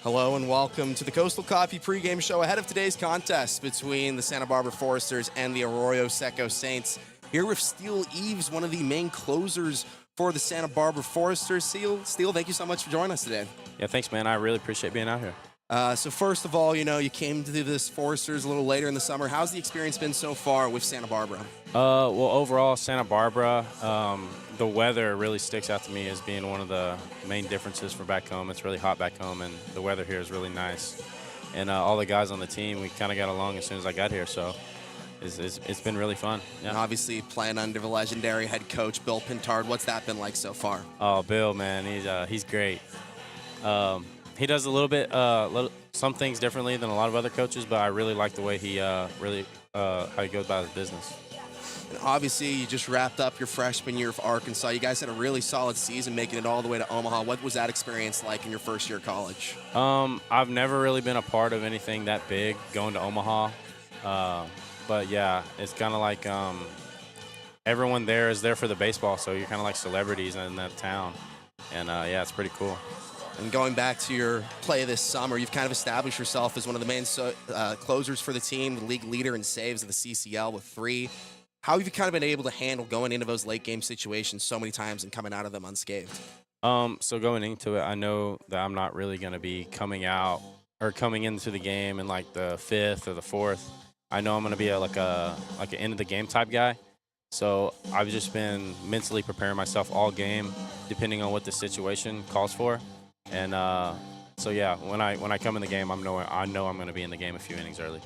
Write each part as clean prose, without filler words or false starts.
Hello and welcome to the Coastal Coffee pregame show ahead of today's contest between the Santa Barbara Foresters and the Arroyo Seco Saints. Here with Steele Eves, one of the main closers for the Santa Barbara Foresters. Steele, thank you so much for joining us today. Yeah, thanks, man. I really appreciate being out here. So first of all, you came to this Foresters a little later in the summer. How's the experience been so far with Santa Barbara? Well, overall, Santa Barbara, the weather really sticks out to me as being one of the main differences for back home. It's really hot back home, and the weather here is really nice. And all the guys on the team, we kind of got along as soon as I got here, so it's been really fun. Yeah. And obviously playing under the legendary head coach, Bill Pintard. What's that been like so far? Oh, Bill, man, he's great. He does a little bit, some things differently than a lot of other coaches, but I really like the way he how he goes about his business. And obviously, you just wrapped up your freshman year of Arkansas. You guys had a really solid season, making it all the way to Omaha. What was that experience like in your first year of college? I've never really been a part of anything that big, going to Omaha. But yeah, it's kind of like everyone there is there for the baseball, so you're kind of like celebrities in that town. And yeah, it's pretty cool. And going back to your play this summer, you've kind of established yourself as one of the main closers for the team, the league leader in saves of the CCL with 3. How have you kind of been able to handle going into those late game situations so many times and coming out of them unscathed? So going into it, I know that I'm not really going to be coming out or coming into the game in like the 5th or the 4th. I know I'm going to be like an end of the game type guy. So I've just been mentally preparing myself all game, depending on what the situation calls for. And so yeah, when I come in the game, I know I'm going to be in the game a few innings early.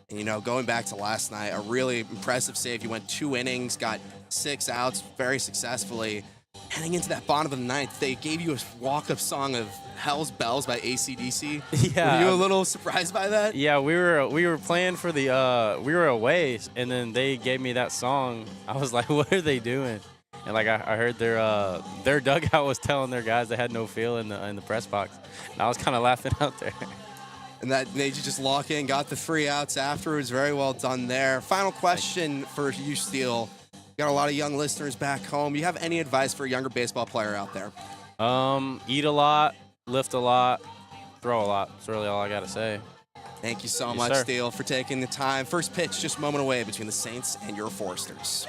And going back to last night, a really impressive save. You went 2 innings, got 6 outs very successfully. Heading into that bottom of the 9th, they gave you a walk-up song of Hell's Bells by AC/DC. Yeah. Were you a little surprised by that? Yeah, we were playing for the we were away, and then they gave me that song. I was like, what are they doing? And like I heard their dugout was telling their guys they had no feel in the press box, and I was kind of laughing out there. And that made you just lock in, got the 3 outs afterwards. Very well done there. Final question for you, Steele. Got a lot of young listeners back home. You have any advice for a younger baseball player out there? Eat a lot, lift a lot, throw a lot. That's really all I got to say. Thank you so Yes, much, sir. Steele, for taking the time. First pitch just a moment away between the Saints and your Foresters.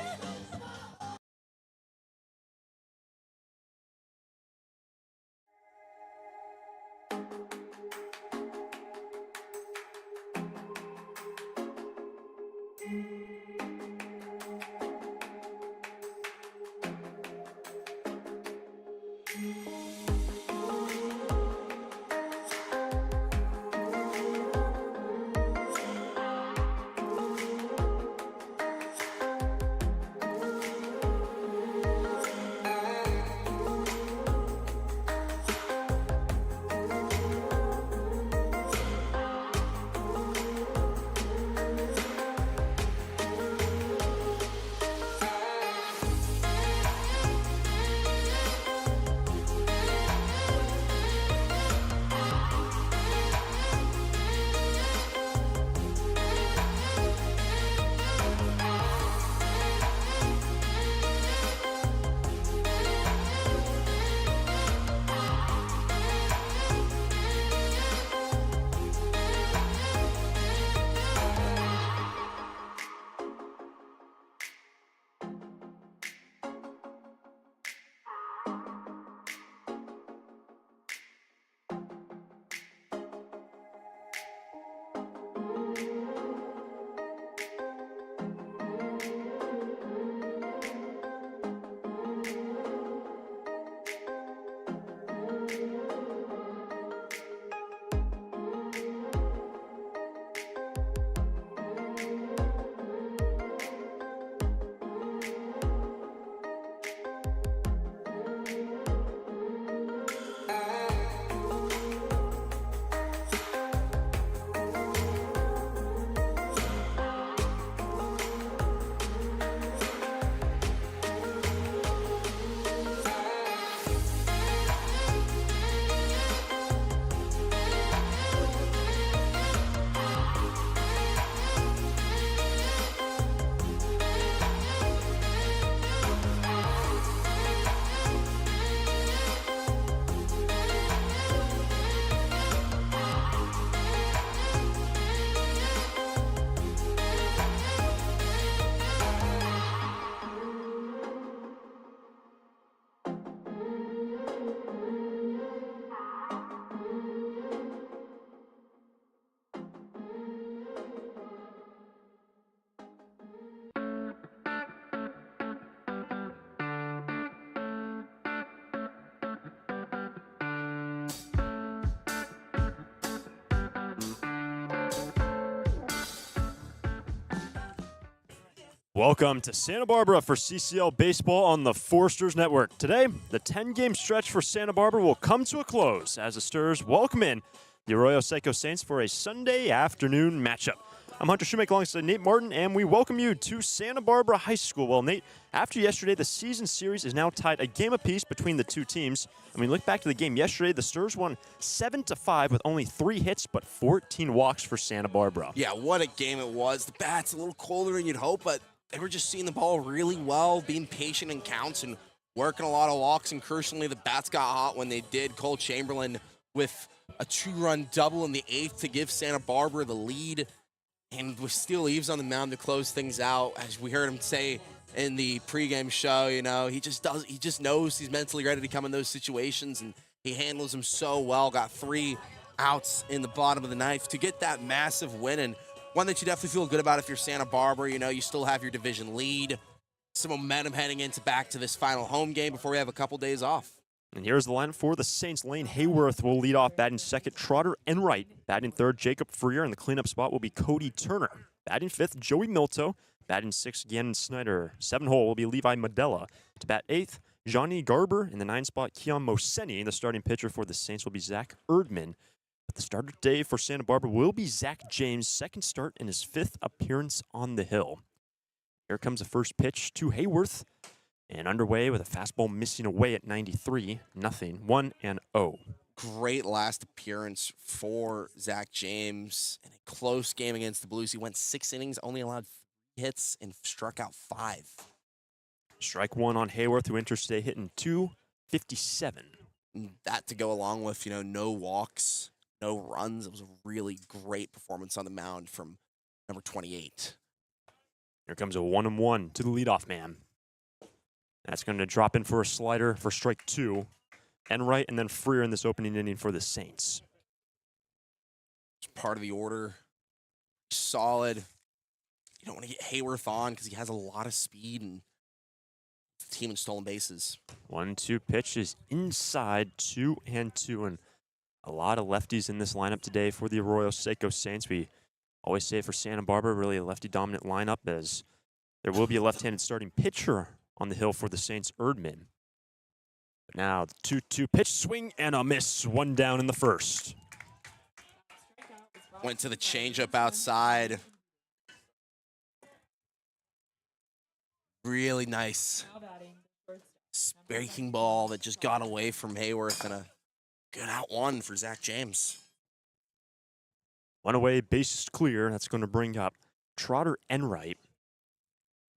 Welcome to Santa Barbara for CCL Baseball on the Foresters Network. Today, the 10-game stretch for Santa Barbara will come to a close as the Stars welcome in the Arroyo Seco Saints for a Sunday afternoon matchup. I'm Hunter Shoemaker alongside Nate Martin, and we welcome you to Santa Barbara High School. Well, Nate, after yesterday, the season series is now tied a game apiece between the two teams. And when you look back to the game yesterday, the Stars won 7-5 with only 3 hits but 14 walks for Santa Barbara. Yeah, what a game it was. The bat's a little colder than you'd hope, but they were just seeing the ball really well, being patient in counts and working a lot of walks. And crucially, the bats got hot when they did. Cole Chamberlain with a 2-run double in the 8th to give Santa Barbara the lead. And with Steele Eves on the mound to close things out, as we heard him say in the pregame show, you know, he just knows he's mentally ready to come in those situations, and he handles them so well. Got 3 outs in the bottom of the 9th to get that massive win, and one that you definitely feel good about if you're Santa Barbara. You know, you still have your division lead, some momentum heading into back to this final home game before we have a couple days off. And here's the lineup for the Saints. Lane Hayworth will lead off, batting second. Trotter Enright. Batting third, Jacob Freer. And the cleanup spot will be Cody Turner. Batting fifth, Joey Milto. Batting sixth, Gannon Snyder. 7-hole will be Levi Medella. To bat eighth, Johnny Garber. In the 9 spot, Keon Moseni. The starting pitcher for the Saints will be Zach Erdman. But the starter today for Santa Barbara will be Zach James' second start in his 5th appearance on the hill. Here comes the first pitch to Hayworth. And underway with a fastball missing away at 93, 1-0. Great last appearance for Zach James in a close game against the Blues. He went 6 innings, only allowed 3 hits, and struck out 5. Strike 1 on Hayworth, who enters today hitting .257. And that to go along with, you know, no walks, no runs. It was a really great performance on the mound from number 28. Here comes a 1-1 to the leadoff man. That's going to drop in for a slider for strike 2. Enright and then Freer in this opening inning for the Saints. It's part of the order. Solid. You don't want to get Hayworth on because he has a lot of speed and team in stolen bases. 1-2 pitch is inside, 2-2. And a lot of lefties in this lineup today for the Arroyo Seco Saints. We always say for Santa Barbara, really a lefty-dominant lineup, as there will be a left-handed starting pitcher on the hill for the Saints, Erdman. But now the 2-2 pitch, swing and a miss. 1 down in the first. Went to the changeup outside. Really nice breaking ball that just got away from Hayworth, and a good out one for Zach James. 1 away, bases clear. That's going to bring up Trotter Enright.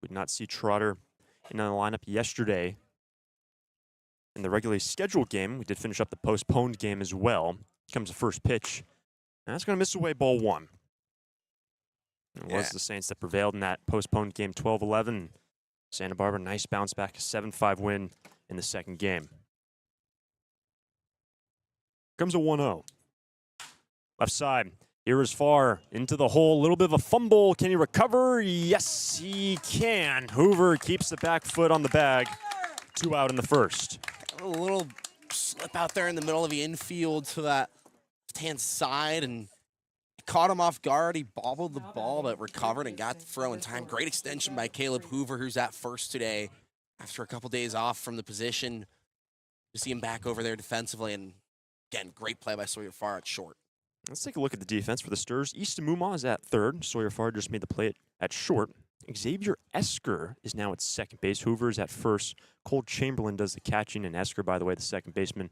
We did not see Trotter in the lineup yesterday in the regularly scheduled game. We did finish up the postponed game as well. Here comes the first pitch. And that's going to miss away, ball 1. It was the Saints that prevailed in that postponed game, 12-11. Santa Barbara, nice bounce back, 7-5 win in the second game. Here comes a 1-0. Left side. Here is far into the hole. A little bit of a fumble. Can he recover? Yes, he can. Hoover keeps the back foot on the bag. 2 out in the first. A little slip out there in the middle of the infield to that left-hand side, and caught him off guard. He bobbled the ball, but recovered and got the throw in time. Great extension by Caleb Hoover, who's at first today after a couple days off from the position. To see him back over there defensively, and again, great play by Sawyer Farr at short. Let's take a look at the defense for the Stars. Easton is at third. Sawyer Farr just made the play at short. Xavier Esker is now at second base. Hoover is at first. Cole Chamberlain does the catching, and Esker, by the way, the second baseman,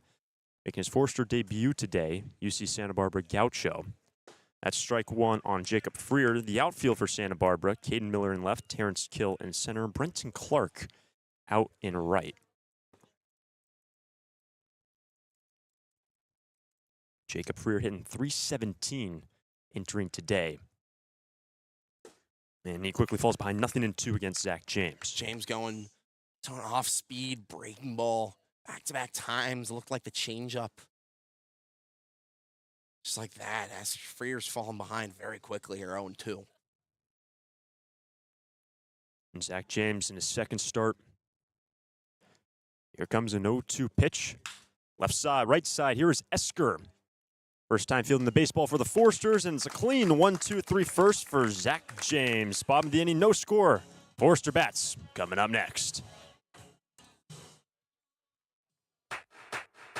making his Forester debut today. UC Santa Barbara Gaucho. That's strike 1 on Jacob Freer. The outfield for Santa Barbara, Caden Miller in left, Terrence Kill in center, Brenton Clark out in right. Jacob Freer hitting .317 entering today. And he quickly falls behind 0-2 against Zach James. James going to an off-speed breaking ball back-to-back times. It looked like the changeup. Just like that, as Freer's falling behind very quickly here, 0-2. And Zach James in his second start. Here comes an 0-2 pitch. Left side, right side, here is Esker. First time fielding the baseball for the Foresters, and it's a clean 1-2-3 first for Zach James. Bottom of the inning, no score. Forster bats coming up next.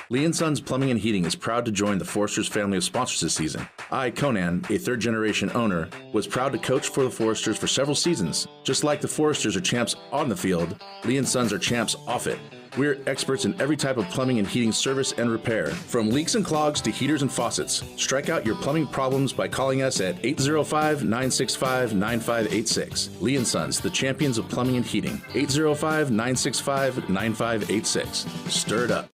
Lee & Sons Plumbing and Heating is proud to join the Foresters family of sponsors this season. I, Conan, a third-generation owner, was proud to coach for the Foresters for several seasons. Just like the Foresters are champs on the field, Lee & Sons are champs off it. We're experts in every type of plumbing and heating service and repair, from leaks and clogs to heaters and faucets. Strike out your plumbing problems by calling us at 805-965-9586. Lee & Sons, the champions of plumbing and heating. 805-965-9586. Stir it up.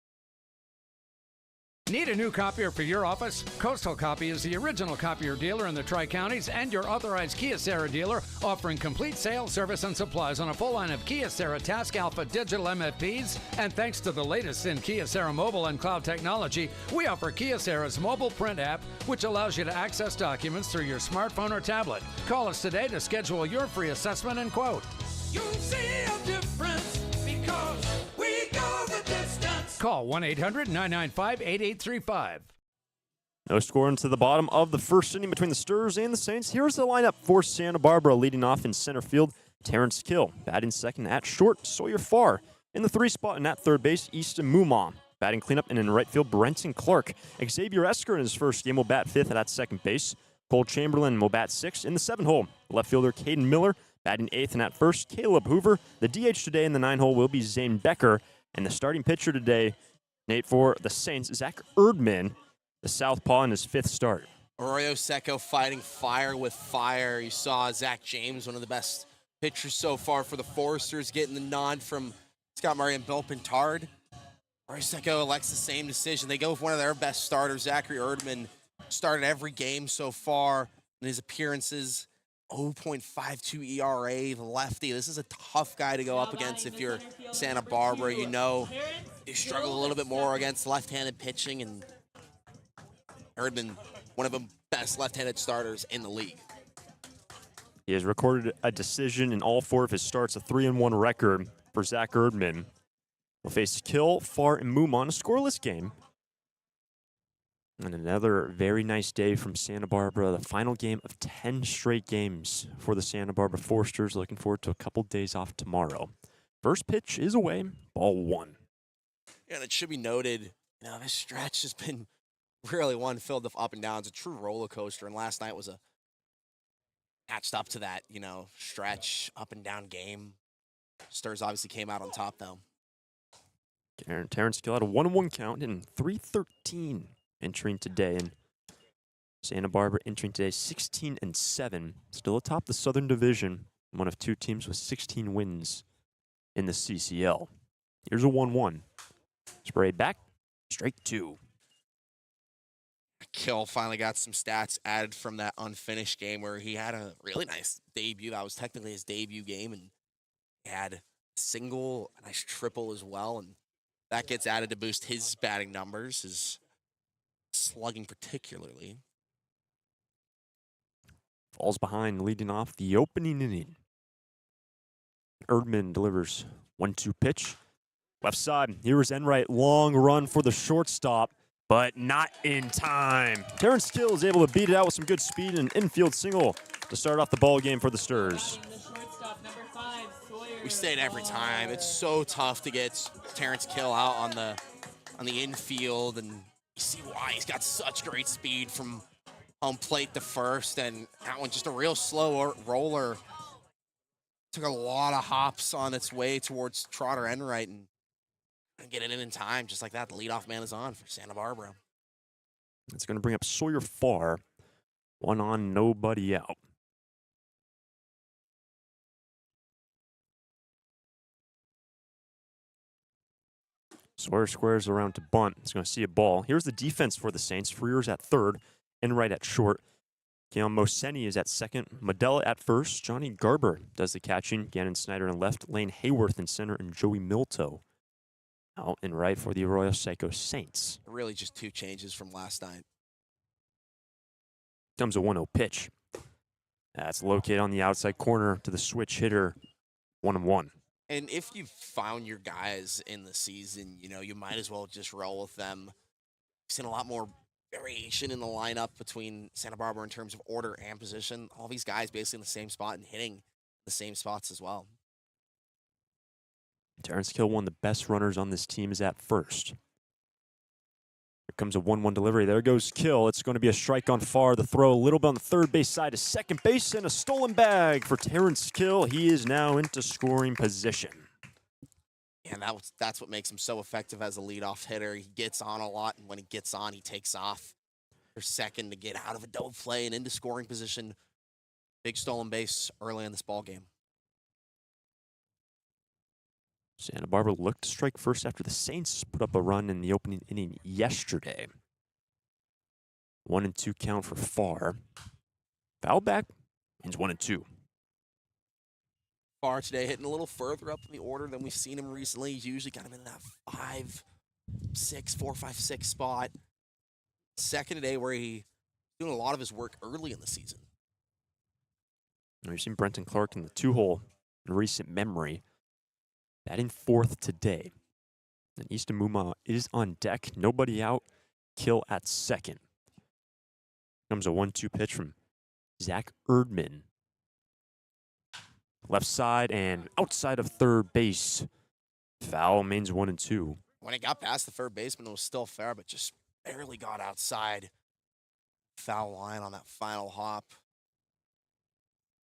Need a new copier for your office? Coastal Copy is the original copier dealer in the Tri-Counties and your authorized Kyocera dealer, offering complete sales, service, and supplies on a full line of Kyocera Task Alpha digital MFPs. And thanks to the latest in Kyocera mobile and cloud technology, we offer Kyocera's mobile print app, which allows you to access documents through your smartphone or tablet. Call us today to schedule your free assessment and quote. You'll see a difference because we go the distance. Call 1-800-995-8835. No score into the bottom of the first inning between the Stars and the Saints. Here's the lineup for Santa Barbara. Leading off in center field, Terrence Kill. Batting second at short, Sawyer Farr. In the 3 spot and at third base, Easton Mumon. Batting cleanup and in right field, Brenton Clark. Xavier Esker in his first game will bat fifth at second base. Cole Chamberlain will bat sixth in the 7 hole. Left fielder Caden Miller batting eighth and at first, Caleb Hoover. The DH today in the 9 hole will be Zane Becker. And the starting pitcher today, Nate, for the Saints, Zach Erdman, the southpaw in his 5th start. Arroyo Seco fighting fire with fire. You saw Zach James, one of the best pitchers so far for the Foresters, getting the nod from Scott Murray and Bill Pintard. Arroyo Seco elects the same decision. They go with one of their best starters, Zachary Erdman. Started every game so far in his appearances. 0.52 ERA, the lefty. This is a tough guy to go up against if you're Santa Barbara. You know you struggle a little bit more against left-handed pitching, and Erdman, one of the best left-handed starters in the league. He has recorded a decision in all 4 of his starts, a 3-1 record for Zach Erdman. Will face Kill, Farr, and Mumon, a scoreless game. And another very nice day from Santa Barbara, the final game of 10 straight games for the Santa Barbara Foresters. Looking forward to a couple days off tomorrow. First pitch is away, ball 1. Yeah, and it should be noted, this stretch has been really one filled with up and downs, a true roller coaster. And last night was a matched up to that, stretch, up and down game. Stars obviously came out on top, though. Terrence Gill had a 1-1 count in 3-13 entering today. And Santa Barbara entering today 16-7, still atop the Southern Division, one of 2 teams with 16 wins in the CCL. Here's a 1-1. Sprayed back, strike 2. Kill finally got some stats added from that unfinished game where he had a really nice debut. That was technically his debut game, and he had a single, a nice triple as well, and that gets added to boost his batting numbers, his slugging particularly. Falls behind, leading off the opening inning. Erdman delivers 1-2 pitch. Left side, here is Enright. Long run for the shortstop, but not in time. Terrence Kill is able to beat it out with some good speed and an infield single to start off the ball game for the Stars. We say it every time. It's so tough to get Terrence Kill out on the infield, and you see why. He's got such great speed from home plate to first, and that one just a real slow roller. Took a lot of hops on its way towards Trotter Enright and get it in time, just like that. The leadoff man is on for Santa Barbara. It's going to bring up Sawyer Farr. 1 on, nobody out. Sawyer squares around to bunt. He's going to see a ball. Here's the defense for the Saints. Freer's at third, Enright at short. Keon Moseni is at second. Medella at first. Johnny Garber does the catching. Gannon Snyder in left. Lane Hayworth in center. And Joey Milto out in right for the Arroyo Seco Saints. Really just 2 changes from last night. Comes a 1-0 pitch. That's located on the outside corner to the switch hitter. 1-1. And if you've found your guys in the season, you might as well just roll with them. We've seen a lot more variation in the lineup between Santa Barbara in terms of order and position. All these guys basically in the same spot and hitting the same spots as well. Terrence Kill, one of the best runners on this team, is at first. Here comes a 1-1 delivery. There goes Kill. It's going to be a strike on Farr. The throw a little bit on the third base side to second base, and a stolen bag for Terrence Kill. He is now into scoring position. And that's what makes him so effective as a leadoff hitter. He gets on a lot, and when he gets on, he takes off for second to get out of a double play and into scoring position. Big stolen base early in this ball game. Santa Barbara looked to strike first after the Saints put up a run in the opening inning yesterday. 1-2 count for Farr. Foul back, means 1-2. Farr today hitting a little further up in the order than we've seen him recently. He's usually kind of in that 4-5-6 spot. Second today where he's doing a lot of his work early in the season. We've seen Brenton Clark in the 2-hole in recent memory. Batting fourth today. And Easton Muma is on deck. Nobody out. Kill at second. Comes a 1-2 pitch from Zach Erdman. Left side and outside of third base. Foul, means 1-2. When it got past the third baseman, it was still fair, but just barely got outside. Foul line on that final hop.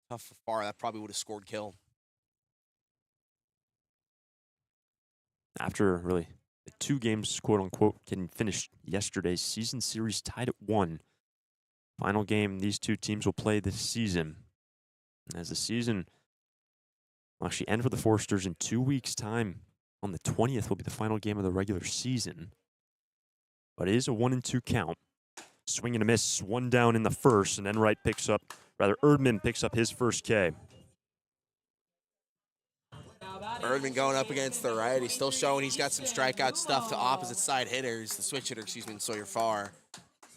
Tough for Farr. That probably would have scored Kill. After really the 2 games, quote unquote, getting finished yesterday's season series tied at 1. Final game these 2 teams will play this season. As the season will actually end for the Foresters in 2 weeks' time. On the 20th will be the final game of the regular season. But it is a 1-2 count. Swing and a miss, 1 down in the first, and then Erdman picks up his first K. Erdman going up against the right. He's still showing he's got some strikeout stuff to opposite side hitters. The switch hitter, and Sawyer Farr.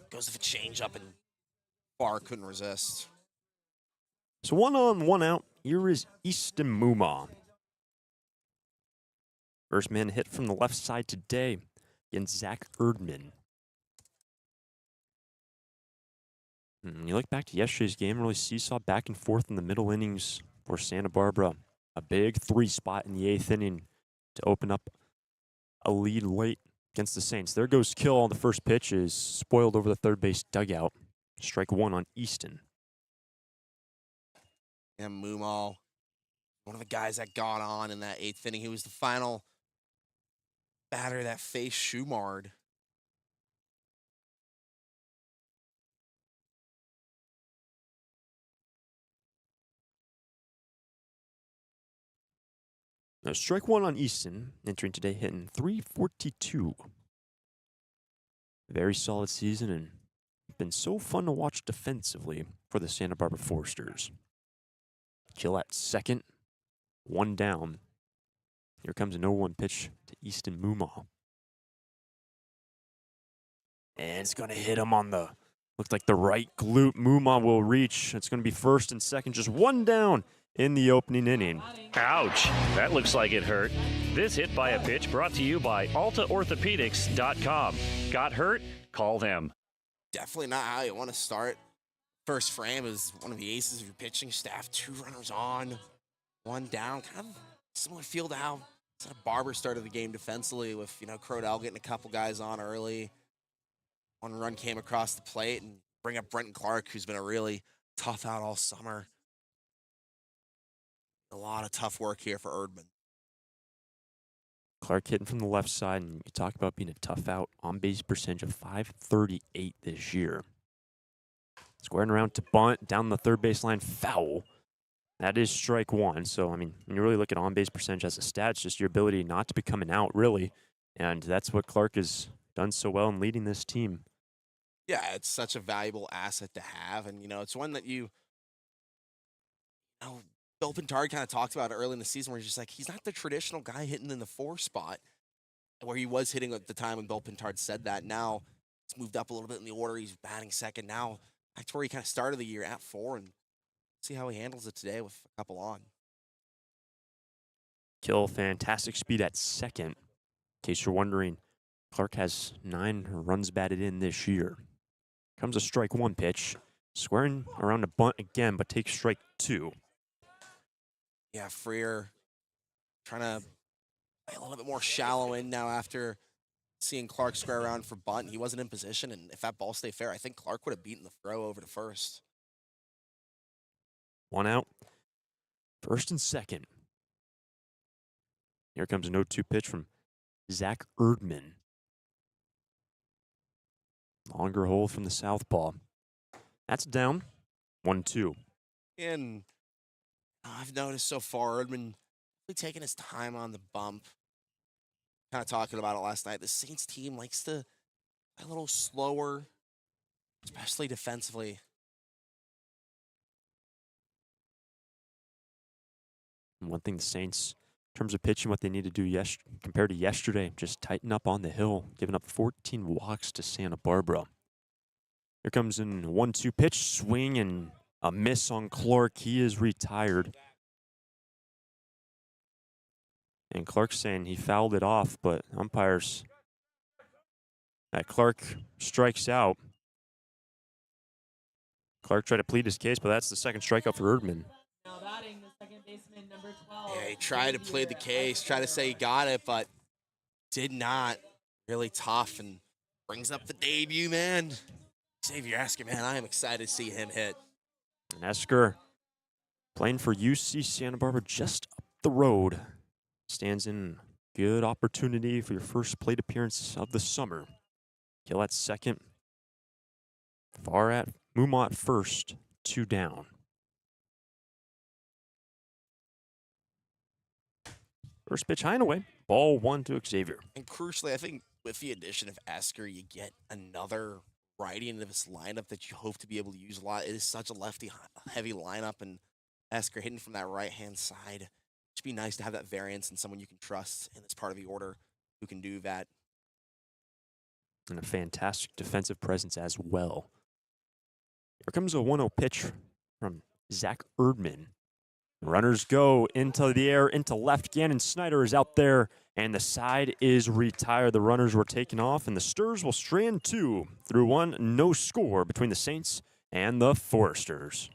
Goes with a changeup, and Farr couldn't resist. So 1 on, 1 out. Here is Easton Muma. First man hit from the left side today against Zach Erdman. You look back to yesterday's game, really seesaw back and forth in the middle innings for Santa Barbara. A big 3 spot in the 8th inning to open up a lead late against the Saints. There goes Kill on the first pitch, is spoiled over the third base dugout. Strike 1 on Easton. And Mumal, one of the guys that got on in that 8th inning. He was the final batter that faced Schumard. Now, strike 1 on Easton, entering today hitting .342. Very solid season and been so fun to watch defensively for the Santa Barbara Foresters. Kill at second, 1 down. Here comes an 0-1 pitch to Easton Muma. And it's going to hit him on the, looks like the right glute. Muma will reach. It's going to be first and second, just 1 down in the opening inning. Ouch, that looks like it hurt. This hit by a pitch brought to you by AltaOrthopedics.com. Got hurt? Call them. Definitely not how you want to start. First frame is one of the aces of your pitching staff. 2 runners on, 1 down. Kind of similar feel to how Santa Barbara started the game defensively with, Crodell getting a couple guys on early. 1 run came across the plate and bring up Brenton Clark, who's been a really tough out all summer. A lot of tough work here for Erdman. Clark hitting from the left side, and you talk about being a tough out. On-base percentage of .538 this year. Squaring around to bunt, down the third baseline, foul. That is strike 1. So, when you really look at on-base percentage as a stat, it's just your ability not to be coming out, really. And that's what Clark has done so well in leading this team. Yeah, it's such a valuable asset to have. And, it's one that Bill Pintard kind of talked about it early in the season where he's just like, he's not the traditional guy hitting in the 4 spot where he was hitting at the time when Bill Pintard said that. Now it's moved up a little bit in the order. He's batting second. Now back to where he kind of started the year at 4, and see how he handles it today with a couple on. Kill, fantastic speed at second. In case you're wondering, Clark has 9 runs batted in this year. Comes a strike 1 pitch. Squaring around a bunt again, but takes strike 2. Yeah, Freer trying to play a little bit more shallow in now after seeing Clark square around for bunt. He wasn't in position, and if that ball stayed fair, I think Clark would have beaten the throw over to first. 1 out. First and second. Here comes a 0-2 pitch from Zach Erdman. Longer hold from the southpaw. That's down. 1-2. And I've noticed so far, Erdman really taking his time on the bump. Kind of talking about it last night. The Saints team likes to play a little slower, especially defensively. And one thing the Saints, in terms of pitching, what they need to do compared to yesterday, just tighten up on the hill, giving up 14 walks to Santa Barbara. Here comes in 1-2 pitch, swing and a miss on Clark. He is retired. And Clark's saying he fouled it off, but umpires, Clark strikes out. Clark tried to plead his case, but that's the second strikeout for Erdman. Now batting the second baseman, number 12. Yeah, he tried to plead the case, tried to say he got it, but did not. Really tough, and brings up the debut man, Xavier Esker. Man, I am excited to see him hit. And Esker, playing for UC Santa Barbara just up the road, stands in good opportunity for your first plate appearance of the summer. Kill at second. Far at Mumont first, 2 down. First pitch high and away. Ball 1 to Xavier. And crucially, I think with the addition of Esker, you get another righty into this lineup that you hope to be able to use a lot. It is such a lefty-heavy lineup, and Esker hitting from that right-hand side. It'd be nice to have that variance and someone you can trust in this part of the order who can do that. And a fantastic defensive presence as well. Here comes a 1-0 pitch from Zach Erdman. Runners go into the air, into left. Gannon Snyder is out there, and the side is retired. The runners were taken off, and the Sturs will strand 2 through 1. No score between the Saints and the Foresters.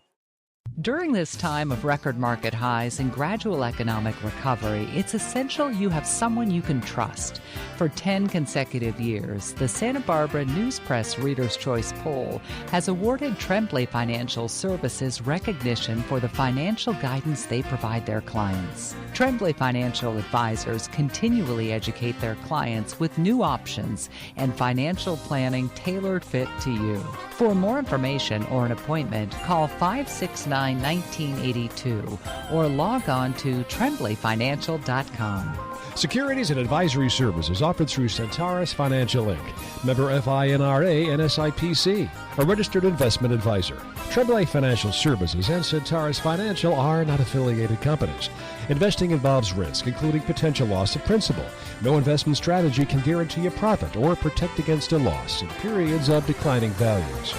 During this time of record market highs and gradual economic recovery, it's essential you have someone you can trust. For 10 consecutive years, the Santa Barbara News Press Reader's Choice Poll has awarded Tremblay Financial Services recognition for the financial guidance they provide their clients. Tremblay Financial Advisors continually educate their clients with new options and financial planning tailored fit to you. For more information or an appointment, call 569-1982 or log on to tremblayfinancial.com. Securities and advisory services offered through Centaurus Financial Inc., member FINRA and SIPC, a registered investment advisor. Tremblay Financial Services and Centaurus Financial are not affiliated companies. Investing involves risk, including potential loss of principal. No investment strategy can guarantee a profit or protect against a loss in periods of declining values.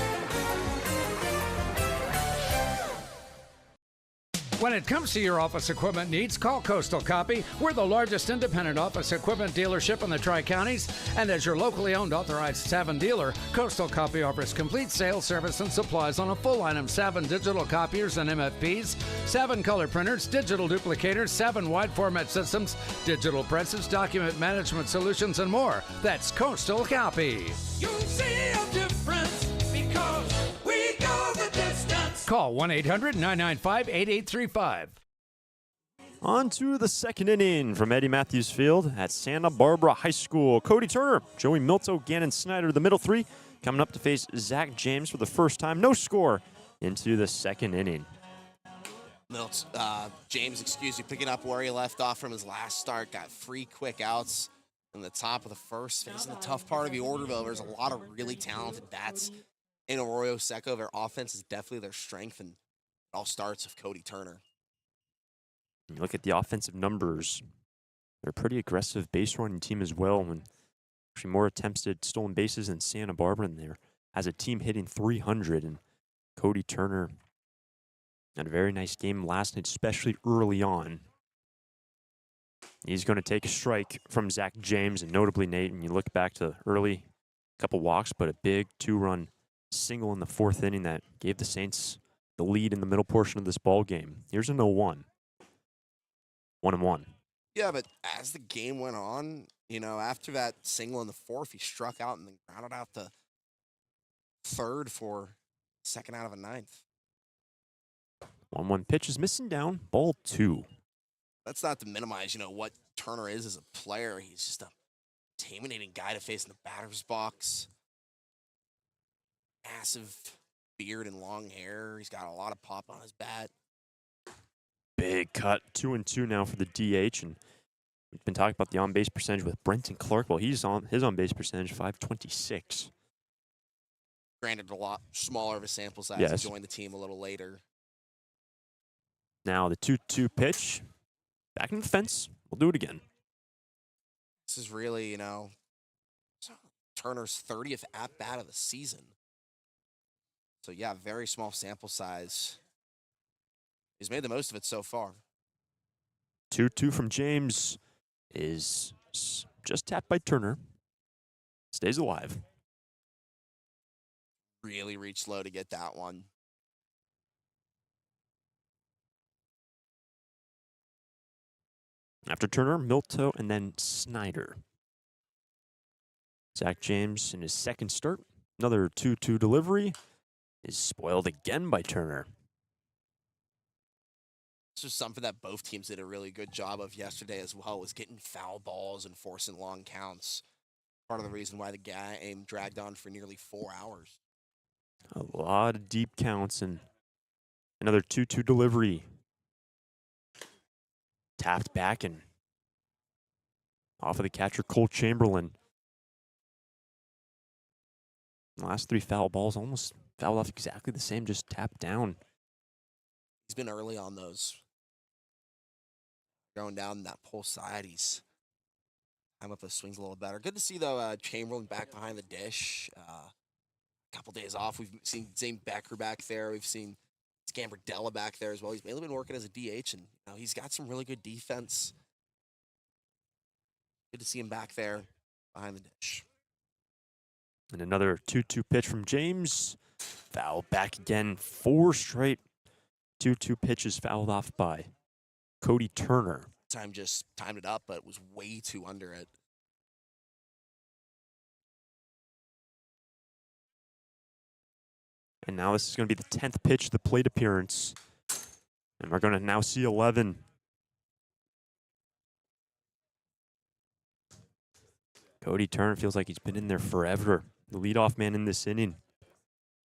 When it comes to your office equipment needs, call Coastal Copy. We're the largest independent office equipment dealership in the Tri-Counties, and as your locally owned authorized Savin dealer, Coastal Copy offers complete sales, service, and supplies on a full line of Savin digital copiers and MFPs, Savin color printers, digital duplicators, Savin wide format systems, digital presses, document management solutions, and more. That's Coastal Copy. You'll see a difference because we go the distance. Call 1-800-995-8835. On to the second inning from Eddie Matthews Field at Santa Barbara High School. Cody Turner, Joey Milto, Gannon Snyder, the middle 3, coming up to face Zach James for the first time. No score into the second inning. James, picking up where he left off from his last start. Got 3 quick outs in the top of the first, facing the tough part of the order, though. There's a lot of really talented bats in Arroyo Seco. Their offense is definitely their strength, and it all starts with Cody Turner. You look at the offensive numbers, they're a pretty aggressive base running team as well. And actually more attempts at stolen bases than Santa Barbara in there. As a team hitting 300, and Cody Turner had a very nice game last night, especially early on. He's going to take a strike from Zach James, and notably, Nate, when you look back to early, couple walks, but a big 2-run single in the 4th inning that gave the Saints the lead in the middle portion of this ball game. Here's an 0-1. 1-1. Yeah, but as the game went on, after that single in the fourth, he struck out and then grounded out the third for second out of a ninth. 1-1 pitch is missing down. Ball 2. That's not to minimize, what Turner is as a player. He's just a intimidating guy to face in the batter's box. Massive beard and long hair. He's got a lot of pop on his bat. Big cut. 2-2 now for the DH. And we've been talking about the on-base percentage with Brenton Clark. Well, his on-base percentage, .526. Granted, a lot smaller of a sample size. Yes. He joined the team a little later. Now the 2-2 pitch. Back in the fence. We'll do it again. This is really, Turner's 30th at-bat of the season. So, yeah, very small sample size. He's made the most of it so far. 2-2 from James is just tapped by Turner. Stays alive. Really reached low to get that one. After Turner, Milto, and then Snyder. Zach James in his second start. Another 2-2 delivery is spoiled again by Turner. This was something that both teams did a really good job of yesterday as well, was getting foul balls and forcing long counts. Part of the reason why the game dragged on for nearly 4 hours. A lot of deep counts and another 2-2 delivery. Tapped back and off of the catcher, Cole Chamberlain. The last 3 foul balls almost fouled off exactly the same, just tapped down. He's been early on those. Going down that pull side, he's time up those swings a little better. Good to see, though, Chamberlain back behind the dish. A couple days off. We've seen Zane Becker back there. We've seen Scambardella back there as well. He's mainly been working as a DH, and he's got some really good defense. Good to see him back there behind the dish. And another 2-2 pitch from James. Foul back again. 4 straight 2-2 pitches fouled off by Cody Turner. Time just timed it up, but was way too under it. And now this is going to be the 10th pitch of the plate appearance. And we're going to now see 11. Cody Turner feels like he's been in there forever. The leadoff man in this inning.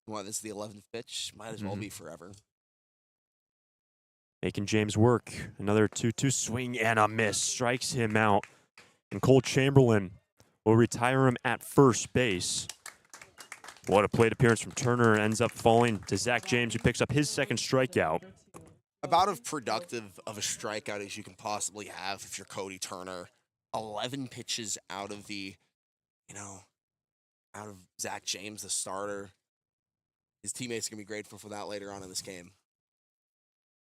Well, this is the 11th pitch. Might as well be forever. Making James work. Another 2-2 swing and a miss. Strikes him out. And Cole Chamberlain will retire him at first base. What a plate appearance from Turner. Ends up falling to Zach James, who picks up his second strikeout. About as productive of a strikeout as you can possibly have if you're Cody Turner. 11 pitches out of the, out of Zach James, the starter. His teammates are going to be grateful for that later on in this game.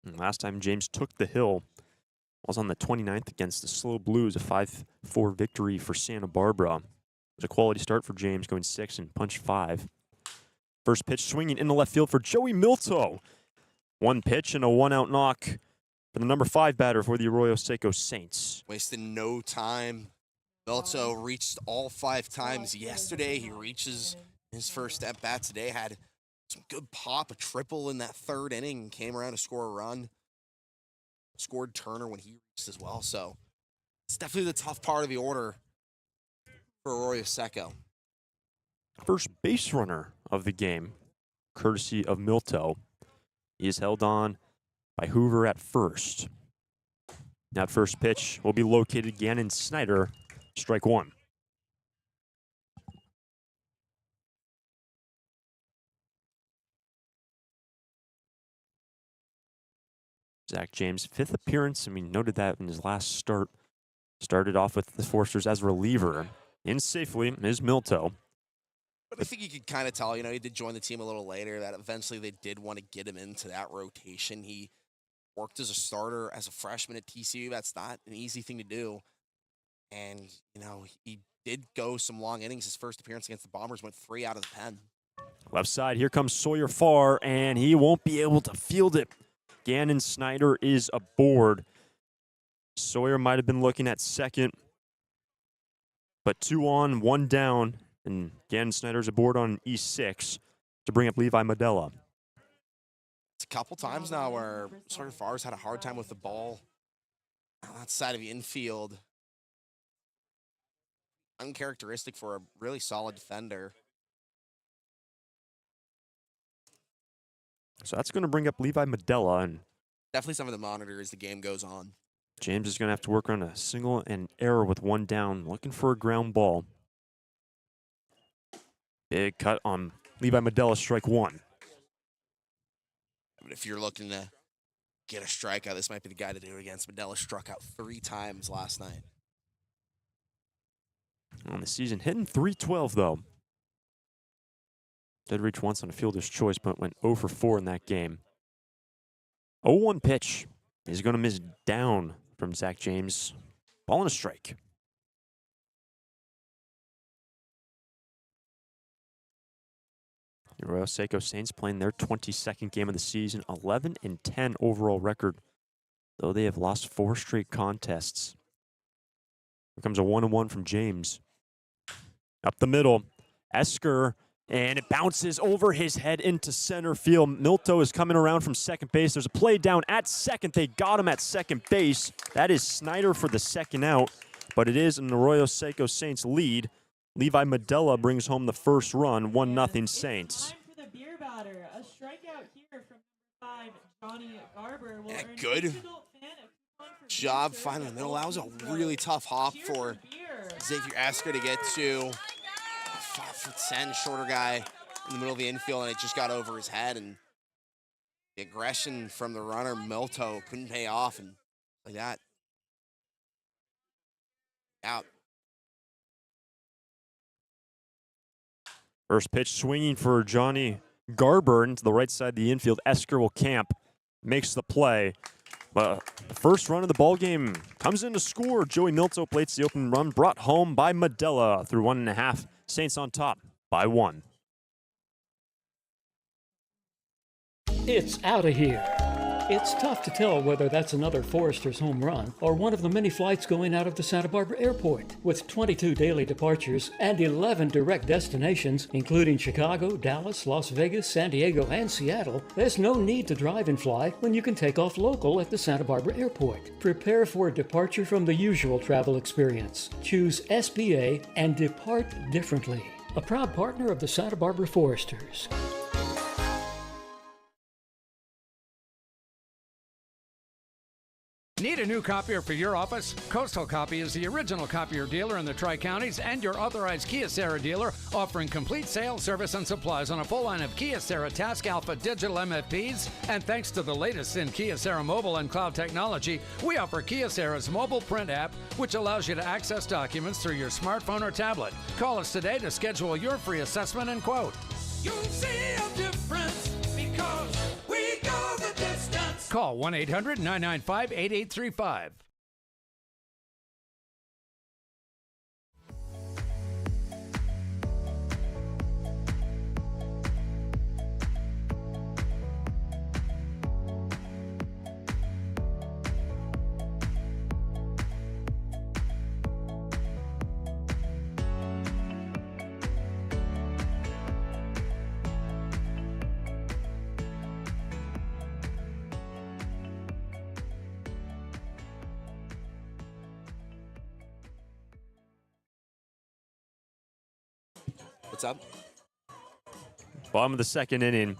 And last time James took the hill was on the 29th against the Slow Blues, a 5-4 victory for Santa Barbara. It was a quality start for James, going 6 and punch 5. First pitch swinging in the left field for Joey Milto. 1 pitch and a 1-out knock for the number 5 batter for the Arroyo Seco Saints. Wasting no time. Milto reached all 5 times yesterday. He reaches his first at-bat today. Had some good pop, a triple in that 3rd inning, and came around to score a run. Scored Turner when he reached as well. So it's definitely the tough part of the order for Arroyo Seco. First base runner of the game, courtesy of Milto. He is held on by Hoover at first. That first pitch will be located again in Snyder. Strike 1. Zach James' 5th appearance, and we noted that in his last start. Started off with the Foresters as reliever. In safely is Milto. But I think you could kind of tell, he did join the team a little later, that eventually they did want to get him into that rotation. He worked as a starter as a freshman at TCU. That's not an easy thing to do. And, he did go some long innings. His first appearance against the Bombers went 3 out of the pen. Left side, here comes Sawyer Farr, and he won't be able to field it. Gannon Snyder is aboard. Sawyer might have been looking at second. But 2 on, 1 down. And again, Snyder's aboard on E6 to bring up Levi Medella. It's a couple times now where Sawyer Farr's had a hard time with the ball on that side of the infield. Uncharacteristic for a really solid defender. So that's going to bring up Levi Medella, and Definitely something to monitor as the game goes on. James is going to have to work on a single and error with 1 down, looking for a ground ball. Big cut on Levi Medella, strike 1. But if you're looking to get a strikeout, this might be the guy to do it against. Medella struck out 3 times last night. On the season, hitting .312 though. Did reach once on a fielder's choice, but went 0 for 4 in that game. 0-1 pitch. He's going to miss down from Zach James. Ball and a strike. The Arroyo Seco Saints playing their 22nd game of the season, 11-10 overall record, though they have lost 4 straight contests. Here comes a 1-1 from James. Up the middle, Esker, and it bounces over his head into center field. Milto is coming around from second base. There's a play down at second. They got him at second base. That is Snyder for the second out, but it is an Arroyo Seco Saints lead. Levi Medella brings home the first run, 1-0 Saints. Time for the beer batter. A strikeout here from number 5, Johnny Garber. Will earn Good each adult fan a coupon for job beer finding the service middle. That was a and really tough hop Cheer for beer. Xavier Esker to get to. 5'10", shorter guy in the middle of the infield, and it just got over his head. And the aggression from the runner, Milto, couldn't pay off, and like that. Out. First pitch swinging for Johnny Garber into the right side of the infield. Esker will camp, makes the play. But the first run of the ball game comes in to score. Joey Milto plates the open run, brought home by Medella through 1.5. Saints on top by 1. It's out of here. It's tough to tell whether that's another Forester's home run or one of the many flights going out of the Santa Barbara Airport. With 22 daily departures and 11 direct destinations, including Chicago, Dallas, Las Vegas, San Diego, and Seattle, there's no need to drive and fly when you can take off local at the Santa Barbara Airport. Prepare for a departure from the usual travel experience. Choose SBA and depart differently. A proud partner of the Santa Barbara Foresters. Need a new copier for your office? Coastal Copy is the original copier dealer in the Tri-Counties and your authorized Kyocera dealer, offering complete sales, service, and supplies on a full line of Kyocera Task Alpha digital MFPs. And thanks to the latest in Kyocera mobile and cloud technology, we offer Kyocera's mobile print app, which allows you to access documents through your smartphone or tablet. Call us today to schedule your free assessment and quote. You'll see a difference because we go the distance. Call 1-800-995-8835. What's up? Bottom of the second inning.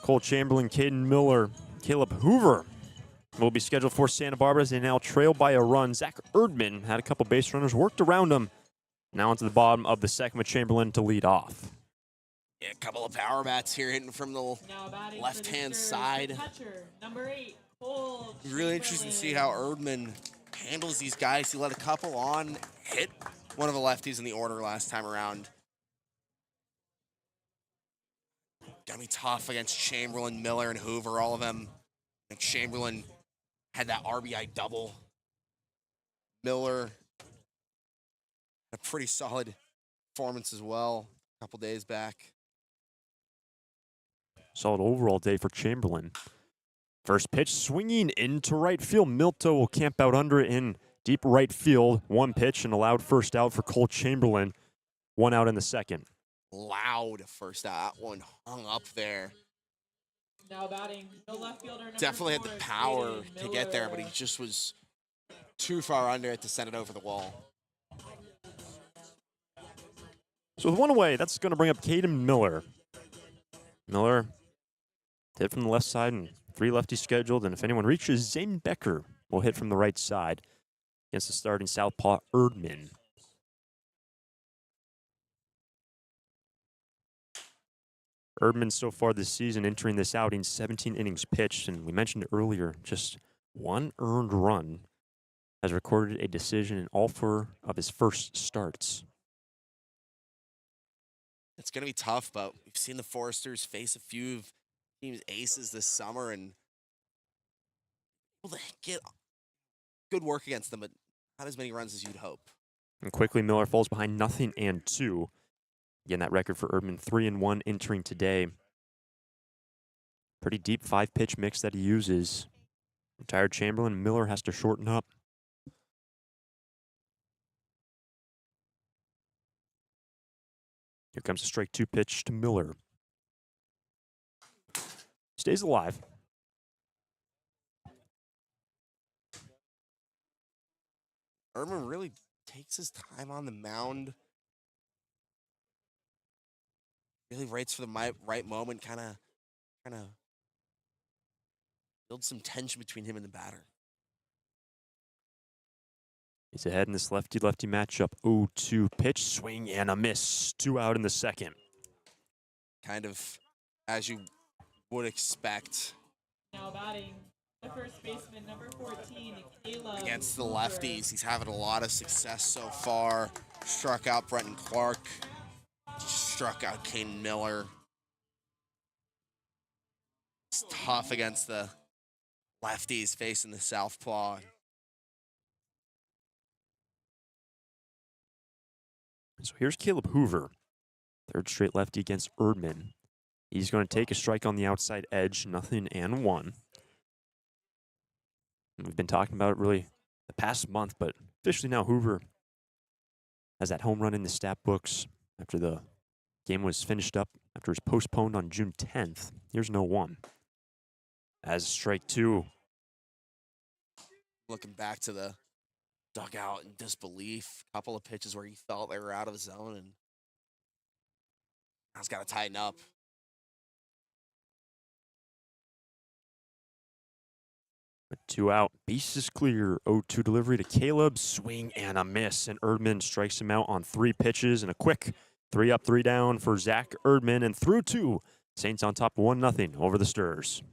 Cole Chamberlain, Caden Miller, Caleb Hoover will be scheduled for Santa Barbara as they now trail by a run. Zach Erdman had a couple base runners, worked around him. Now into the bottom of the second with Chamberlain to lead off. Yeah, a couple of power bats here hitting from the left-hand side. Catcher, number 8, Cole Really interesting to see how Erdman handles these guys. He let a couple on, hit one of the lefties in the order last time around. Gonna be tough against Chamberlain, Miller, and Hoover, all of them. I think Chamberlain had that RBI double. Miller had a pretty solid performance as well a couple days back. Solid overall day for Chamberlain. First pitch swinging into right field. Milto will camp out under it in deep right field. One pitch and allowed first out for Cole Chamberlain. One out in the second. Loud first out. That one hung up there. Now batting, the left fielder number Definitely had 4, the power Caden to get there, but he Miller. just was too far under it to send it over the wall. So with one away, that's going to bring up Caden Miller. Miller hit from the left side and 3 lefties scheduled. And if anyone reaches, Zane Becker will hit from the right side against the starting southpaw Erdman. Erdman so far this season entering this outing, 17 innings pitched. And we mentioned earlier, just 1 earned run. Has recorded a decision in all 4 of his first starts. It's going to be tough, but we've seen the Foresters face a few of teams' aces this summer and able to get good work against them, but not as many runs as you'd hope. And quickly, Miller falls behind 0-2. Again, that record for Erdman, 3-1 entering today. Pretty deep 5-pitch mix that he uses. Retired Chamberlain, Miller has to shorten up. Here comes a strike 2 pitch to Miller. Stays alive. Erdman really takes his time on the mound. Really waits for the right moment, kind of builds some tension between him and the batter. He's ahead in this lefty-lefty matchup. 0-2 pitch, swing and a miss. 2 out in the second. Kind of as you would expect. Now batting, the first baseman number 14, Caleb. Against the lefties, he's having a lot of success so far. Struck out Brenton Clark. Struck out Caden Miller. It's tough against the lefties facing the southpaw. So here's Caleb Hoover. 3rd straight lefty against Erdman. He's going to take a strike on the outside edge, 0-1. And we've been talking about it really the past month, but officially now Hoover has that home run in the stat books after the game was finished up, after it was postponed on June 10th. Here's 0-1. As strike 2. Looking back to the dugout in disbelief. A couple of pitches where he felt they were out of the zone, and now he's got to tighten up. But 2 out. Base is clear. 0-2 delivery to Caleb. Swing and a miss. And Erdman strikes him out on 3 pitches and a quick 3 up, 3 down for Zach Erdman. And through 2. Saints on top 1-0 over the Sturs.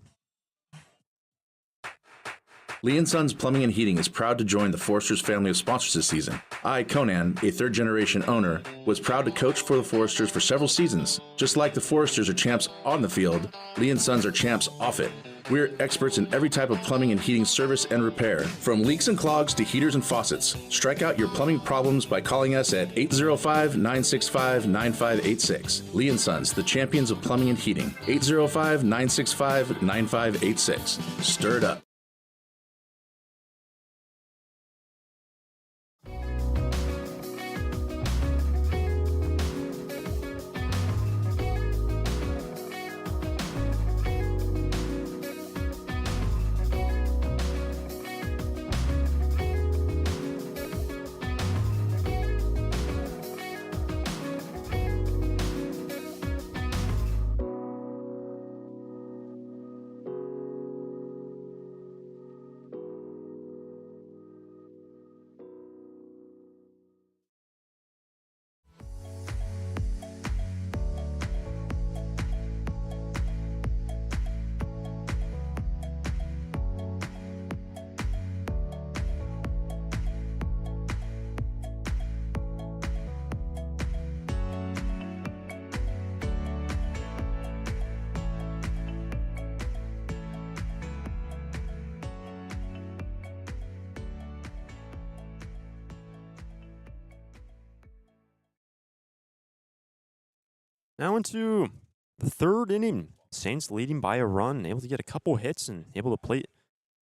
Lee & Sons Plumbing and Heating is proud to join the Foresters family of sponsors this season. I, Conan, a 3rd-generation owner, was proud to coach for the Foresters for several seasons. Just like the Foresters are champs on the field, Lee & Sons are champs off it. We're experts in every type of plumbing and heating service and repair, from leaks and clogs to heaters and faucets. Strike out your plumbing problems by calling us at 805-965-9586. Lee & Sons, the champions of plumbing and heating. 805-965-9586. Stir it up. Now into the 3rd inning Saints leading by a run, able to get a couple hits and able to play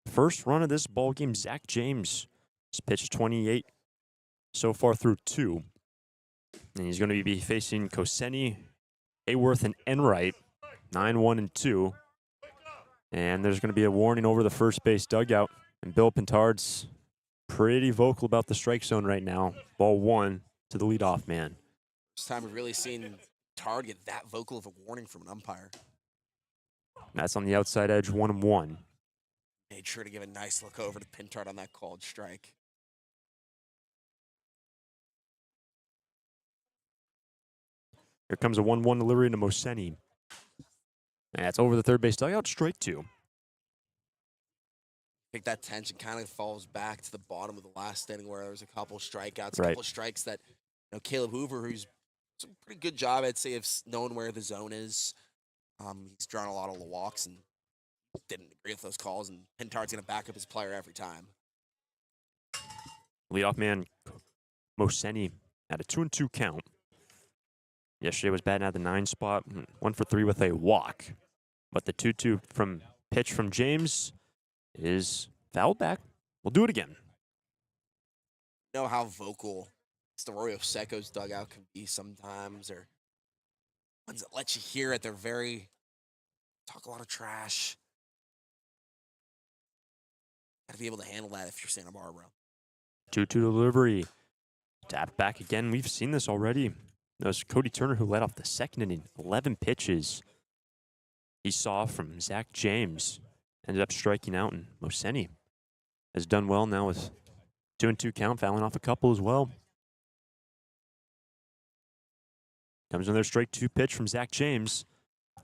first run of this ball game. Zach James has pitched 28 so far through 2. And he's going to be facing Koseni, Hayworth, and Enright, 9-1 and 2. And there's going to be a warning over the first base dugout. And Bill Pintard's pretty vocal about the strike zone right now. Ball 1 to the leadoff man. First time we've really seen Pintard get that vocal of a warning from an umpire. That's on the outside edge, 1-1. Made sure to give a nice look over to Pintard on that called strike. Here comes a 1-1 delivery to Moseni. That's over the third base dugout, strike 2. I think that tension kind of falls back to the bottom of the last inning where there was a couple strikeouts, a couple strikes that, Caleb Hoover, who's done a pretty good job, I'd say, of knowing where the zone is. He's drawn a lot of walks and didn't agree with those calls, and Pintard's going to back up his player every time. Leadoff man Moseni at a 2-2 count. Yesterday was batting at the 9 spot, 1 for 3 with a walk. But the 2-2 from pitch from James is fouled back. We'll do it again. You know how vocal the Arroyo Seco's dugout can be sometimes, or ones that let you hear it. They're talk a lot of trash. Got to be able to handle that if you're Santa Barbara. 2-2 delivery. Tap back again. We've seen this already. That was Cody Turner who led off the second inning. 11 pitches he saw from Zach James. Ended up striking out, and Moseni has done well now with 2-2 count, fouling off a couple as well. Comes another strike 2 pitch from Zach James.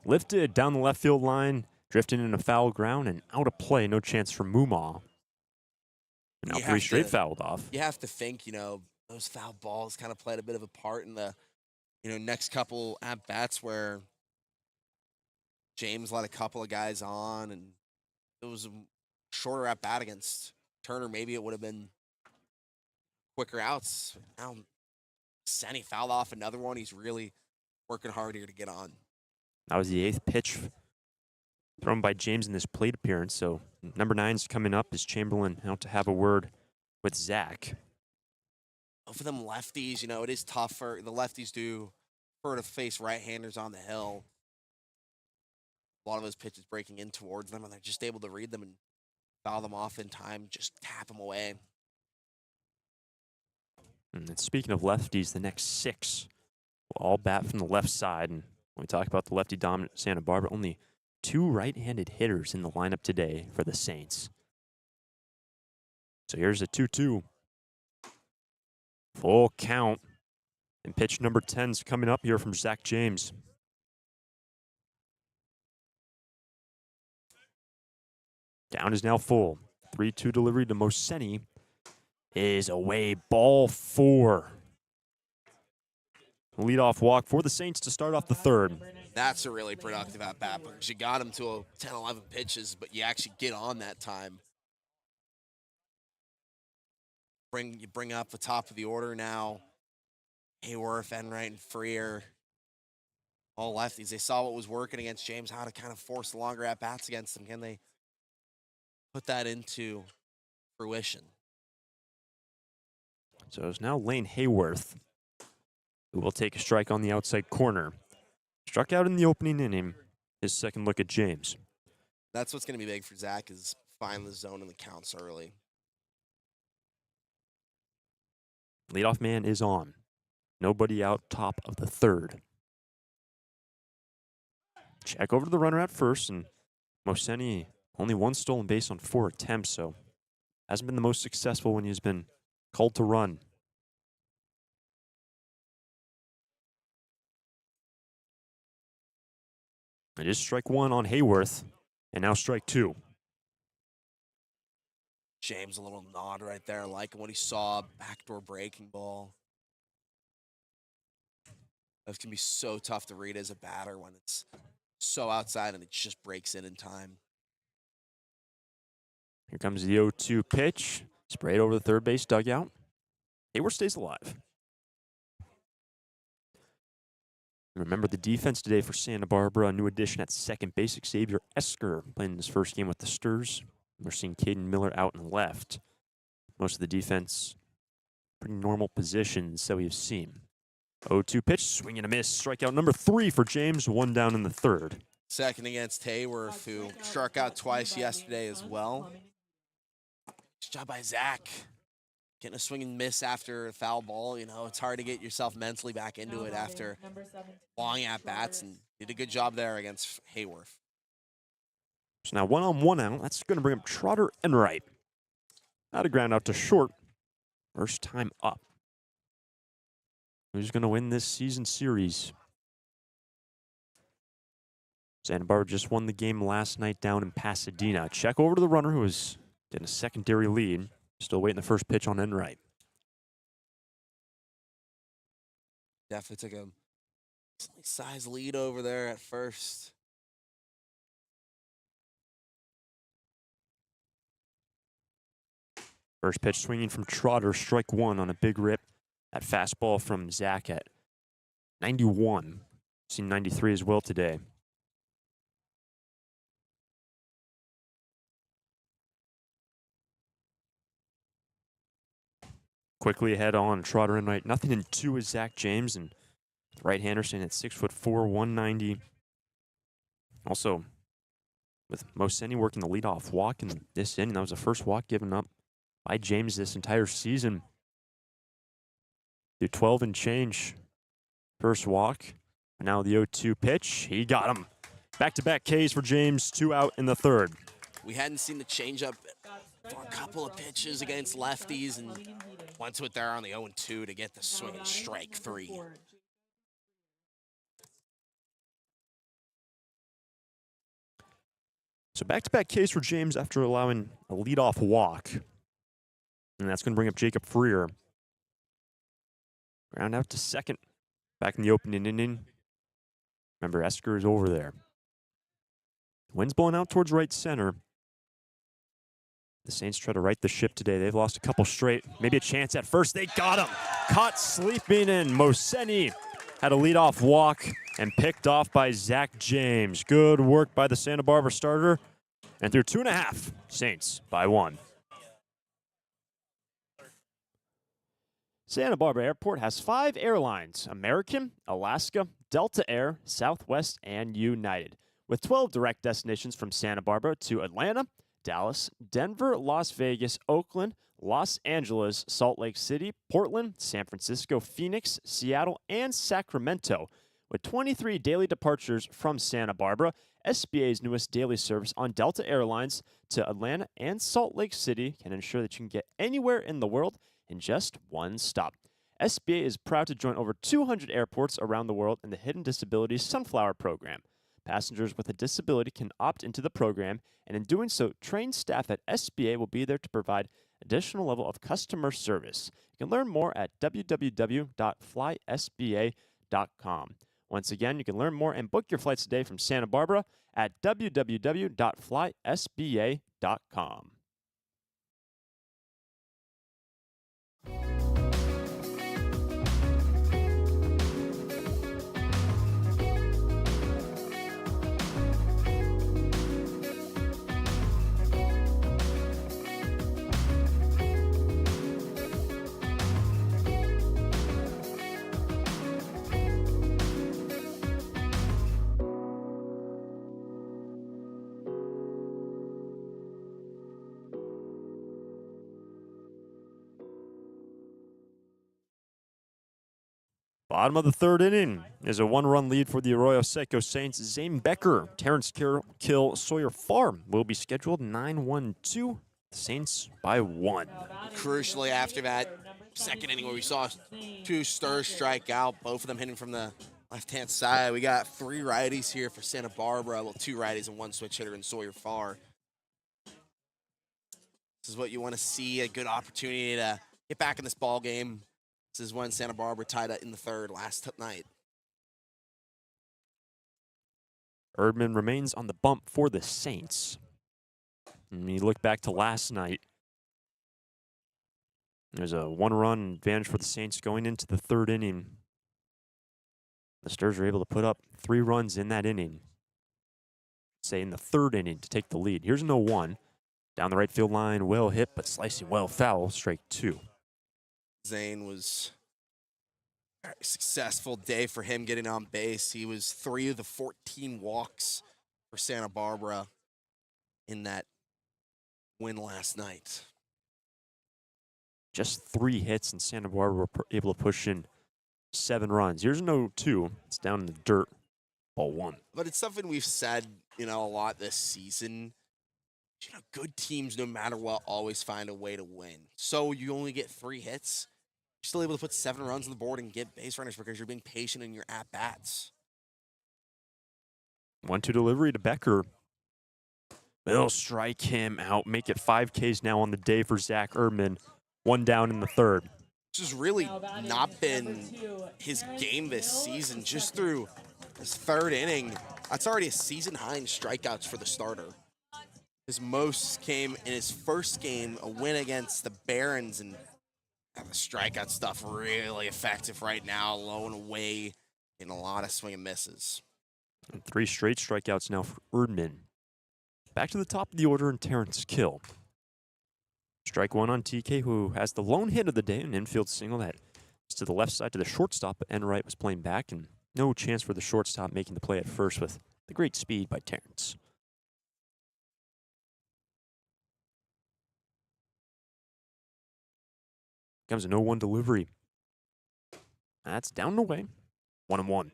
Lifted down the left field line, drifting into foul ground, and out of play. No chance for Mumaw. And now 3 straight fouled off. You have to think, those foul balls kind of played a bit of a part in the, next couple at-bats where James let a couple of guys on, and it was a shorter at-bat against Turner. Maybe it would have been quicker outs. Now, Senny fouled off another one. He's really working hard here to get on. That was the 8th pitch thrown by James in this plate appearance. So number 9's coming up. Is Chamberlain out to have a word with Zach? Both of them lefties, it is tougher. The lefties do prefer to face right-handers on the hill. A lot of those pitches breaking in towards them, and they're just able to read them and foul them off in time, just tap them away. And speaking of lefties, the next 6 will all bat from the left side. And when we talk about the lefty-dominant Santa Barbara, only 2 right-handed hitters in the lineup today for the Saints. So here's a 2-2. Full count. And pitch number 10's coming up here from Zach James. Down is now full. 3-2 delivery to Moseni is away. Ball 4. Leadoff walk for the Saints to start off the third. That's a really productive at-bat because you got him to a 10, 11 pitches, but you actually get on that time. You bring up the top of the order now. Hayworth, Enright, and Freer, all lefties. They saw what was working against James, how to kind of force the longer at-bats against them. Can they put that into fruition? So it's now Lane Hayworth, who will take a strike on the outside corner. Struck out in the opening inning. His second look at James. That's what's going to be big for Zach, is find the zone and the counts early. Leadoff man is on. Nobody out, top of the third. Check over to the runner at first, and Moseni only 1 stolen base on 4 attempts, so hasn't been the most successful when he's been called to run. It is strike 1 on Hayworth, and now strike 2. James, a little nod right there, like what he saw, backdoor breaking ball. That's going to be so tough to read as a batter when it's so outside and it just breaks in time. Here comes the 0-2 pitch. Sprayed over the third base dugout. Hayworth stays alive. Remember the defense today for Santa Barbara, a new addition at second base, Xavier Esker playing his first game with the Sturs. We're seeing Caden Miller out and left. Most of the defense, pretty normal positions that we've seen. 0-2 pitch, swing and a miss. Strikeout number 3 for James, 1 down in the third. Second against Hayworth, who struck out twice yesterday as well. Good job by Zach. Getting a swing and miss after a foul ball. You know, it's hard to get yourself mentally back into it after long at-bats, and did a good job there against Hayworth. So now 1-on-1 out. That's going to bring up Trotter and Wright. Not a ground out to short. First time up. Who's going to win this season series? Santa Barbara just won the game last night down in Pasadena. Check over to the runner who was getting a secondary lead. Still waiting the first pitch on Enright. Definitely took a size lead over there at first. First pitch swinging from Trotter, strike 1 on a big rip. That fastball from Zach at 91. Seen 93 as well today. Quickly ahead on Trotter and Wright. Nothing in 2 is Zach James, and the right-hander standing at 6'4", 190. Also, with Moseni working the leadoff walk in this inning, that was the first walk given up by James this entire season. Through 12 and change. First walk. Now the 0-2 pitch. He got him. Back-to-back Ks for James. 2 out in the third. We hadn't seen the changeup for a couple of pitches against lefties, and went to it there on the 0-2 to get the swing and strike 3. So back-to-back Ks for James after allowing a leadoff walk. And that's going to bring up Jacob Freer. Ground out to second. Back in the opening inning. Remember, Esker is over there. Wind's blowing out towards right center. The Saints try to right the ship today. They've lost a couple straight. Maybe a chance at first. They got him. Caught sleeping in. Moseni had a leadoff walk and picked off by Zach James. Good work by the Santa Barbara starter. And through 2.5, Saints by 1. Santa Barbara Airport has 5 airlines: American, Alaska, Delta Air, Southwest, and United, with 12 direct destinations from Santa Barbara to Atlanta, Dallas, Denver, Las Vegas, Oakland, Los Angeles, Salt Lake City, Portland, San Francisco, Phoenix, Seattle, and Sacramento. With 23 daily departures from Santa Barbara, SBA's newest daily service on Delta Airlines to Atlanta and Salt Lake City can ensure that you can get anywhere in the world in just one stop. SBA is proud to join over 200 airports around the world in the Hidden Disabilities Sunflower Program. Passengers with a disability can opt into the program, and in doing so, trained staff at SBA will be there to provide additional level of customer service. You can learn more at www.flysba.com. Once again, you can learn more and book your flights today from Santa Barbara at www.flysba.com. Bottom of the third inning is a 1-run lead for the Arroyo Seco Saints. Zane Becker, Terrence Kill, Sawyer Farm will be scheduled 9-1-2. The Saints by 1. Crucially, after that second inning where we saw 2 Sturs strike out, both of them hitting from the left-hand side, we got 3 righties here for Santa Barbara. Well, 2 righties and 1 switch hitter in Sawyer Farr. This is what you want to see, a good opportunity to get back in this ball game. This is when Santa Barbara tied it in the third last night. Erdman remains on the bump for the Saints. And you look back to last night, there's a 1-run advantage for the Saints going into the third inning. The Sturs are able to put up 3 runs in that inning. Say in the 3rd inning to take the lead. Here's an 0-1. Down the right field line, well hit, but slicing well foul, strike 2. Zane was a very successful day for him getting on base. He was 3 of the 14 walks for Santa Barbara in that win last night. Just 3 hits, and Santa Barbara were able to push in 7 runs. Here's an 0-2. It's down in the dirt. Ball 1. But it's something we've said, a lot this season. Good teams, no matter what, always find a way to win. So you only get 3 hits. You're still able to put 7 runs on the board and get base runners because you're being patient in your at-bats. 1-2 delivery to Becker. They'll strike him out. Make it 5 Ks now on the day for Zach Erdman. 1 down in the 3rd. This has really not been his game this season. Just through his 3rd inning, that's already a season high in strikeouts for the starter. His most came in his first game, a win against the Barons, and the strikeout stuff really effective right now, low and away in a lot of swing and misses. And 3 straight strikeouts now for Erdman. Back to the top of the order, and Terrence Kill. Strike 1 on TK, who has the lone hit of the day, an infield single that is to the left side to the shortstop, but Enright was playing back, and no chance for the shortstop making the play at first with the great speed by Terrence. Comes an 0-1 delivery. That's down and away. 1-1.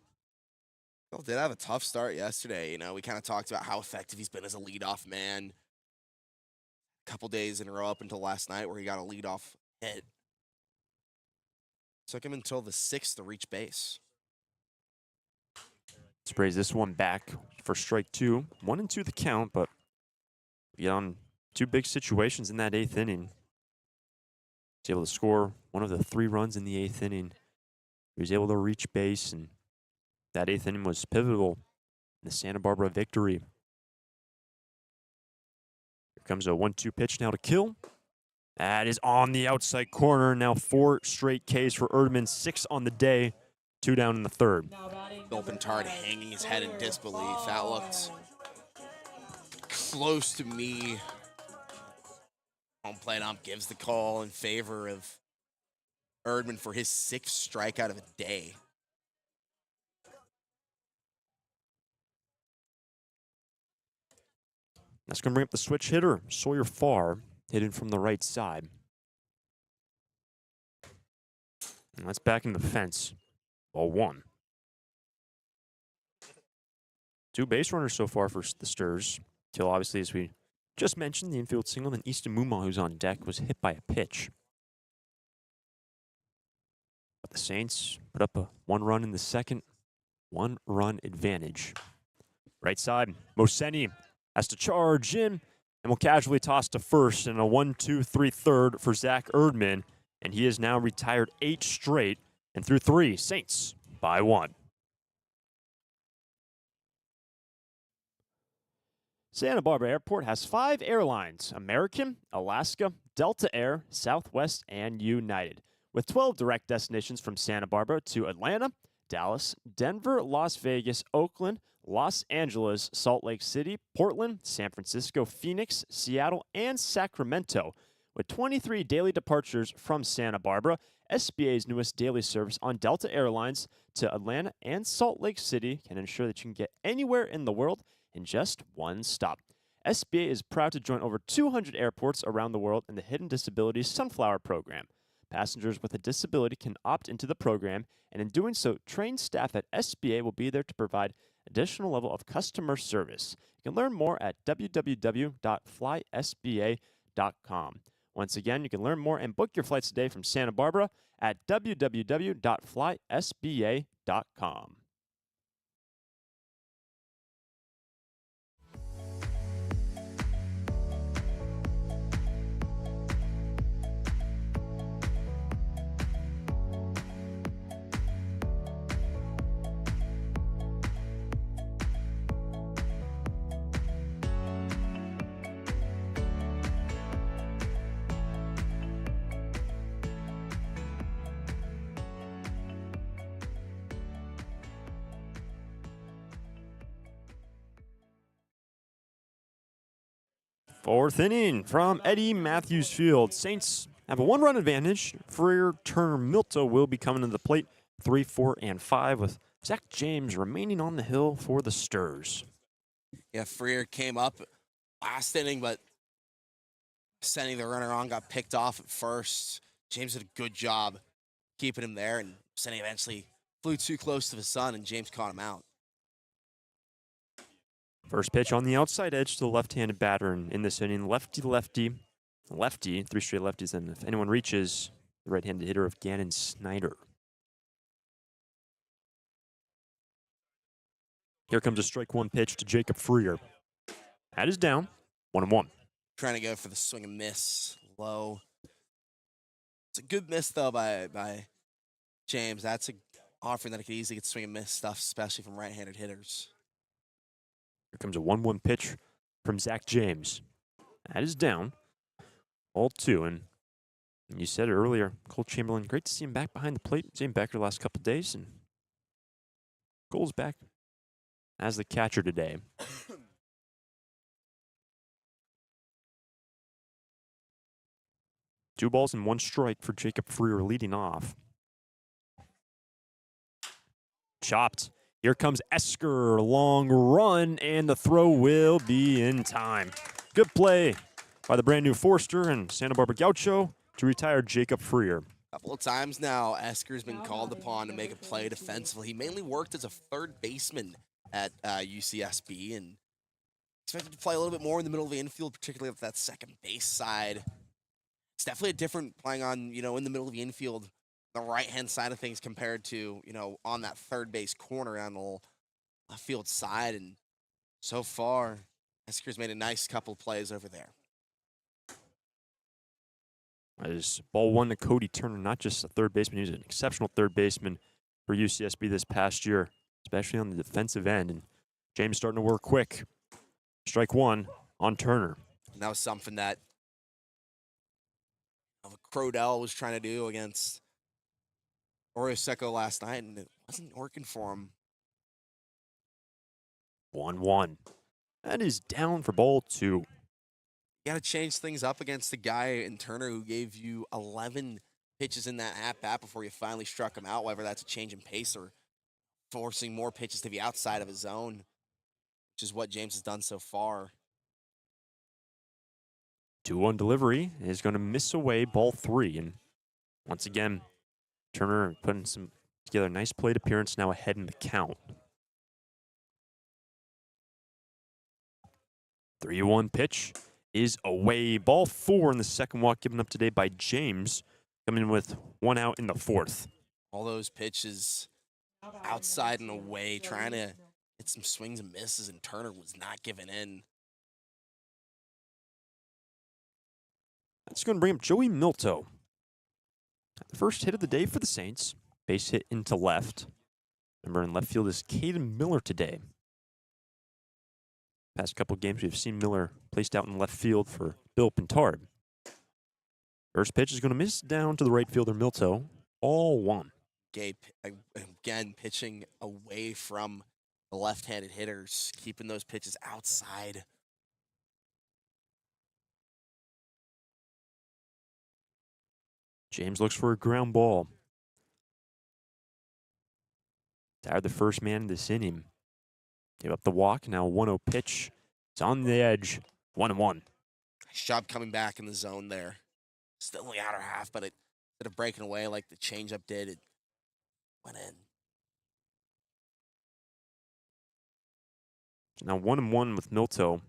Bill did have a tough start yesterday. We kind of talked about how effective he's been as a leadoff man. A couple days in a row up until last night where he got a leadoff hit. Took him until the 6th to reach base. Sprays this one back for strike 2. 1-2 the count, but we get on 2 big situations in that 8th inning. He's able to score one of the 3 runs in the 8th inning. He was able to reach base, and that 8th inning was pivotal in the Santa Barbara victory. Here comes a 1-2 pitch now to Kill. That is on the outside corner. Now 4 straight Ks for Erdman, 6 on the day, 2 down in the 3rd. Bill Pintard hanging his head in disbelief. That looked close to me. Home plate ump gives the call in favor of Erdman for his 6th strikeout of the day. That's going to bring up the switch hitter, Sawyer Farr, hitting from the right side. And that's back in the fence. Ball 1. 2 base runners so far for the Sturs. Till obviously, as we just mentioned, the infield single, then Easton Muma, who's on deck, was hit by a pitch. But the Saints put up a 1 run in the 2nd, 1 run advantage. Right side, Moseni has to charge in and will casually toss to first, and a 1-2-3 third for Zach Erdman, and he has now retired 8 straight, and through 3, Saints by 1. Santa Barbara Airport has 5 airlines: American, Alaska, Delta Air, Southwest, and United, with 12 direct destinations from Santa Barbara to Atlanta, Dallas, Denver, Las Vegas, Oakland, Los Angeles, Salt Lake City, Portland, San Francisco, Phoenix, Seattle, and Sacramento. With 23 daily departures from Santa Barbara, SBA's newest daily service on Delta Airlines to Atlanta and Salt Lake City can ensure that you can get anywhere in the world in just 1 stop. SBA is proud to join over 200 airports around the world in the Hidden Disabilities Sunflower Program. Passengers with a disability can opt into the program, and in doing so, trained staff at SBA will be there to provide additional level of customer service. You can learn more at www.flysba.com. Once again, you can learn more and book your flights today from Santa Barbara at www.flysba.com. Fourth inning from Eddie Matthews Field. Saints have a 1-run advantage. Freer, Turner, Milto will be coming to the plate 3, 4, and 5 with Zach James remaining on the hill for the Sturs. Yeah, Freer came up last inning, but sending the runner on, got picked off at first. James did a good job keeping him there, and Senny eventually flew too close to the sun, and James caught him out. First pitch on the outside edge to the left-handed batter in this inning. Lefty, 3 straight lefties, and if anyone reaches, the right-handed hitter of Gannon Snyder. Here comes a strike one pitch to Jacob Freer. That is down, 1-1. Trying to go for the swing and miss, low. It's a good miss, though, by James. That's an offering that he could easily get swing and miss stuff, especially from right-handed hitters. Here comes a 1-1 pitch from Zach James. That is down. 0-2. And you said it earlier, Cole Chamberlain, great to see him back behind the plate. Seen him back the last couple of days. And Cole's back as the catcher today. 2 balls and 1 strike for Jacob Freer leading off. Chopped. Here comes Esker, long run, and the throw will be in time. Good play by the brand new Forster and Santa Barbara Gaucho to retire Jacob Freer. A couple of times now, Esker's been called upon to make a play defensively. He mainly worked as a third baseman at UCSB and expected to play a little bit more in the middle of the infield, particularly at that second base side. It's definitely a different playing on, in the middle of the infield, the right-hand side of things compared to, on that third base corner on the left field side. And so far, Esker's made a nice couple of plays over there. As ball 1 to Cody Turner, not just a third baseman, he was an exceptional third baseman for UCSB this past year, especially on the defensive end. And James starting to work quick. Strike 1 on Turner. And that was something that Crodell was trying to do against Arroyo Seco last night, and it wasn't working for him. 1-1. That is down for ball 2. You got to change things up against the guy in Turner who gave you 11 pitches in that at-bat before you finally struck him out, whether that's a change in pace or forcing more pitches to the outside of his zone, which is what James has done so far. 2-1 delivery is going to miss away ball 3. And once again, Turner putting together a nice plate appearance, now ahead in the count. 3-1 pitch is away. Ball 4 in the second walk given up today by James, coming with 1 out in the 4th. All those pitches outside and away, trying to get some swings and misses, and Turner was not giving in. That's going to bring up Joey Milto. The first hit of the day for the Saints. Base hit into left. Remember, in left field is Caden Miller today. Past couple of games, we've seen Miller placed out in left field for Bill Pintard. First pitch is going to miss down to the right fielder, Milto. All 1. Gabe, again, pitching away from the left-handed hitters, keeping those pitches outside. James looks for a ground ball. Tired the first man in this inning. Gave up the walk. Now 1-0 pitch. It's on the edge. 1-1. Nice job coming back in the zone there. Still in the outer half, but instead of breaking away like the changeup did, it went in. Now 1-1 with Milto.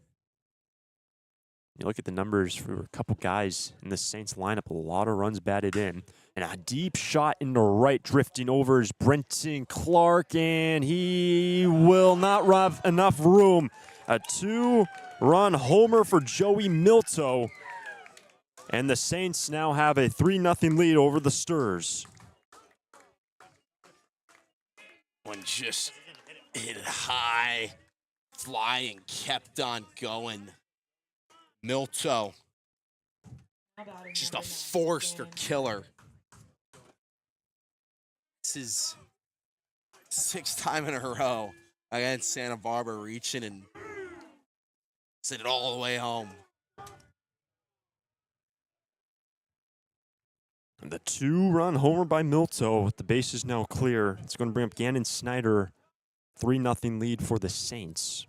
You look at the numbers for a couple guys in the Saints lineup, a lot of runs batted in. And a deep shot into right, drifting over is Brenton Clark, and he will not have enough room. A 2-run homer for Joey Milto. And the Saints now have a 3-0 lead over the Sturs. One just hit high, flying, kept on going. Milto, just a Forster killer. This is 6th time in a row against Santa Barbara, reaching and sent it all the way home. And the 2-run homer by Milto with the bases now clear. It's going to bring up Gannon Snyder. 3-0 lead for the Saints.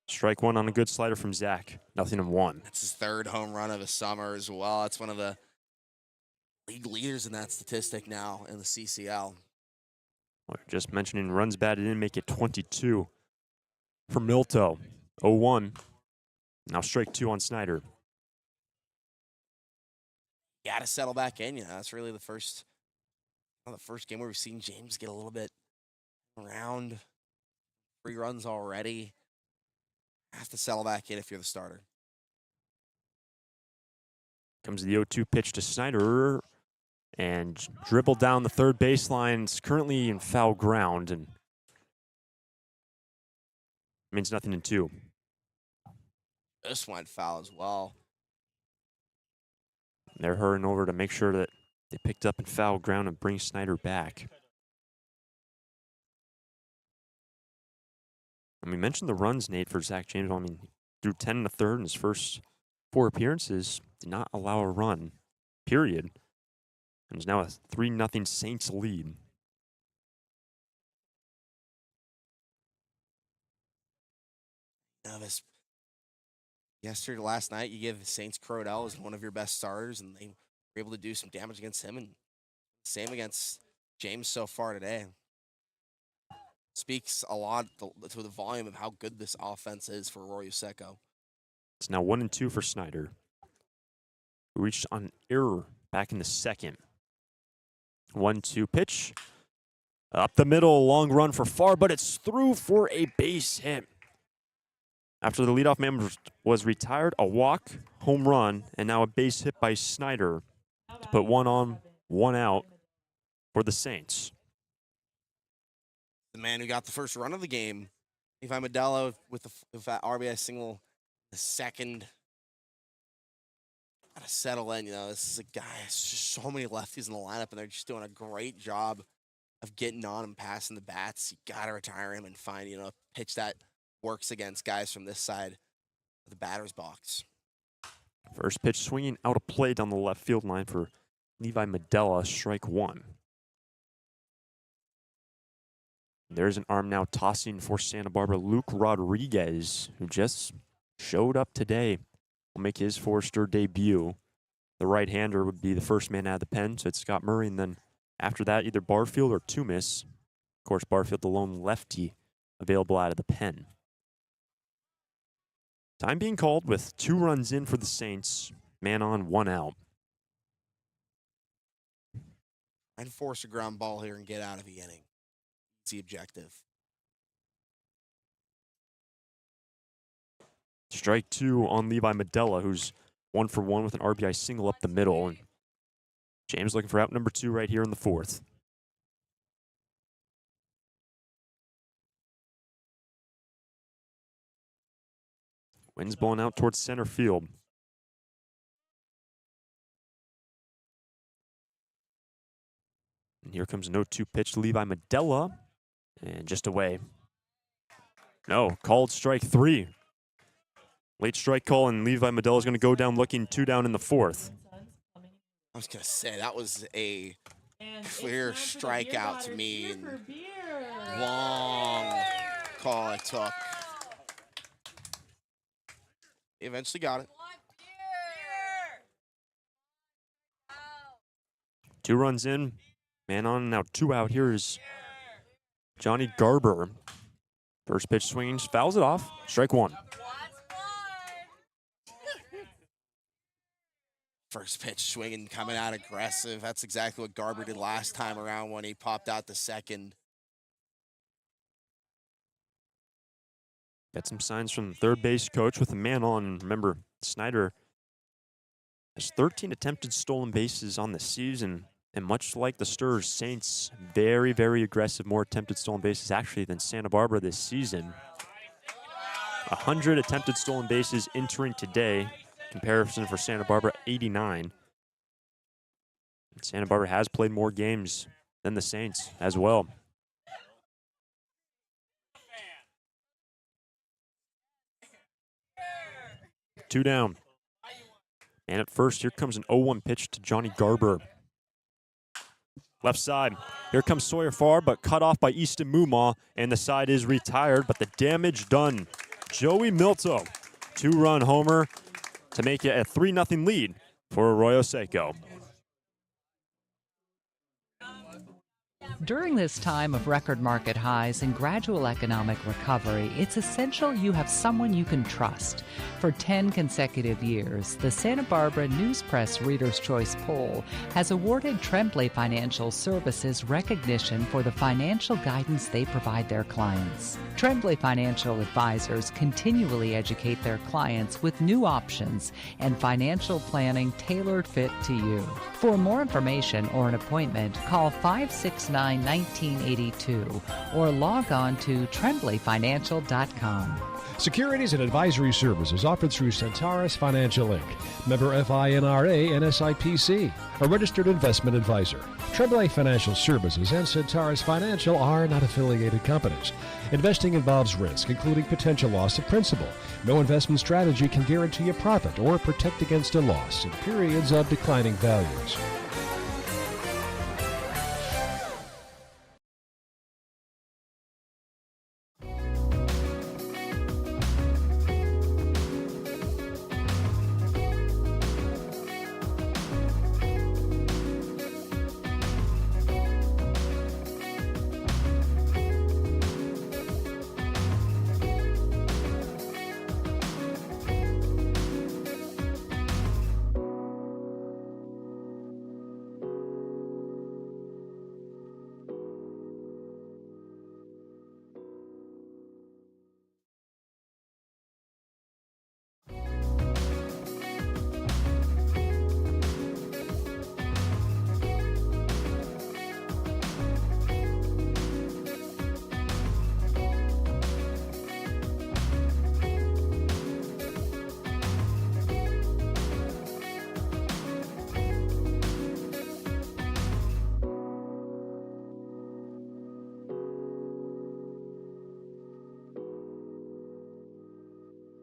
Strike one on a good slider from Zach. 0-1. That's his 3rd home run of the summer as well. It's one of the league leaders in that statistic now in the CCL. Well, just mentioning runs batted in make it 22 for Milto. 0-1. Now strike 2 on Snyder. Got to settle back in. That's really the first game where we've seen James get a little bit around. 3 runs already. Has to settle back in if you're the starter. Comes the 0-2 pitch to Snyder. And dribbled down the third baseline. It's currently in foul ground. And means 0-2. This went foul as well. They're hurrying over to make sure that they picked up in foul ground and bring Snyder back. And we mentioned the runs, Nate, for Zach James. I mean, threw 10 in the third in his first 4 appearances. Did not allow a run, period. And it's now a 3-0 Saints lead. Last night, you give Saints Crodell as one of your best starters, and they were able to do some damage against him, and same against James so far today. Speaks a lot to the volume of how good this offense is for Arroyo Seco. It's now 1-2 for Snyder, who reached on an error back in the second. 1-2 pitch. Up the middle, long run for far, but it's through for a base hit. After the leadoff man was retired, a walk, home run, and now a base hit by Snyder to put 1 on, 1 out for the Saints. The man who got the first run of the game, Levi Medella, with that RBI single, the second. Got to settle in. This is a guy. It's just so many lefties in the lineup, and they're just doing a great job of getting on and passing the bats. You got to retire him and find a pitch that works against guys from this side of the batter's box. First pitch swinging out of play down the left field line for Levi Medella, strike 1. There's an arm now tossing for Santa Barbara, Luke Rodriguez, who just showed up today. Will make his Forester debut. The right-hander would be the first man out of the pen, so it's Scott Murray, and then after that, either Barfield or Toomis. Of course, Barfield, the lone lefty, available out of the pen. Time being called with 2 runs in for the Saints. Man on, 1 out. And force a ground ball here and get out of the inning. It's the objective. Strike 2 on Levi Medella, who's 1 for 1 with an RBI single up the middle. And James looking for out number 2 right here in the 4th. Wind's blowing out towards center field. And here comes an 0-2 pitch to Levi Medella. And just away. No, called strike 3. Late strike call, and Levi Medella is going to go down looking 2 down in the 4th. I was going to say, that was a clear strikeout to me. And long call it took. He eventually got it. 2 runs in. Man on, now 2 out. Here is Johnny Garber. First pitch swings, fouls it off. Strike 1. First pitch swinging, coming out aggressive. That's exactly what Garber did last time around when he popped out the second. Got some signs from the third base coach with a man on. Remember, Snyder has 13 attempted stolen bases on the season. And much like the Stirrers, Saints, very, very aggressive, more attempted stolen bases actually than Santa Barbara this season. 100 attempted stolen bases entering today. Comparison for Santa Barbara, 89. Santa Barbara has played more games than the Saints as well. Two down. And at first, here comes an 0-1 pitch to Johnny Garber. Left side. Here comes Sawyer Farr, but cut off by Easton Mumaw, and the side is retired, but the damage done. Joey Milto, 2-run homer to make it a 3-0 lead for Arroyo Seco. During this time of record market highs and gradual economic recovery, it's essential you have someone you can trust. For 10 consecutive years, the Santa Barbara News Press Reader's Choice Poll has awarded Tremblay Financial Services recognition for the financial guidance they provide their clients. Tremblay Financial Advisors continually educate their clients with new options and financial planning tailored fit to you. For more information or an appointment, call 569-1982 or log on to tremblayfinancial.com. Securities and advisory services offered through Centaurus Financial Inc., member FINRA and SIPC, a registered investment advisor. Tremblay Financial Services and Centaurus Financial are not affiliated companies. Investing involves risk, including potential loss of principal. No investment strategy can guarantee a profit or protect against a loss in periods of declining values.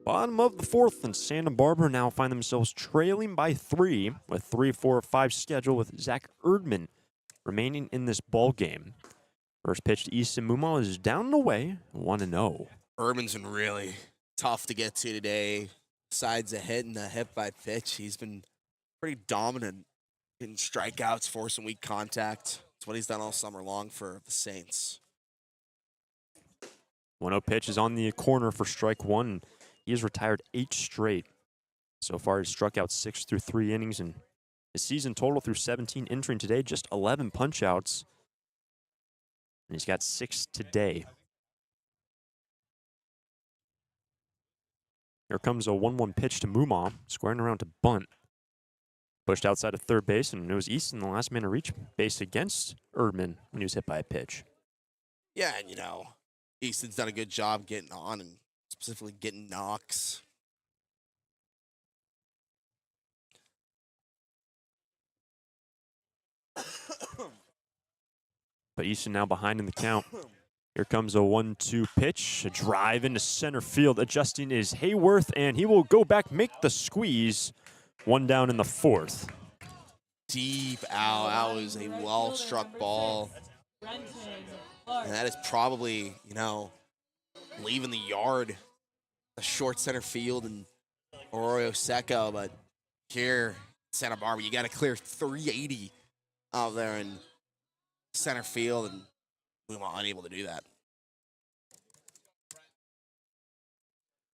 Bottom of the fourth, and Santa Barbara now find themselves trailing by 3 with 3, 4, 5 schedule with Zach Erdman remaining in this ball game. First pitch to Easton Mumaw is down and away, 1-0. Erdman's been really tough to get to today. Sides ahead in the hit by pitch. He's been pretty dominant in strikeouts, forcing weak contact. It's what he's done all summer long for the Saints. 1-0 pitch is on the corner for strike one. He has retired 8 straight. So far, he's struck out 6 through 3 innings, and his season total through 17 entering today, just 11 punch-outs. And he's got 6 today. Here comes a 1-1 pitch to Mumaw, squaring around to bunt. Pushed outside of third base, and it was Easton, the last man to reach base against Erdman when he was hit by a pitch. Yeah, and Easton's done a good job getting on and specifically getting knocks. But Easton now behind in the count. Here comes a 1-2 pitch, a drive into center field. Adjusting is Hayworth, and he will go back, make the squeeze. 1 down in the fourth. Deep out. That was a well-struck ball. And that is probably, leaving the yard, a short center field in Arroyo Seco. But here, Santa Barbara, you got to clear 380 out there in center field, and we were unable to do that.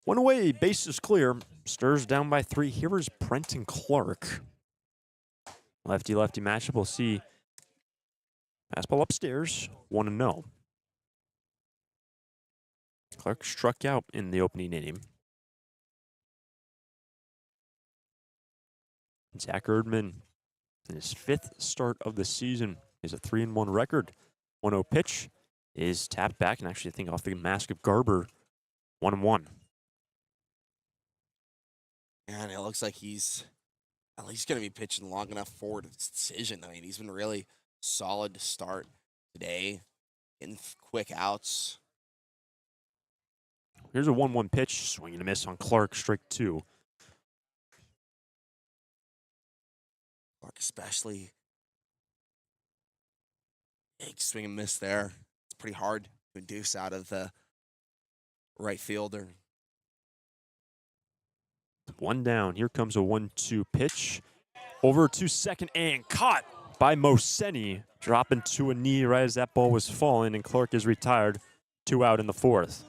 1 away, base is clear. Stirs down by 3. Here is Brenton Clark. Lefty-lefty matchup. We'll see. Fastball upstairs, 1-0. Clark struck out in the opening inning. Zach Erdman, in his 5th start of the season, is a 3-1 record. 1-0 pitch is tapped back, and actually I think off the mask of Garber, 1-1. And it looks like he's at least going to be pitching long enough for his decision. I mean, he's been really solid to start today, getting quick outs. Here's a 1-1 pitch, swing and a miss on Clark, strike 2. Clark especially. Big swing and miss there. It's pretty hard to induce out of the right fielder. One down. Here comes a 1-2 pitch. Over to second and caught by Moseni. Dropping to a knee right as that ball was falling, and Clark is retired. 2 out in the 4th.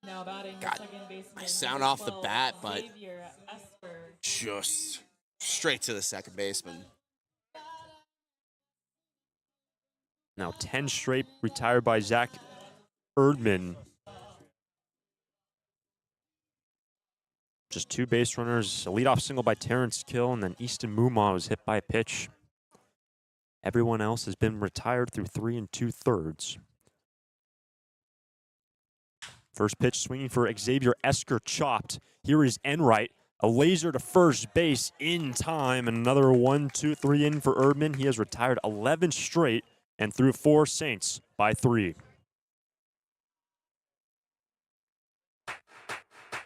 Now batting God, second baseman. nice sound off the bat, but Xavier Esper. just straight to the second baseman. Now 10 straight retired by Zach Erdman. Just 2 base runners, a leadoff single by Terrence Kill, and then Easton Mumma was hit by a pitch. Everyone else has been retired through 3 2/3. First pitch swinging for Xavier Esker, chopped. Here is Enright, a laser to first base in time, and another 1-2-3 in for Erdman. He has retired 11 straight and through 4 Saints by 3.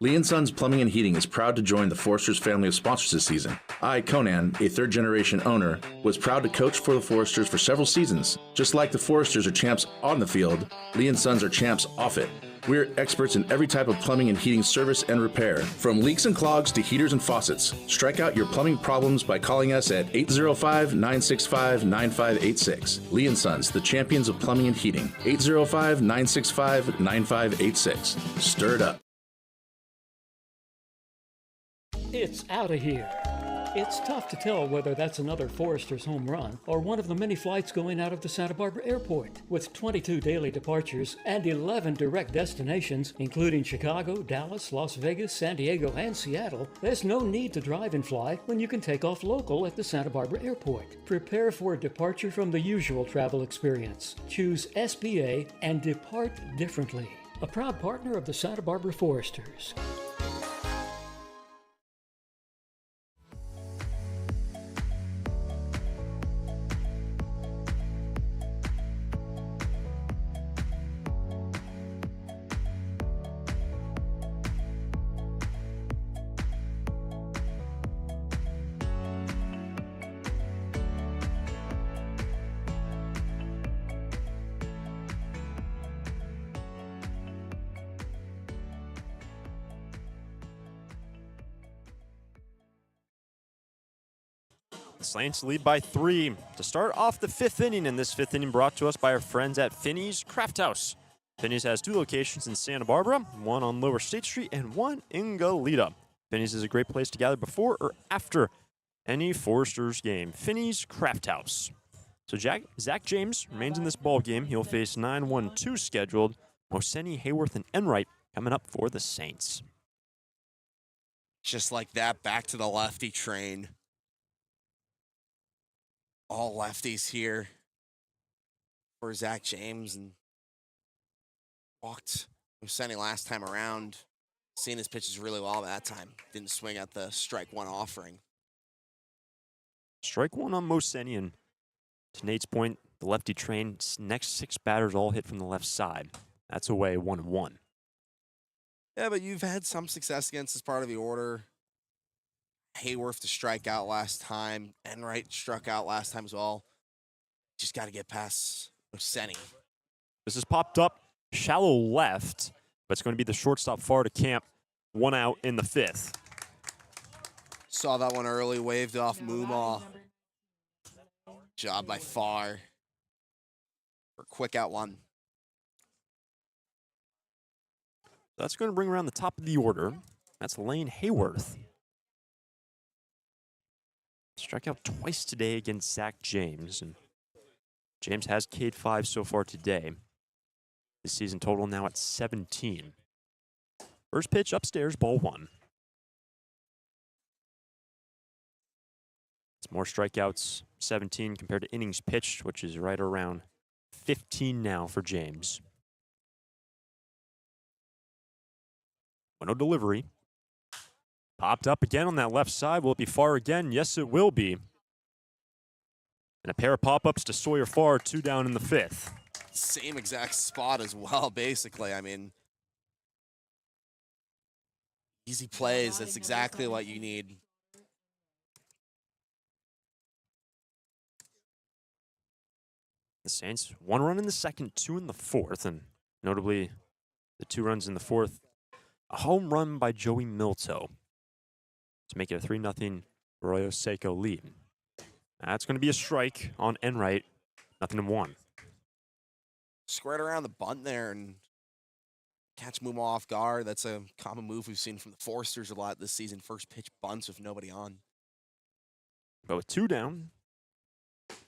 Lee & Sons Plumbing and Heating is proud to join the Foresters family of sponsors this season. I, Conan, a third-generation owner, was proud to coach for the Foresters for several seasons. Just like the Foresters are champs on the field, Lee & Sons are champs off it. We're experts in every type of plumbing and heating service and repair, from leaks and clogs to heaters and faucets. Strike out your plumbing problems by calling us at 805-965-9586. Lee & Sons, the champions of plumbing and heating. 805-965-9586. Stir it up. It's out of here. It's tough to tell whether that's another Foresters home run or one of the many flights going out of the Santa Barbara Airport. With 22 daily departures and 11 direct destinations, including Chicago, Dallas, Las Vegas, San Diego, and Seattle, there's no need to drive and fly when you can take off local at the Santa Barbara Airport. Prepare for a departure from the usual travel experience. Choose SBA and depart differently. A proud partner of the Santa Barbara Foresters. Saints lead by 3 to start off the 5th inning, and this 5th inning brought to us by our friends at Finney's Craft House. Finney's has 2 locations in Santa Barbara, one on Lower State Street and one in Goleta. Finney's is a great place to gather before or after any Foresters game. Finney's Craft House. So Zach James remains in this ball game. He'll face 9-1-2 scheduled. Moseni, Hayworth, and Enright coming up for the Saints. Just like that, back to the lefty train. All lefties here for Zach James, and walked Moseni last time around. Seen his pitches really well that time. Didn't swing at the strike one offering. Strike one on Moseni, and to Nate's point, the lefty train, next 6 batters all hit from the left side. That's away 1-1. Yeah, but you've had some success against this part of the order. Hayworth to strike out last time. Enright struck out last time as well. Just got to get past Moseni. This has popped up shallow left, but it's going to be the shortstop far to camp. 1 out in the 5th. Saw that one early, waved off Mumma. Job by Far for quick out 1. That's going to bring around the top of the order. That's Lane Hayworth. Struck out twice today against Zach James, and James has K'd 5 so far today. This season total now at 17. First pitch upstairs, ball 1. It's more strikeouts, 17 compared to innings pitched, which is right around 15 now for James. 1-0 delivery. Popped up again on that left side. Will it be Far again? Yes, it will be. And a pair of pop-ups to Sawyer Far, 2 down in the 5th. Same exact spot as well, basically. I mean, easy plays. That's exactly what you need. The Saints, 1 run in the second, 2 in the fourth, and notably the 2 runs in the fourth, a home run by Joey Milto to make it a 3-0 Arroyo Seco lead. That's going to be a strike on Enright, 0-1. Squared around the bunt there and catch Muma off guard. That's a common move we've seen from the Foresters a lot this season. First pitch bunts with nobody on. But with 2 down,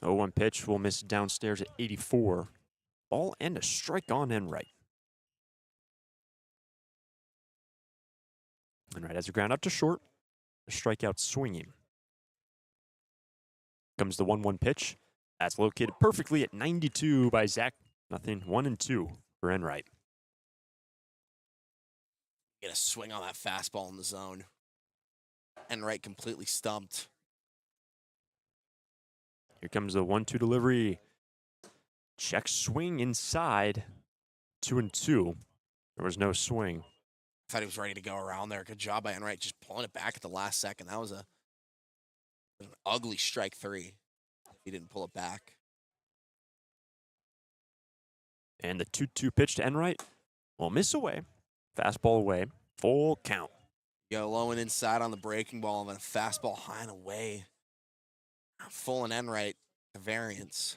0-1 pitch will miss downstairs at 84. Ball and a strike on Enright. Enright has a ground out to short. A strikeout swinging. Comes the 1-1 pitch. That's located perfectly at 92 by Zach. 1-2 for Enright. Get a swing on that fastball in the zone. Enright completely stumped. Here comes the 1-2 delivery. Check swing inside. 2-2. There was no swing. I thought he was ready to go around there. Good job by Enright just pulling it back at the last second. That was an ugly strike 3. He didn't pull it back. And the 2-2 pitch to Enright will miss away. Fastball away. Full count. Go low and inside on the breaking ball, and then a fastball high and away. Full and Enright, a variance.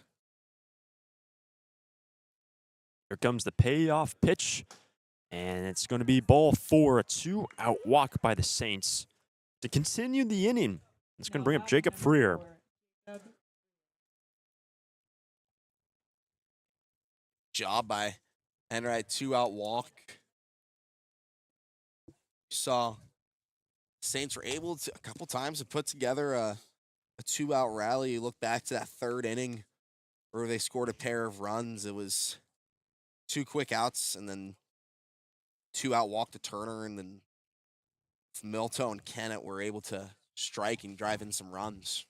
Here comes the payoff pitch. And it's going to be ball 4, a 2-out walk by the Saints to continue the inning. It's going to bring up Jacob Freer. Job by Enright, 2-out walk. You saw Saints were able to, a couple times, to put together a 2-out rally. You look back to that 3rd inning where they scored a pair of runs. It was 2 quick outs and then 2-out walk to Turner, and then Milto and Kennett were able to strike and drive in some runs.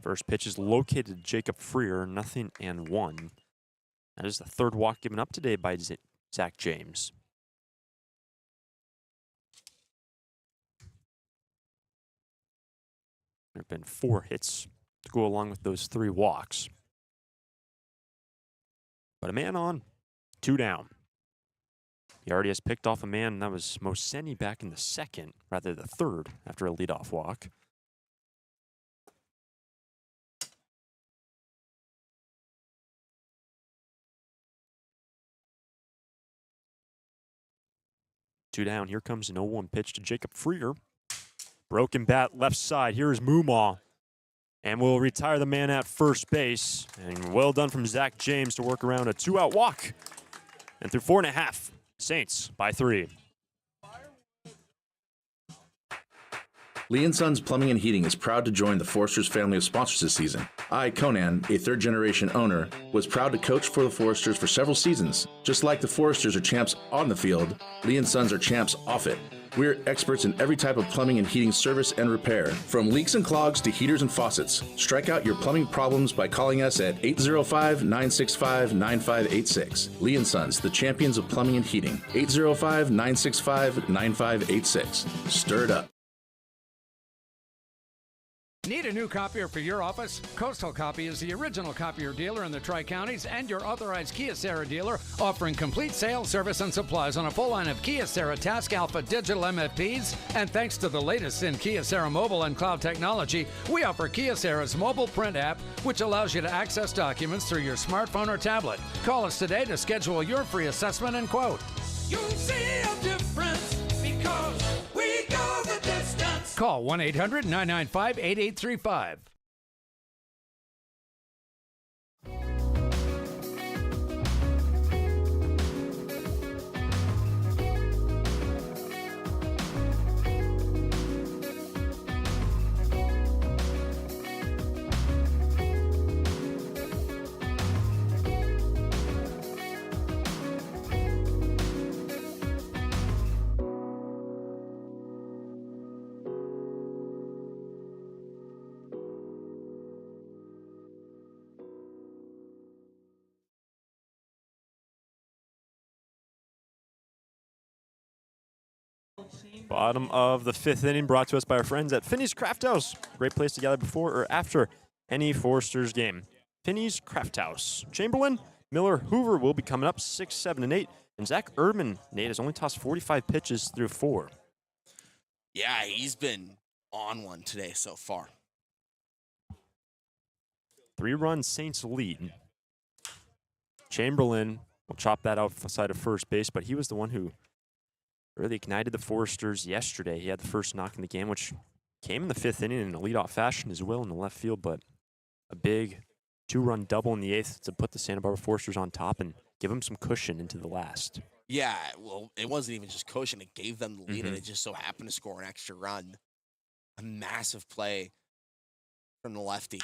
First pitch is located to Jacob Freer, 0-1. That is the 3rd walk given up today by Zach James. There have been 4 hits to go along with those 3 walks. But a man on, 2 down. He already has picked off a man, and that was Moseni back in the 2nd, rather the 3rd, after a leadoff walk. Two down. Here comes an 0-1 pitch to Jacob Freer. Broken bat left side. Here is Mumaw. And we'll retire the man at first base. And well done from Zach James to work around a 2-out walk. And through 4.5. Saints by 3. Lee & Sons Plumbing and Heating is proud to join the Foresters family of sponsors this season. I, Conan, a third-generation owner, was proud to coach for the Foresters for several seasons. Just like the Foresters are champs on the field, Lee & Sons are champs off it. We're experts in every type of plumbing and heating service and repair, from leaks and clogs to heaters and faucets. Strike out your plumbing problems by calling us at 805-965-9586. Lee & Sons, the champions of plumbing and heating. 805-965-9586. Stir it up. Need a new copier for your office? Coastal Copy is the original copier dealer in the Tri-Counties and your authorized Kyocera dealer, offering complete sales, service, and supplies on a full line of Kyocera Task Alpha digital MFPs. And thanks to the latest in Kyocera mobile and cloud technology, we offer Kyocera's mobile print app, which allows you to access documents through your smartphone or tablet. Call us today to schedule your free assessment and quote. You'll see a difference because we go the distance. Call 1-800-995-8835. Bottom of the 5th inning, brought to us by our friends at Finney's Craft House. Great place to gather before or after any Foresters game. Finney's Craft House. Chamberlain, Miller, Hoover will be coming up 6, 7, and 8. And Zach Erdman, Nate, has only tossed 45 pitches through 4. Yeah, he's been on one today so far. 3-run Saints lead. Chamberlain will chop that outside of first base, but he was the one who really ignited the Foresters yesterday. He had the first knock in the game, which came in the 5th inning in a leadoff fashion as well in the left field, but a big 2-run double in the 8th to put the Santa Barbara Foresters on top and give them some cushion into the last. Yeah, well, it wasn't even just cushion. It gave them the lead, and it just so happened to score an extra run. A massive play from the lefty.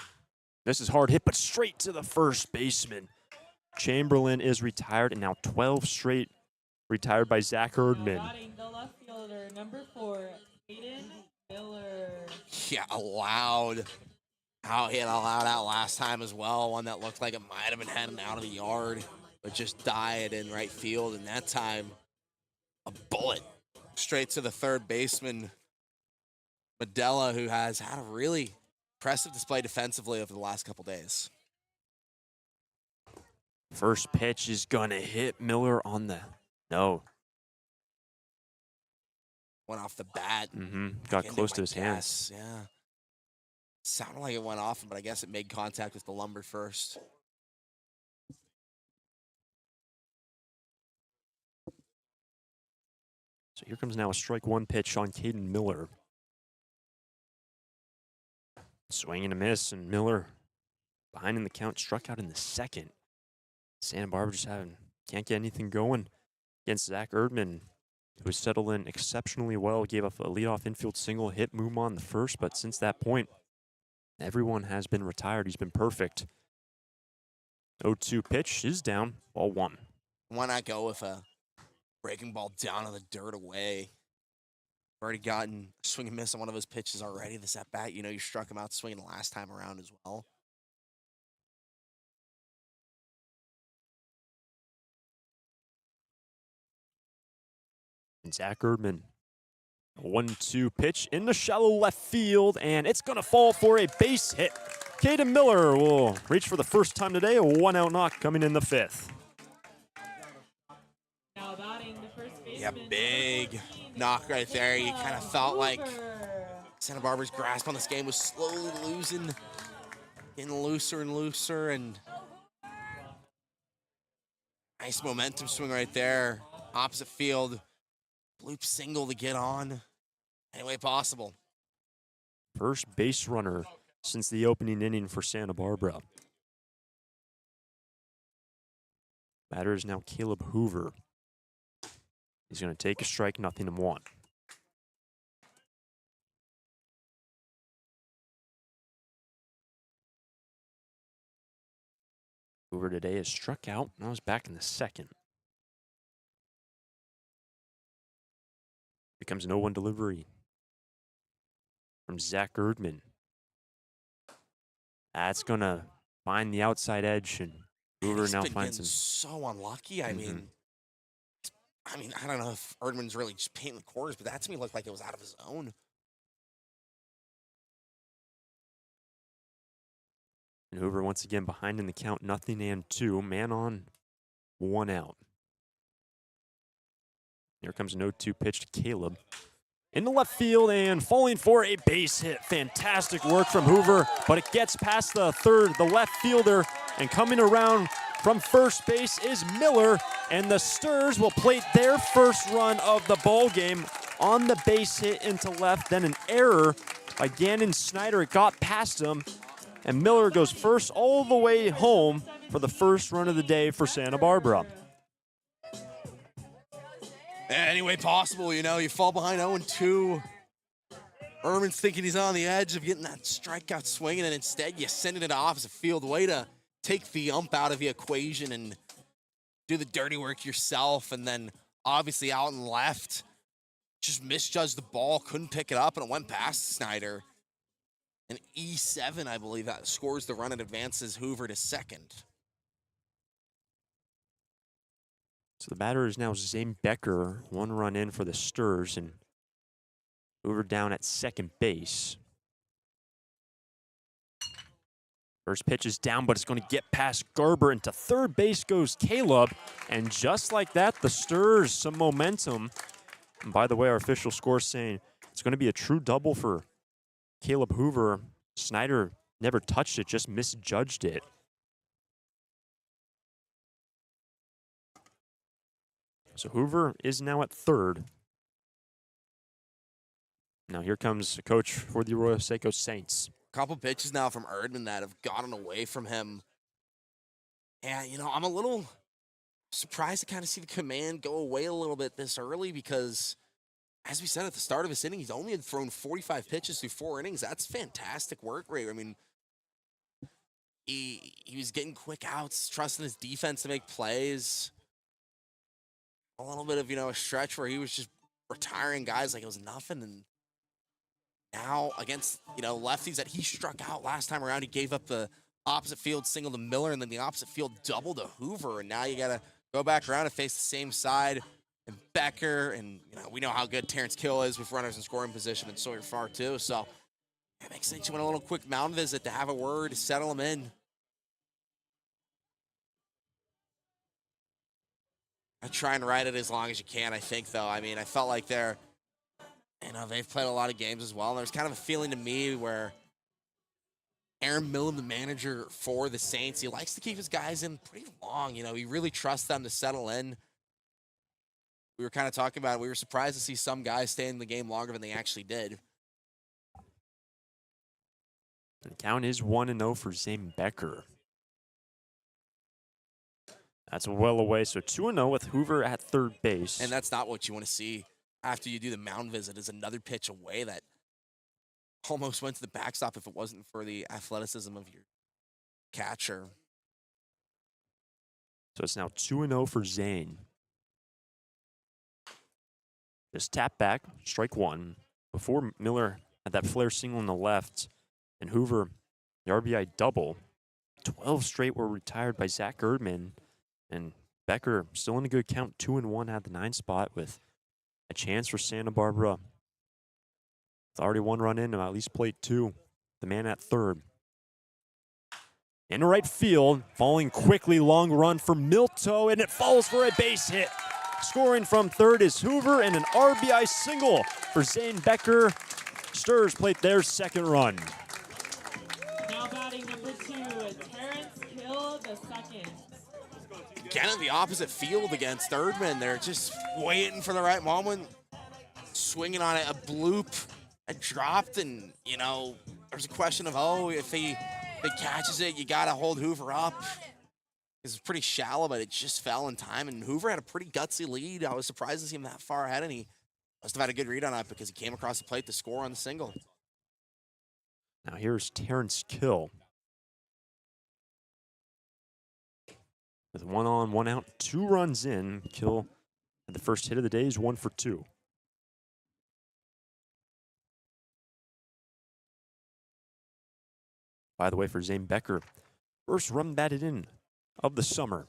This is hard hit, but straight to the first baseman. Chamberlain is retired, and now 12 straight retired by Zach Erdman. Batting the left fielder, number 4, Aiden Miller. Yeah, allowed. He had allowed out last time as well. One that looked like it might have been heading out of the yard, but just died in right field. And that time, a bullet straight to the third baseman, Medella, who has had a really impressive display defensively over the last couple days. First pitch is going to hit Miller on the... No. Went off the bat. Got close to his hands. Yeah. Sounded like it went off him, but I guess it made contact with the lumber first. So here comes now a strike one pitch on Caden Miller. Swing and a miss, and Miller behind in the count, struck out in the 2nd. Santa Barbara just can't get anything going against Zach Erdman, who has settled in exceptionally well. Gave up a leadoff infield single, hit Mumon the first, but since that point, everyone has been retired. He's been perfect. 0-2 pitch is down, ball 1. Why not go with a breaking ball down in the dirt away? Already gotten a swing and miss on one of his pitches already this at bat. You know, you struck him out swinging last time around as well. And Zach Erdman, 1-2 pitch in the shallow left field, and it's going to fall for a base hit. Caden Miller will reach for the first time today, a 1-out knock coming in the 5th. Now batting the first baseman. Yeah, big knock right there. You kind of felt like Santa Barbara's grasp on this game was slowly losing, getting looser and looser, and nice momentum swing right there. Opposite field, bloop single to get on any way possible. First base runner since the opening inning for Santa Barbara. Batter is now Caleb Hoover. He's going to take a strike, 0-1. Hoover today is struck out. Now he's back in the 2nd. Becomes an 0-1 delivery from Zach Erdman. That's going to find the outside edge, and Hoover now finds him. So unlucky. I mean, I don't know if Erdman's really just painting the corners, but that to me looked like it was out of his zone. And Hoover once again behind in the count, 0-2. Man on, 1 out. Here comes an 0-2 pitch to Caleb. In the left field and falling for a base hit. Fantastic work from Hoover, but it gets past the left fielder, and coming around from first base is Miller, and the Sturs will plate their first run of the ball game on the base hit into left. Then an error by Gannon Snyder. It got past him, and Miller goes first all the way home for the first run of the day for Santa Barbara. Any way possible, you know, you fall behind 0-2. Erdman's thinking he's on the edge of getting that strikeout swing, and instead you send it into opposite field. Way to take the ump out of the equation and do the dirty work yourself. And then obviously out and left, just misjudged the ball, couldn't pick it up, and it went past Snyder. And E7, I believe, that scores the run and advances Hoover to 2nd. So the batter is now Zane Becker, 1 run in for the Sturs, and Hoover down at second base. First pitch is down, but it's going to get past Garber. Into third base goes Caleb. And just like that, the Stirs some momentum. And by the way, our official score saying it's going to be a true double for Caleb Hoover. Snyder never touched it, just misjudged it. So Hoover is now at third. Now here comes the coach for the Arroyo Seco Saints. Couple pitches now from Erdman that have gotten away from him. And, you know, I'm a little surprised to kind of see the command go away a little bit this early because, as we said at the start of his inning, he's only had thrown 45 pitches through 4 innings. That's fantastic work rate. I mean, he was getting quick outs, trusting his defense to make plays. A little bit of, you know, a stretch where he was just retiring guys like it was nothing. And now against, you know, lefties that he struck out last time around, he gave up the opposite field single to Miller and then the opposite field double to Hoover. And now you got to go back around and face the same side and Becker. And, you know, we know how good Terrence Kill is with runners in scoring position and Sawyer Farr too. So it makes sense you want a little quick mound visit to have a word to settle him in. I try and ride it as long as you can, I think, though. I mean, I felt like they've played a lot of games as well. And there's kind of a feeling to me where Aaron Millam, the manager for the Saints, he likes to keep his guys in pretty long. You know, he really trusts them to settle in. We were kind of talking about it. We were surprised to see some guys stay in the game longer than they actually did. The count is 1-0 for Zane Becker. That's well away, so 2-0 with Hoover at third base. And that's not what you want to see after you do the mound visit, is another pitch away that almost went to the backstop if it wasn't for the athleticism of your catcher. So it's now 2-0 for Zane. This tap back, strike one. Before Miller had that flare single on the left, and Hoover, the RBI double. 12 straight were retired by Zach Erdman. And Becker still in a good count, 2-1 at the 9 spot with a chance for Santa Barbara. With already 1 run in, and at least played 2. The man at third. In right field, falling quickly, long run for Milto, and it falls for a base hit. Scoring from third is Hoover, and an RBI single for Zane Becker. Stirs plate their second run. Now batting number 2, Terrence Kill the second. Again in the opposite field against Erdman. They're just waiting for the right moment. Swinging on it, a bloop. It dropped, and, you know, there's a question of, if he catches it, you got to hold Hoover up. It's pretty shallow, but it just fell in time, and Hoover had a pretty gutsy lead. I was surprised to see him that far ahead, and he must have had a good read on it because he came across the plate to score on the single. Now here's Terrence Kill. With 1 on, 1 out, 2 runs in. Kill at the first hit of the day is 1 for 2. By the way, for Zane Becker, first run batted in of the summer.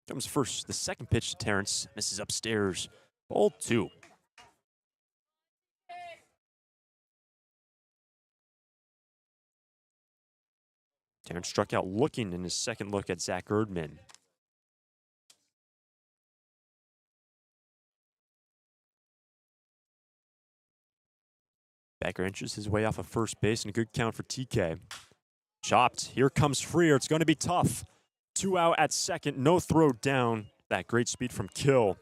Comes first, the second pitch to Terrence, misses upstairs, ball 2. Terrence struck out looking in his second look at Zach Erdman. Becker inches his way off of first base, and a good count for TK. Chopped. Here comes Freer. It's going to be tough. 2 out at second. No throw down. That great speed from Kill.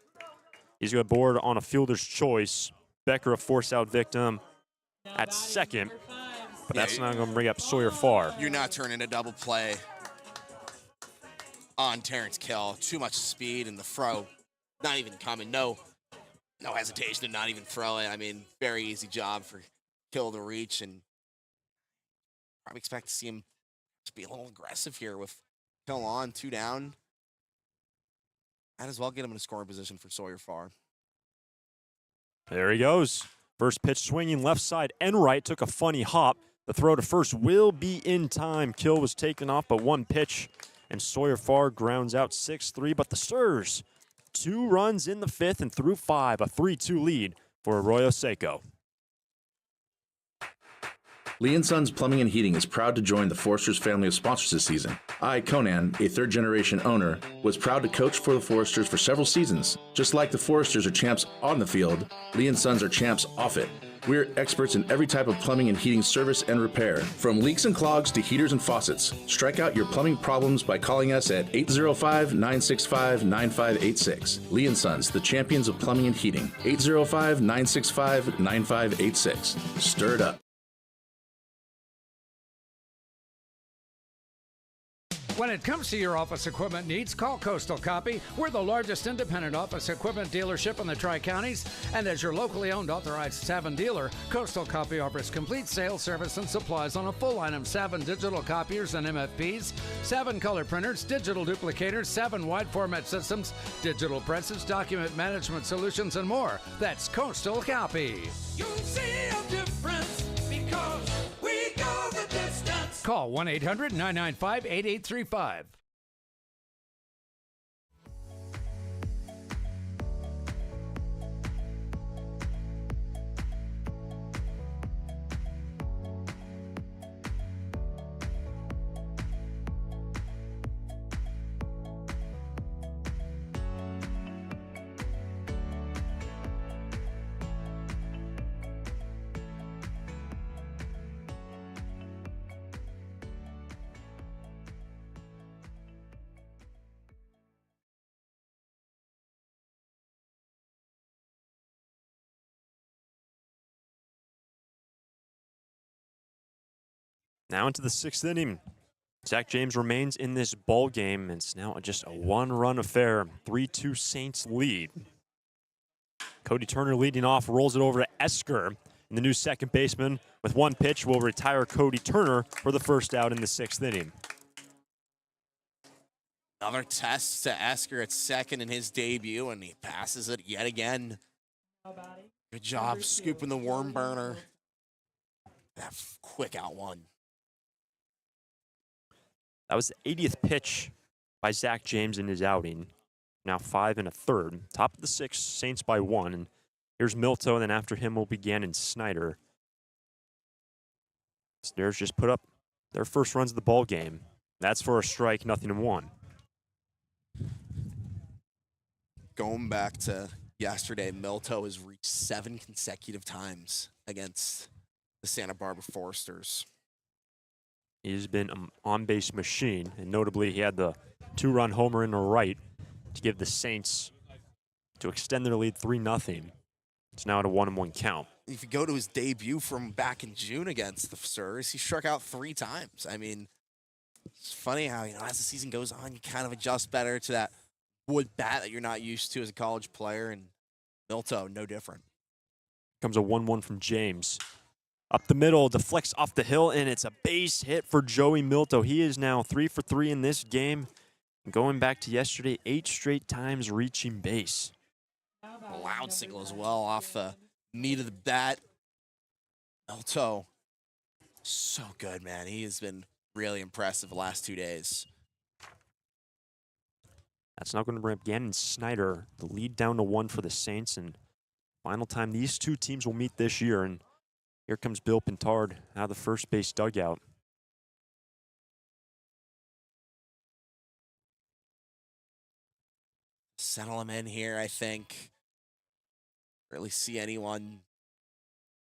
He's going to board on a fielder's choice. Becker, a force-out victim at second. But that's not going to bring up Sawyer Farr. You're not turning a double play on Terrence Kill. Too much speed, and the throw not even coming. No hesitation to not even throw it. I mean, very easy job for Kill to reach, and probably expect to see him to be a little aggressive here with Kill on, 2 down. Might as well get him in a scoring position for Sawyer Farr. There he goes. First pitch swinging left side and right. Took a funny hop. The throw to first will be in time. Kill was taken off, but 1 pitch, and Sawyer Farr grounds out 6-3. But the Stirs, 2 runs in the 5th and through 5, a 3-2 lead for Arroyo Seco. Lee & Sons Plumbing and Heating is proud to join the Foresters family of sponsors this season. I, Conan, a third-generation owner, was proud to coach for the Foresters for several seasons. Just like the Foresters are champs on the field, Lee & Sons are champs off it. We're experts in every type of plumbing and heating service and repair, from leaks and clogs to heaters and faucets. Strike out your plumbing problems by calling us at 805-965-9586. Lee & Sons, the champions of plumbing and heating. 805-965-9586. Stir it up. When it comes to your office equipment needs, call Coastal Copy. We're the largest independent office equipment dealership in the Tri-Counties, and as your locally owned authorized Savin dealer, Coastal Copy offers complete sales, service, and supplies on a full line of Savin digital copiers and MFPs, Savin color printers, digital duplicators, Savin wide format systems, digital presses, document management solutions, and more. That's Coastal Copy. You'll see a difference because we go the distance. Call 1-800-995-8835. Now into the sixth inning. Zach James remains in this ball game, and it's now just a one-run affair. 3-2 Saints lead. Cody Turner leading off, rolls it over to Esker. And the new second baseman, with one pitch, will retire Cody Turner for the first out in the sixth inning. Another test to Esker at second in his debut, and he passes it yet again. Good job scooping the worm burner. That quick out one. That was the 80th pitch by Zach James in his outing. Now 5 1/3. Top of the sixth, Saints by 1. And here's Milto, and then after him will be Gannon Snyder. Stairs just put up their first runs of the ball game. That's for a strike, 0-1. Going back to yesterday, Milto has reached 7 consecutive times against the Santa Barbara Foresters. He's been an on-base machine, and notably he had the 2-run homer in the right to give the Saints to extend their lead 3-0. It's now at a 1-1 count. If you go to his debut from back in June against the Stars, he struck out 3 times. I mean, it's funny how, as the season goes on, you kind of adjust better to that wood bat that you're not used to as a college player, and Milto, no different. Comes a 1-1 from James. Up the middle, deflects off the hill, and it's a base hit for Joey Milto. He is now 3 for 3 in this game. Going back to yesterday, 8 straight times reaching base. A loud single as well off the meat of the bat. Milto, so good, man. He has been really impressive the last 2 days. That's not going to bring up Gannon Snyder. The lead down to 1 for the Saints, and final time these two teams will meet this year. And here comes Bill Pintard out of the first base dugout. Settle him in here, I think. Really see anyone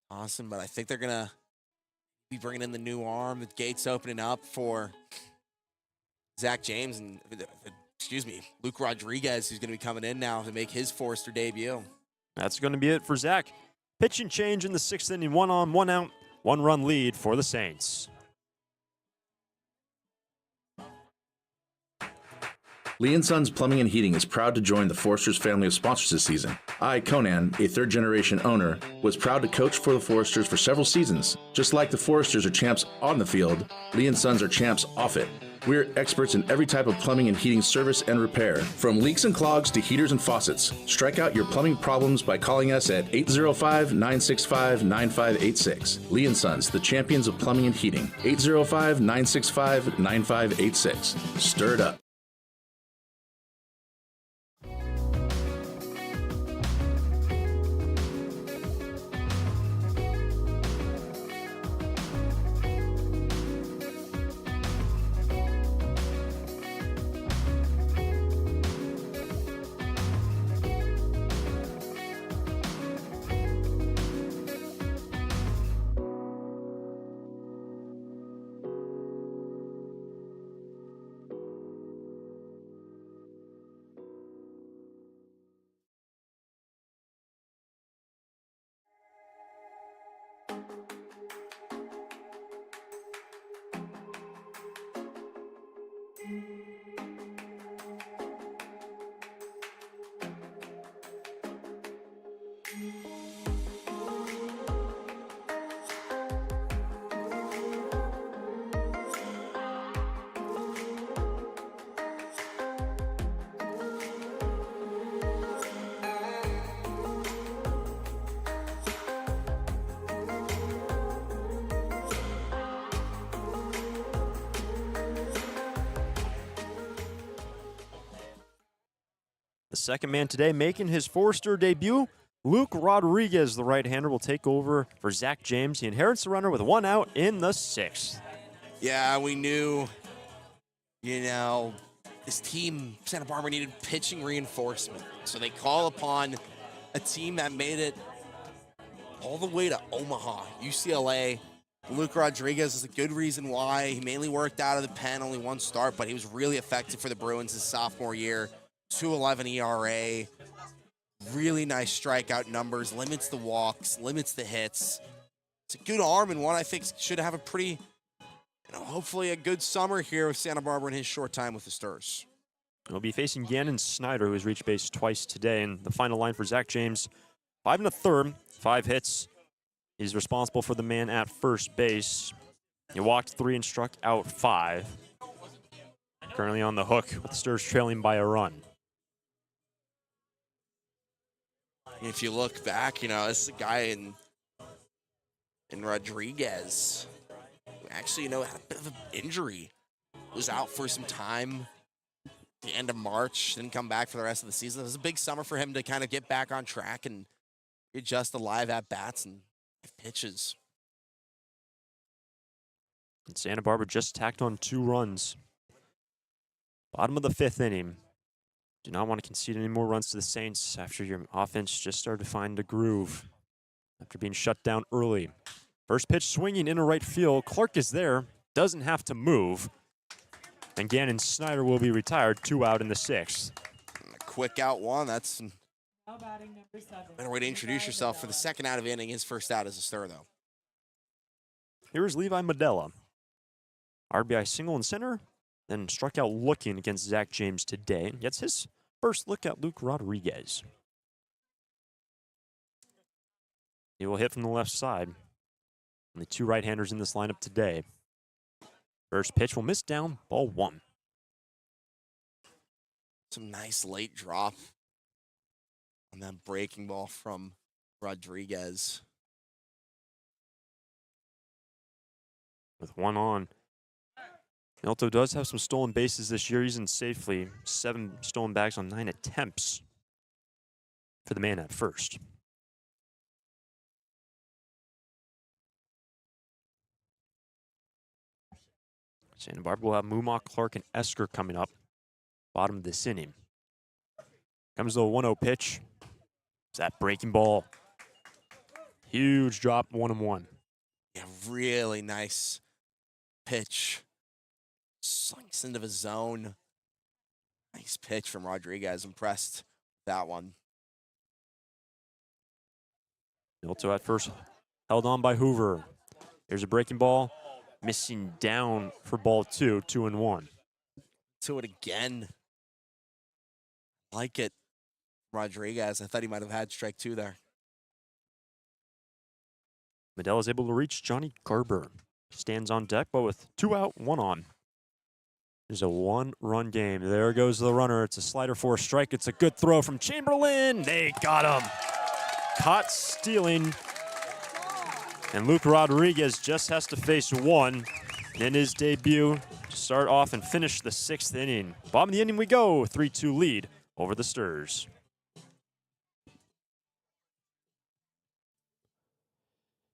awesome, but I think they're going to be bringing in the new arm. The gate's opening up for Zach James and, Luke Rodriguez, who's going to be coming in now to make his Forester debut. That's going to be it for Zach. Pitch and change in the sixth inning, 1 on, 1 out, 1-run lead for the Saints. Lee & Sons Plumbing and Heating is proud to join the Foresters family of sponsors this season. I, Conan, a third-generation owner, was proud to coach for the Foresters for several seasons. Just like the Foresters are champs on the field, Lee & Sons are champs off it. We're experts in every type of plumbing and heating service and repair, from leaks and clogs to heaters and faucets. Strike out your plumbing problems by calling us at 805-965-9586. Lee & Sons, the champions of plumbing and heating. 805-965-9586. Stir it up. The second man today making his Forester debut, Luke Rodriguez, the right-hander, will take over for Zach James. He inherits the runner with 1 out in the 6th. Yeah, we knew, this team, Santa Barbara, needed pitching reinforcement. So they call upon a team that made it all the way to Omaha, UCLA. Luke Rodriguez is a good reason why. He mainly worked out of the pen, only 1 start, but he was really effective for the Bruins his sophomore year. 2.11 ERA, really nice strikeout numbers, limits the walks, limits the hits. It's a good arm and one I think should have a pretty, hopefully a good summer here with Santa Barbara in his short time with the Stars. He'll be facing Gannon Snyder, who has reached base twice today. And the final line for Zach James, 5 1/3, 5 hits. He's responsible for the man at first base. He walked 3 and struck out 5. Currently on the hook with the Stars trailing by a run. If you look back, this is a guy in Rodriguez who actually, had a bit of an injury. Was out for some time at the end of March, didn't come back for the rest of the season. It was a big summer for him to kind of get back on track and adjust the live at-bats and pitches. And Santa Barbara just tacked on 2 runs. Bottom of the 5th inning. Do not want to concede any more runs to the Saints after your offense just started to find a groove after being shut down early. First pitch swinging into right field. Clark is there, doesn't have to move. And Gannon Snyder will be retired, 2 out in the 6th. A quick out one. That's Now batting number 7. better way to introduce yourself for the second out of inning. His first out as a Star, though. Here's Levi Medella. RBI single in center, then struck out looking against Zach James today. Gets his first look at Luke Rodriguez. He will hit from the left side. Only 2 right-handers in this lineup today. First pitch will miss down, ball 1. Some nice late drop on that breaking ball from Rodriguez. With 1 on. Milto does have some stolen bases this year. He's in safely. 7 stolen bags on 9 attempts for the man at first. Santa Barbara will have Mumok, Clark, and Esker coming up. Bottom of this inning. Comes the 1-0 pitch. It's that breaking ball. Huge drop, 1-1. Yeah, really nice pitch. Slinks into the zone. Nice pitch from Rodriguez. Impressed with that one. Milto at first, held on by Hoover. Here's a breaking ball. Missing down for ball 2, 2-1. To it again. Like it. Rodriguez. I thought he might have had strike 2 there. Medella is able to reach Johnny Garber. Stands on deck, but with 2 out, 1 on. There's a 1-run game. There goes the runner. It's a slider for a strike. It's a good throw from Chamberlain. They got him. Caught stealing. And Luke Rodriguez just has to face 1 in his debut to start off and finish the 6th inning. Bottom of the inning we go. 3-2 lead over the Stars.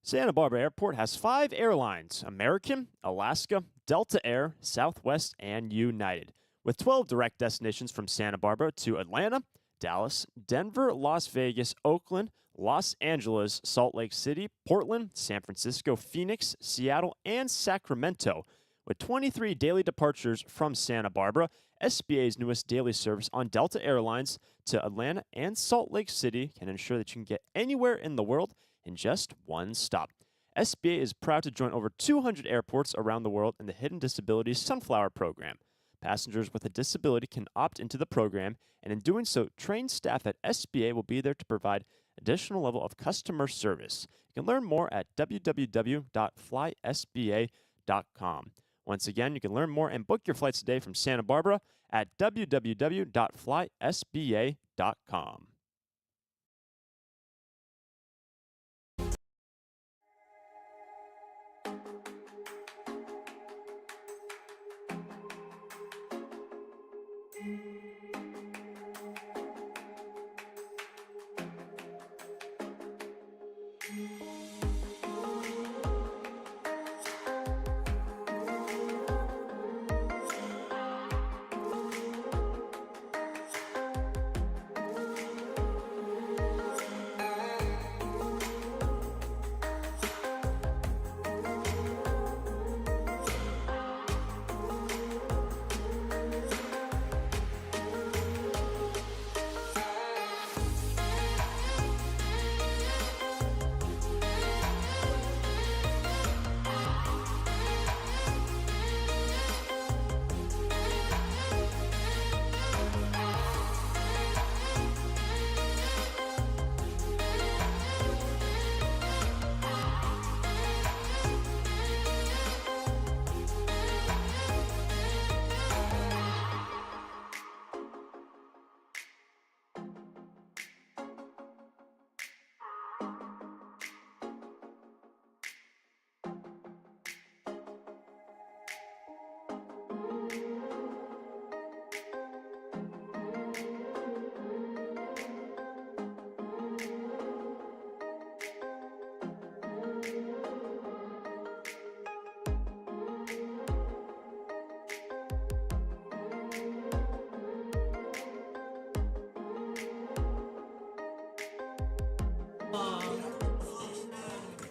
Santa Barbara Airport has 5 airlines: American, Alaska, Delta Air, Southwest, and United, with 12 direct destinations from Santa Barbara to Atlanta, Dallas, Denver, Las Vegas, Oakland, Los Angeles, Salt Lake City, Portland, San Francisco, Phoenix, Seattle, and Sacramento. With 23 daily departures from Santa Barbara, SBA's newest daily service on Delta Airlines to Atlanta and Salt Lake City can ensure that you can get anywhere in the world in just 1 stop. SBA is proud to join over 200 airports around the world in the Hidden Disabilities Sunflower Program. Passengers with a disability can opt into the program, and in doing so, trained staff at SBA will be there to provide additional level of customer service. You can learn more at www.flysba.com. Once again, you can learn more and book your flights today from Santa Barbara at www.flysba.com.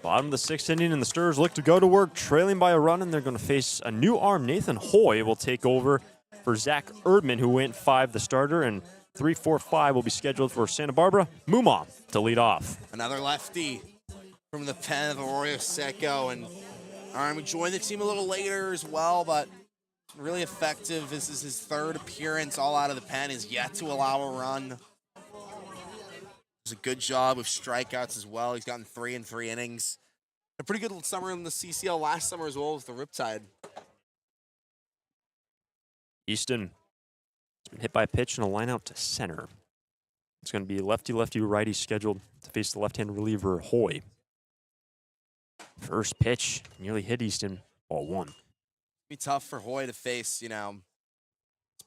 Bottom of the sixth inning, and the Stirrers look to go to work, trailing by a run, and they're going to face a new arm. Nathan Hoy will take over for Zach Erdman, who went 5 the starter, and 3-4-5 will be scheduled for Santa Barbara. Muma to lead off. Another lefty from the pen of Arroyo Seco, and we joined the team a little later as well, but really effective. This is his third appearance all out of the pen. He's yet to allow a run. Does a good job with strikeouts as well. He's gotten 3 in 3 innings. A pretty good summer in the CCL last summer as well with the Riptide. Easton has been hit by a pitch and a line out to center. It's going to be lefty righty scheduled to face the left-hand reliever Hoy. First pitch nearly hit Easton. Ball 1. Be tough for Hoy to face, it's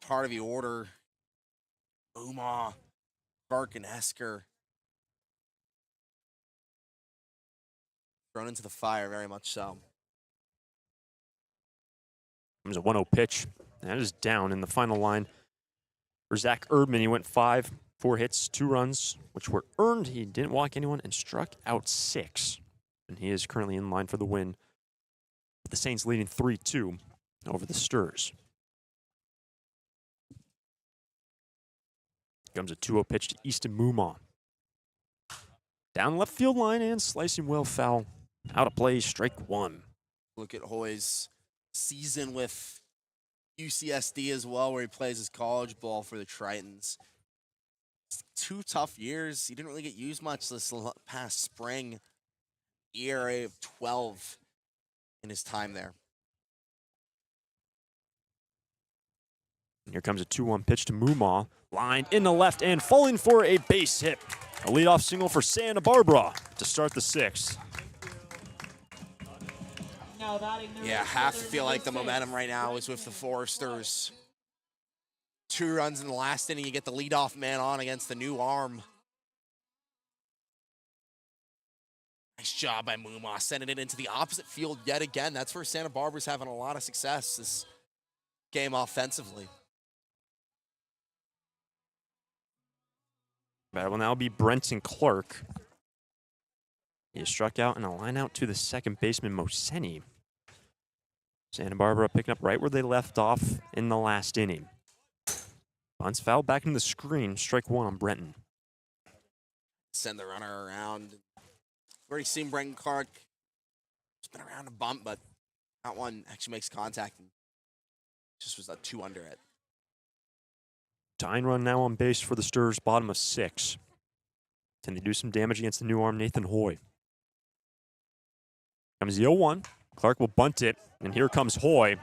part of the order. Uma, Burke, and Esker. Thrown into the fire, very much so. Comes a 1-0 pitch. That is down in the final line for Zach Erdman. He went 5, 4 hits, 2 runs, which were earned. He didn't walk anyone and struck out 6. And he is currently in line for the win. The Saints leading 3-2 over the Stirrers. Comes a 2-0 pitch to Easton Muma. Down left field line and slicing well foul. Out of play, strike 1. Look at Hoy's season with UCSD as well, where he plays his college ball for the Tritons. 2 tough years. He didn't really get used much this past spring. ERA of 12 in his time there. Here comes a 2-1 pitch to Muma. Lined in the left and falling for a base hit. A leadoff single for Santa Barbara to start the 6th. Yeah, I have to feel like the momentum right now is with the Foresters. 2 runs in the last inning, you get the leadoff man on against the new arm. Nice job by Muma, sending it into the opposite field yet again. That's where Santa Barbara's having a lot of success this game offensively. That will now be Brenton Clark. He is struck out and a line out to the second baseman, Moseni. Santa Barbara picking up right where they left off in the last inning. Bunts foul back into the screen. Strike 1 on Brenton. Send the runner around. We've already seen Brenton Clark spin around a bump, but that one actually makes contact and just was a 2 under it. Tying run now on base for the Stirs, bottom of 6. Can they do some damage against the new arm, Nathan Hoy? Comes the 0-1. Clark will bunt it, and here comes Hoy.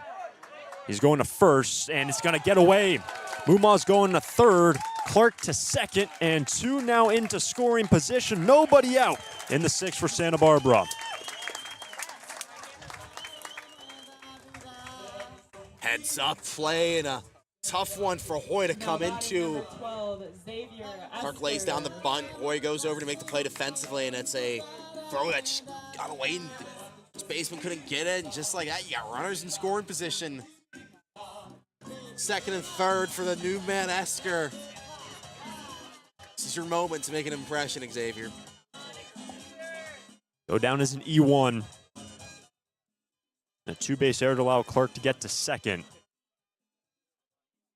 He's going to first, and it's going to get away. Mumaw's going to third, Clark to second, and 2 now into scoring position. Nobody out in the 6th for Santa Barbara. Heads up play and a tough one for Hoy to come into. 12, Clark lays down the bunt. Hoy goes over to make the play defensively, and it's a throw that just got away, and the baseman couldn't get it. And just like that, you got runners in scoring position. Second and third for the new man, Esker. This is your moment to make an impression, Xavier. Go down as an E1. A 2-base error to allow Clark to get to second.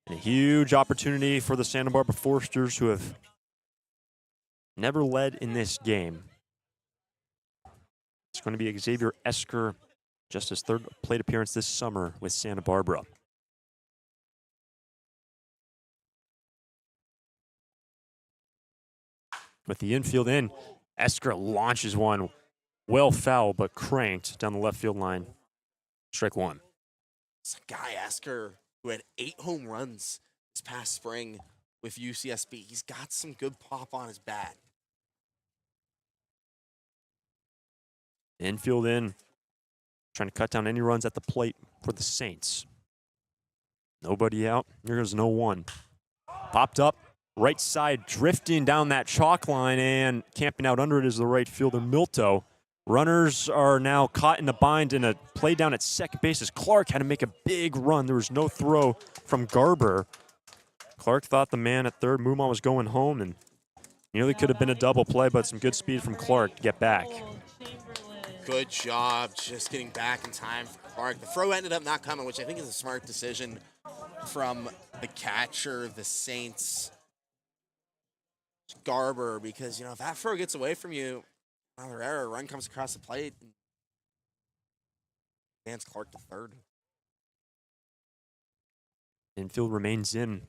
And a huge opportunity for the Santa Barbara Foresters, who have never led in this game. It's going to be Xavier Esker, just his 3rd plate appearance this summer with Santa Barbara. With the infield in, Esker launches one. Well foul, but cranked down the left field line. Strike 1. It's a guy, Esker, who had 8 home runs this past spring with UCSB. He's got some good pop on his bat. Infield in, trying to cut down any runs at the plate for the Saints. Nobody out. Here goes 0-1. Popped up, right side, drifting down that chalk line, and camping out under it is the right fielder, Milto. Runners are now caught in a bind in a play down at second base as Clark had to make a big run. There was no throw from Garber. Clark thought the man at third, Mumaw, was going home, and nearly could have been a double play, but some good speed from Clark to get back. Good job just getting back in time for Clark. The throw ended up not coming, which I think is a smart decision from the catcher of the Saints, Garber, because, if that throw gets away from you, another error, run comes across the plate, and advance Clark to third. Infield remains in.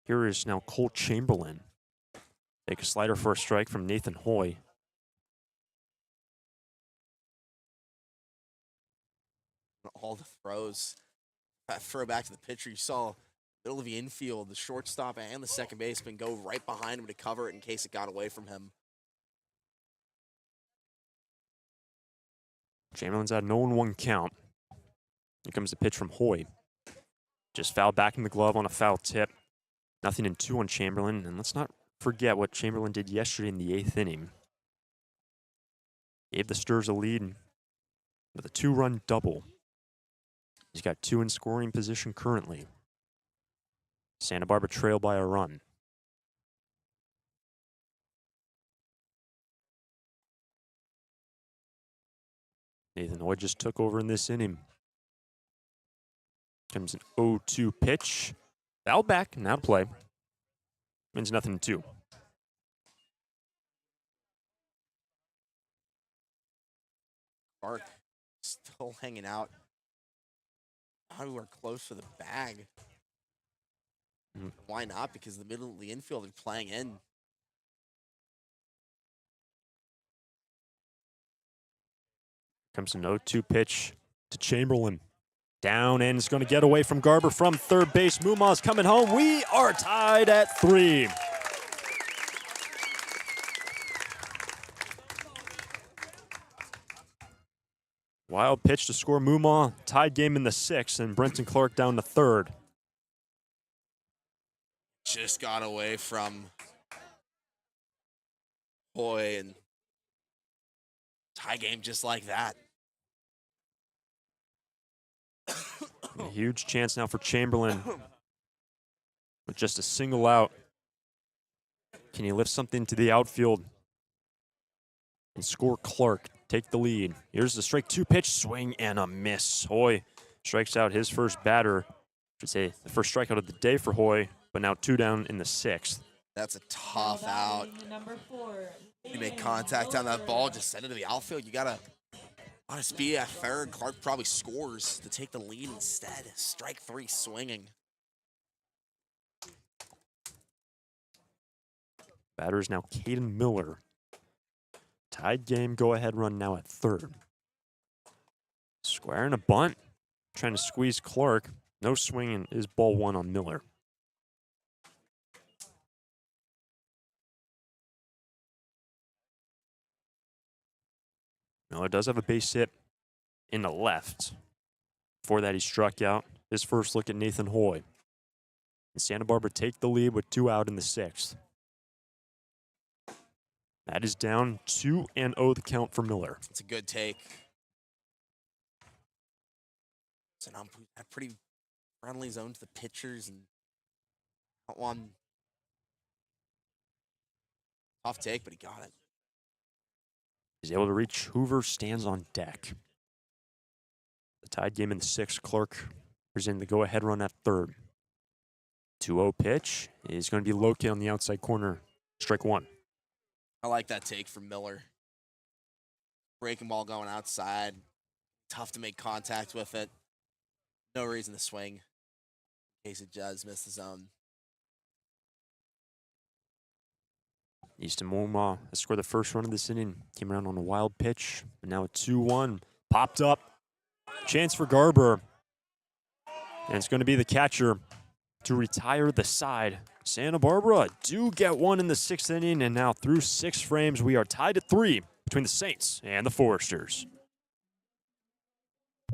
Here is now Cole Chamberlain. Take a slider for a strike from Nathan Hoy. All the throws, that throw back to the pitcher, you saw middle of the infield, the shortstop and the second baseman go right behind him to cover it in case it got away from him. Chamberlain's at 0-1 count. Here comes the pitch from Hoy. Just fouled back in the glove on a foul tip. 0-2 on Chamberlain. And let's not forget what Chamberlain did yesterday in the 8th inning. Gave the Stirs a lead with a 2-run double. He's got 2 in scoring position currently. Santa Barbara trail by a run. Nathan Hoy just took over in this inning. Comes an 0-2 pitch. Foul back, now play. Means 0-2. Clark still hanging out. Now we're close to the bag. Why not? Because the middle of the infield are playing in. Comes an 0-2 pitch to Chamberlain. Down, and it's going to get away from Garber from third base. Mumaw's coming home. We are tied at 3. Wild pitch to score Mumaw. Tied game in the 6th, and Brenton Clark down to third. Just got away from Hoy, and tie game just like that. A huge chance now for Chamberlain with just a single out. Can he lift something to the outfield and score Clark? Take the lead. Here's the strike 2 pitch, swing and a miss. Hoy strikes out his first batter. I should say the first strikeout of the day for Hoy, but now 2 down in the 6th. That's a tough out. Number 4. You make contact on that ball, just send it to the outfield. You gotta A lot of speed at third. Clark probably scores to take the lead instead. Strike 3 swinging. Batter is now Caden Miller. Tied game, go-ahead run now at third. Square and a bunt. Trying to squeeze Clark. No swinging is ball 1 on Miller. Miller does have a base hit in the left. Before that, he struck out his first look at Nathan Hoy. And Santa Barbara take the lead with 2 out in the 6th. That is down 2-0 the count for Miller. It's a good take. It's a pretty friendly zone to the pitchers and not one tough take, but he got it. He's able to reach Hoover, stands on deck. The tied game in the 6th, Clark presenting the go-ahead run at third. 2-0 pitch is going to be located on the outside corner. Strike 1. I like that take from Miller. Breaking ball going outside. Tough to make contact with it. No reason to swing in case it does miss the zone. Easton Moma has scored the first run of this inning. Came around on a wild pitch. And now a 2-1. Popped up. Chance for Garber. And it's going to be the catcher to retire the side. Santa Barbara do get one in the 6th inning, and now through 6 frames, we are tied at 3 between the Saints and the Foresters.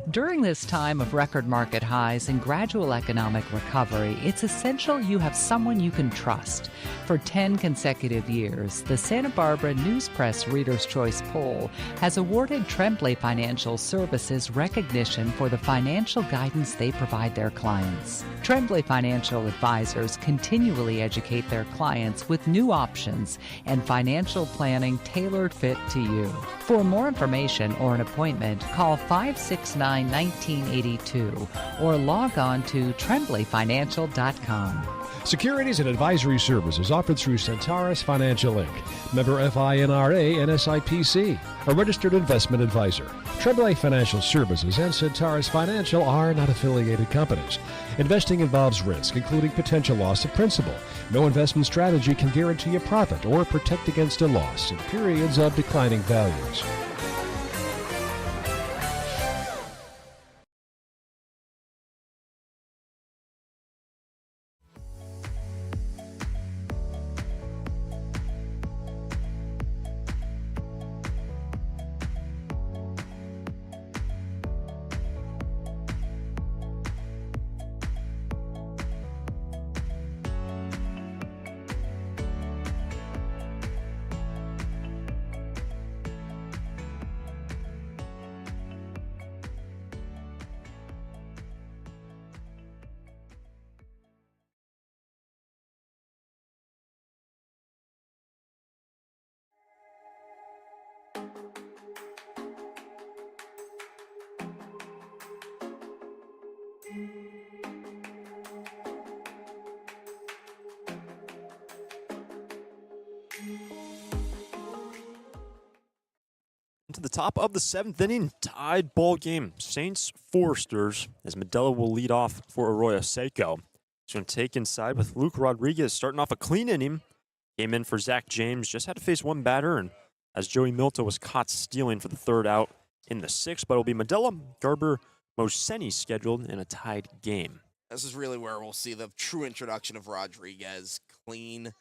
During this time of record market highs and gradual economic recovery, it's essential you have someone you can trust. For 10 consecutive years, the Santa Barbara News Press Reader's Choice Poll has awarded Tremblay Financial Services recognition for the financial guidance they provide their clients. Tremblay Financial Advisors continually educate their clients with new options and financial planning tailored fit to you. For more information or an appointment, call 569-1982 or log on to tremblayfinancial.com. Securities and advisory services offered through Centaurus Financial Inc., member FINRA and SIPC, a registered investment advisor. Tremblay Financial Services and Centaurus Financial are not affiliated companies. Investing involves risk, including potential loss of principal. No investment strategy can guarantee a profit or protect against a loss in periods of declining values. To the top of the 7th inning, tied ball game. Saints Foresters, as Medella will lead off for Arroyo Seco. He's going to take inside with Luke Rodriguez starting off a clean inning. Came in for Zach James, just had to face one batter, and as Joey Milto was caught stealing for the 3rd out in the 6th, but it'll be Medella, Garber, Moseni scheduled in a tied game. This is really where we'll see the true introduction of Rodriguez. Clean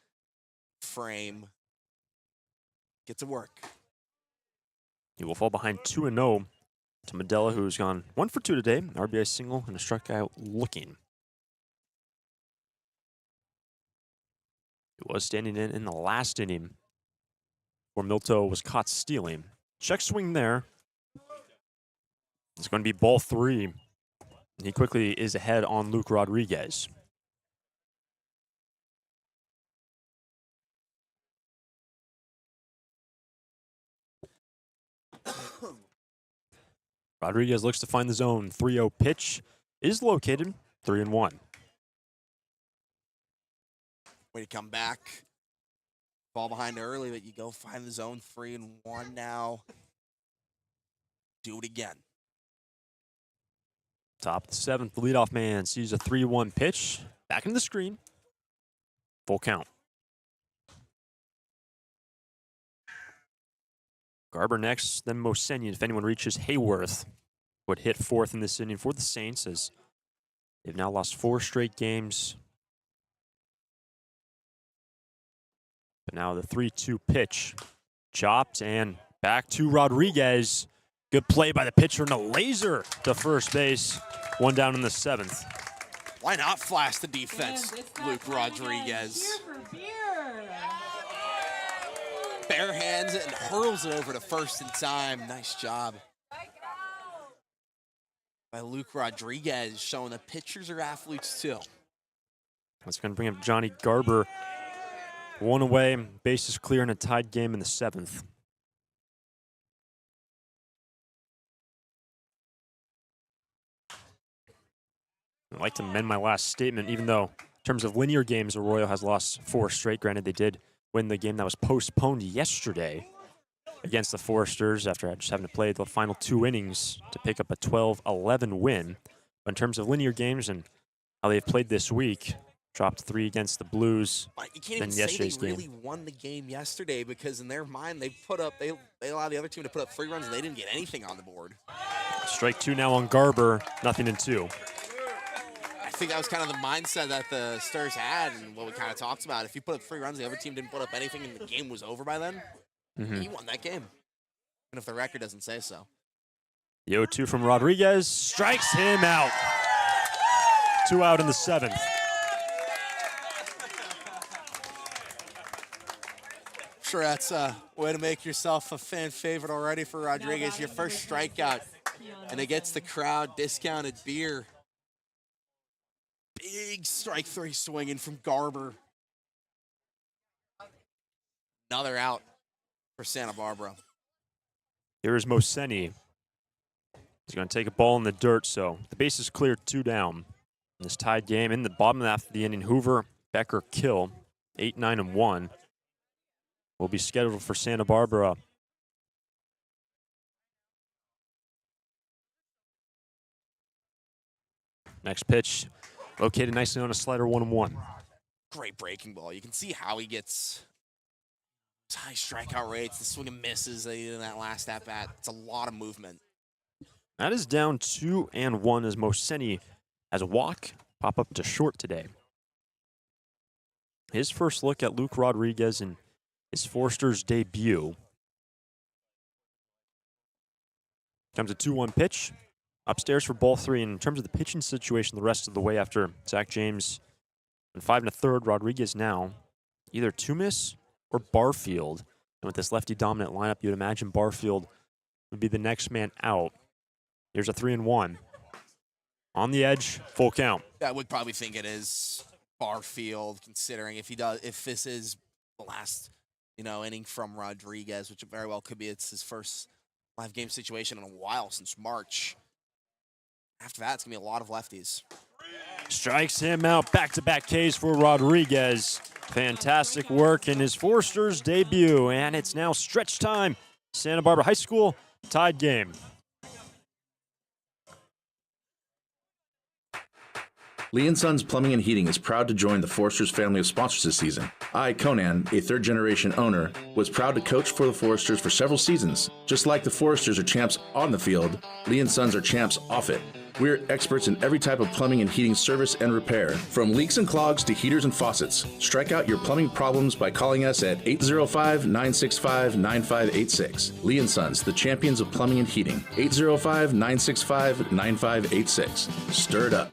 frame. Get to work. He will fall behind 2-0 to Medella, who's gone 1 for 2 today. RBI single and a strikeout looking. He was standing in the last inning where Milto was caught stealing. Check swing there. It's going to be ball 3. He quickly is ahead on Luke Rodriguez. Rodriguez looks to find the zone. 3-0 pitch is located. 3-1. Way to come back. Fall behind early, but you go find the zone. 3-1 now. do it again. Top of the seventh, the leadoff man sees a 3-1 pitch. Back into the screen. Full count. Garber next, then Mosenian. If anyone reaches Hayworth, would hit fourth in this inning for the Saints, as they've now lost 4 straight games. But now the 3-2 pitch. Chopped and back to Rodriguez. Good play by the pitcher and a laser to first base. One down in the 7th. Why not flash the defense, Luke Rodriguez? Bare hands it and hurls it over to first in time. Nice job by Luke Rodriguez, showing that pitchers are athletes too. That's going to bring up Johnny Garber. 1 away, bases clear in a tied game in the 7th. I'd like to amend my last statement, even though in terms of linear games, Arroyo has lost 4 straight. Granted, they did win the game that was postponed yesterday against the Foresters after just having to play the final 2 innings to pick up a 12-11 win. But in terms of linear games and how they've played this week, dropped 3 against the Blues. You can't even say they really won the game yesterday, because in their mind they allowed the other team to put up 3 runs and they didn't get anything on the board. Strike 2 now on Garber, 0-2. I think that was kind of the mindset that the Stars had and what we kind of talked about. If you put up 3 runs, the other team didn't put up anything and the game was over by then, you won that game. And if the record doesn't say so. The 0-2 from Rodriguez strikes him out. 2 out in the 7th. Sure, that's a way to make yourself a fan favorite already for Rodriguez. Your first strikeout, and it gets the crowd discounted beer. Big strike 3 swinging from Garber. Another out for Santa Barbara. Here is Moseni. He's going to take a ball in the dirt, so the base is clear, 2 down. In this tied game, in the bottom half of the inning, Hoover, Becker, Kill, 8, 9, and 1. Will be scheduled for Santa Barbara. Next pitch, located nicely on a slider, 1-1. Great breaking ball. You can see how he gets high strikeout rates, the swing and misses in that last at-bat. It's a lot of movement. That is down 2-1 as Moseni has a walk, pop up to short today. His first look at Luke Rodriguez in his Forster's debut. Comes a 2-1 pitch. Upstairs for ball 3. And in terms of the pitching situation the rest of the way after Zach James and 5 1/3, Rodriguez now either Tumis or Barfield. And with this lefty-dominant lineup, you'd imagine Barfield would be the next man out. Here's a 3-1. On the edge, full count. I would probably think it is Barfield, considering if this is the last inning from Rodriguez, which very well could be. It's his first live game situation in a while, since March. After that, it's going to be a lot of lefties. Strikes him out. Back-to-back Ks for Rodriguez. Fantastic work in his Forster's debut. And it's now stretch time. Santa Barbara High School, tied game. Lee & Sons Plumbing and Heating is proud to join the Foresters family of sponsors this season. I, Conan, a third-generation owner, was proud to coach for the Foresters for several seasons. Just like the Foresters are champs on the field, Lee & Sons are champs off it. We're experts in every type of plumbing and heating service and repair, from leaks and clogs to heaters and faucets. Strike out your plumbing problems by calling us at 805-965-9586. Lee & Sons, the champions of plumbing and heating. 805-965-9586. Stir it up.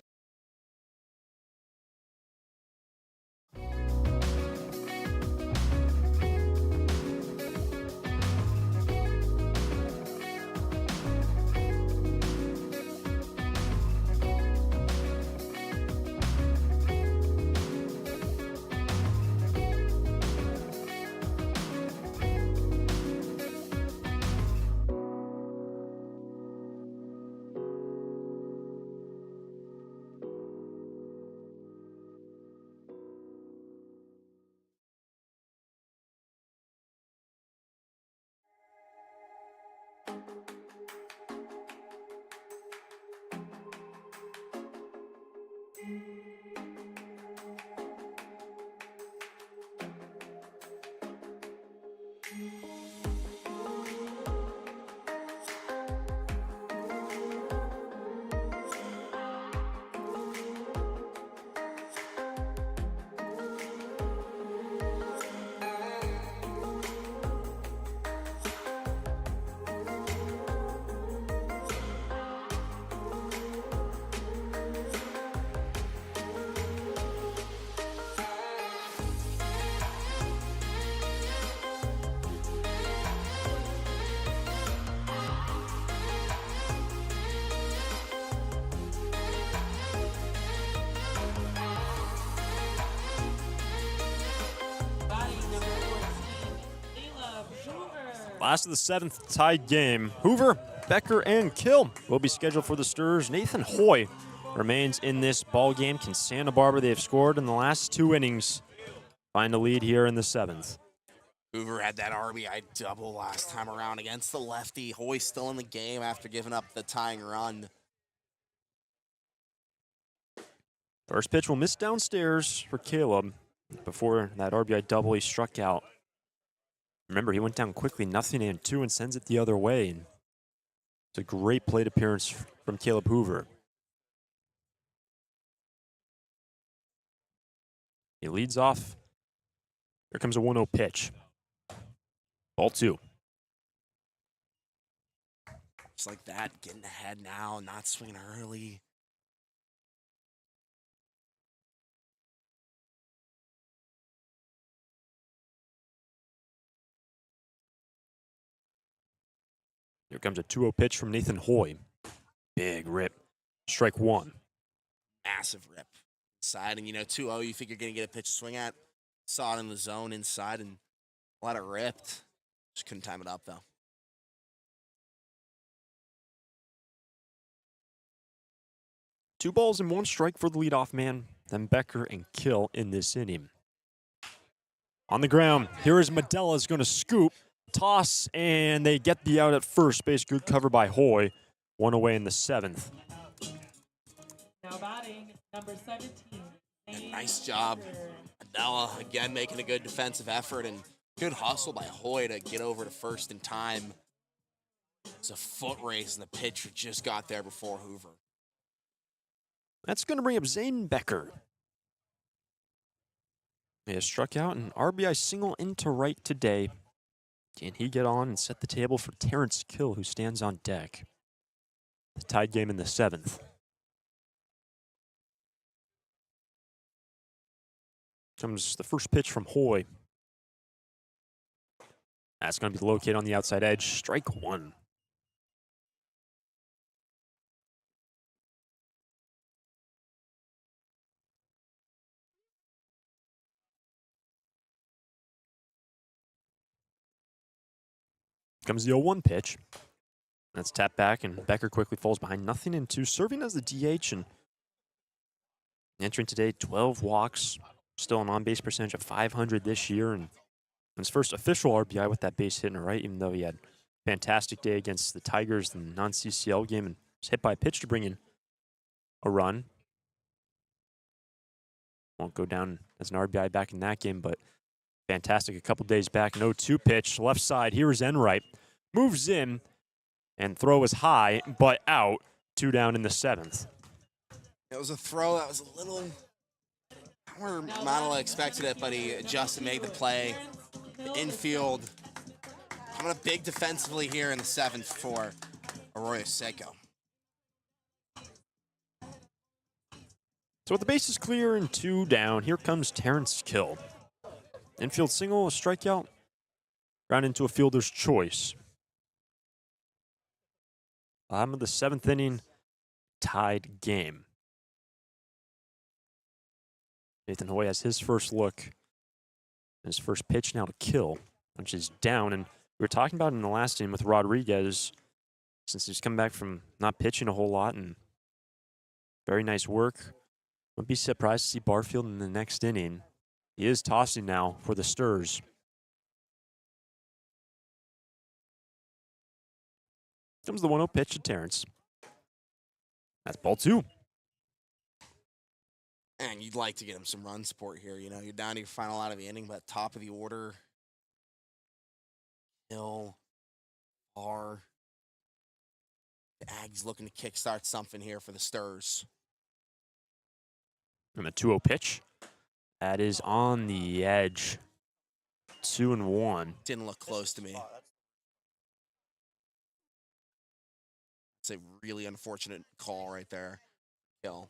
Last of the 7th tied game. Hoover, Becker, and Kill will be scheduled for the Stirs. Nathan Hoy remains in this ball game. Can Santa Barbara, they have scored in the last 2 innings, find a lead here in the 7th. Hoover had that RBI double last time around against the lefty. Hoy still in the game after giving up the tying run. First pitch will miss downstairs for Caleb. Before that RBI double, he struck out. Remember, he went down quickly, 0-2, and sends it the other way. And it's a great plate appearance from Caleb Hoover. He leads off. Here comes a 1-0 pitch. Ball 2. Just like that, getting ahead now, not swinging early. Here comes a 2-0 pitch from Nathan Hoy. Big rip. Strike 1. Massive rip. Inside, and 2-0, you think you're going to get a pitch to swing at. Saw it in the zone inside and let it ripped. Just couldn't time it up, though. Two balls and 1 strike for the leadoff man. Then Becker and Kill in this inning. On the ground, here is Medella's going to scoop. Toss, and they get the out at first base. Good cover by Hoy. 1 away in the 7th. Now batting, number 17. And nice job. Medella, again, making a good defensive effort and good hustle by Hoy to get over to first in time. It's a foot race, and the pitcher just got there before Hoover. That's going to bring up Zane Becker. He has struck out an RBI single into right today. Can he get on and set the table for Terrence Kill, who stands on deck? The tied game in the 7th. Comes the first pitch from Hoy. That's going to be located on the outside edge. Strike 1. Comes the 0-1 pitch. That's tapped back, and Becker quickly falls behind 0-2, serving as the DH. And entering today, 12 walks, still an on-base percentage of .500 this year, and his first official RBI with that base hit in the right, even though he had a fantastic day against the Tigers in the non-CCL game and was hit by a pitch to bring in a run. Won't go down as an RBI back in that game, but fantastic a couple days back. An 0-2 pitch, left side. Here is Enright. Moves in, and throw is high, but out. 2 down in the 7th. It was a throw that was a little where Manila expected it, but he adjusted, made the play. The infield coming up big defensively here in the 7th for Arroyo Seco. So with the bases clear and 2 down, here comes Terrence Kill. Infield single, a strikeout, ground into a fielder's choice. Bottom of the 7th inning, tied game. Nathan Hoy has his first look. His first pitch now to Kill, which is down. And we were talking about in the last inning with Rodriguez, since he's come back from not pitching a whole lot and very nice work. Wouldn't be surprised to see Barfield in the next inning. He is tossing now for the Stirs. Comes the 1-0 pitch to Terrence. That's ball 2. And you'd like to get him some run support here. You know, you're down to your final out of the inning, but top of the order. Hill, R. The Aggies looking to kickstart something here for the Sturs. And the 2-0 pitch. That is on the edge. 2-1. Didn't look close to me. It's a really unfortunate call right there. Hill.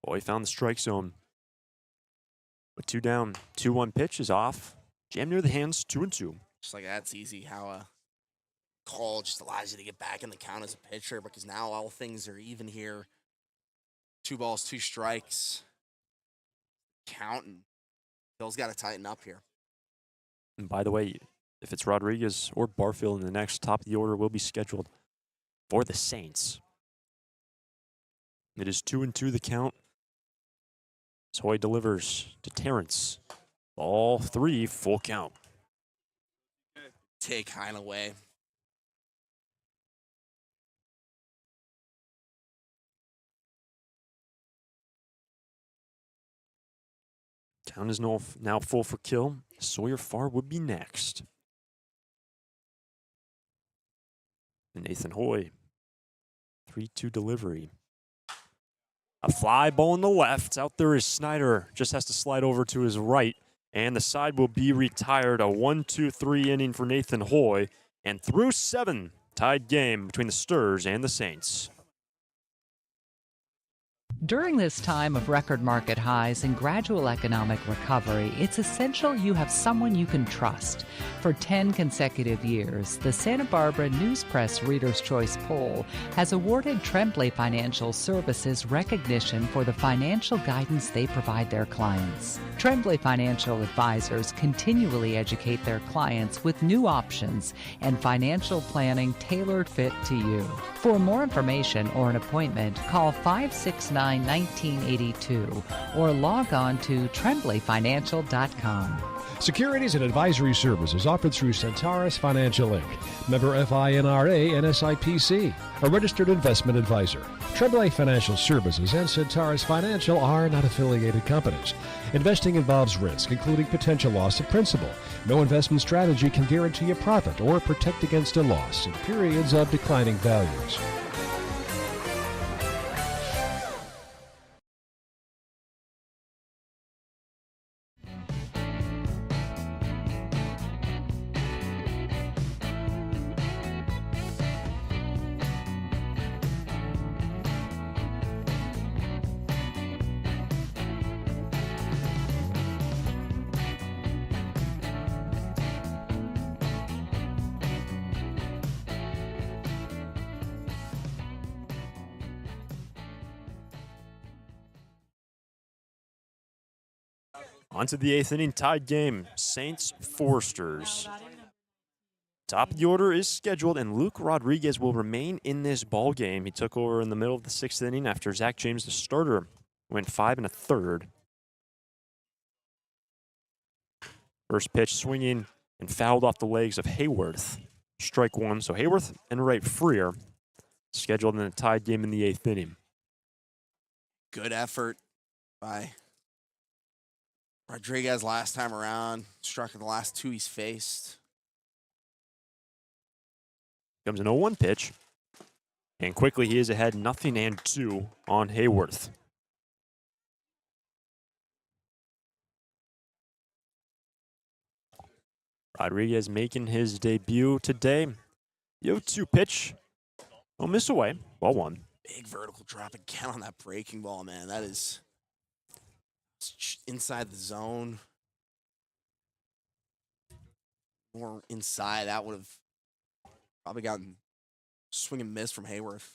Well, he found the strike zone. With 2 down, 2-1 pitch is off. Jam near the hands, 2-2. Just like that's easy how a call just allows you to get back in the count as a pitcher, because now all things are even here. 2 balls, 2 strikes. Counting. Hill's got to tighten up here. And by the way, if it's Rodriguez or Barfield in the next, top of the order will be scheduled for the Saints. It is 2-2 the count. Hoy delivers to Terrence. Ball 3, full count. Take Hein away. Count is now full for kill. Sawyer Farr would be next. And Nathan Hoy. 3-2 delivery. A fly ball in the left. Out there is Snyder. Just has to slide over to his right. And the side will be retired. A 1-2-3 inning for Nathan Hoy. And through 7, tied game between the Sturs and the Saints. During this time of record market highs and gradual economic recovery, it's essential you have someone you can trust. For 10 consecutive years, the Santa Barbara News Press Reader's Choice Poll has awarded Tremblay Financial Services recognition for the financial guidance they provide their clients. Tremblay Financial Advisors continually educate their clients with new options and financial planning tailored fit to you. For more information or an appointment, call 569-1982 or log on to tremblayfinancial.com. Securities and advisory services offered through Centaurus Financial Inc., member FINRA and SIPC, a registered investment advisor. Tremblay Financial Services and Centaurus Financial are not affiliated companies. Investing involves risk, including potential loss of principal. No investment strategy can guarantee a profit or protect against a loss in periods of declining values. On to the 8th inning, tied game. Saints, Foresters. Top of the order is scheduled, and Luke Rodriguez will remain in this ball game. He took over in the middle of the 6th inning after Zach James, the starter, went 5 1/3. First pitch swinging and fouled off the legs of Hayworth. Strike 1, so Hayworth and Wright Freer scheduled in a tied game in the 8th inning. Good effort by Rodriguez last time around. Struck in the last 2 he's faced. Comes an 0-1 pitch. And quickly he is ahead 0-2 on Hayworth. Rodriguez making his debut today. The 0-2 pitch. Oh, miss away. Ball 1. Big vertical drop again on that breaking ball, man. That is inside the zone. More inside, that would have probably gotten swing and miss from Hayworth.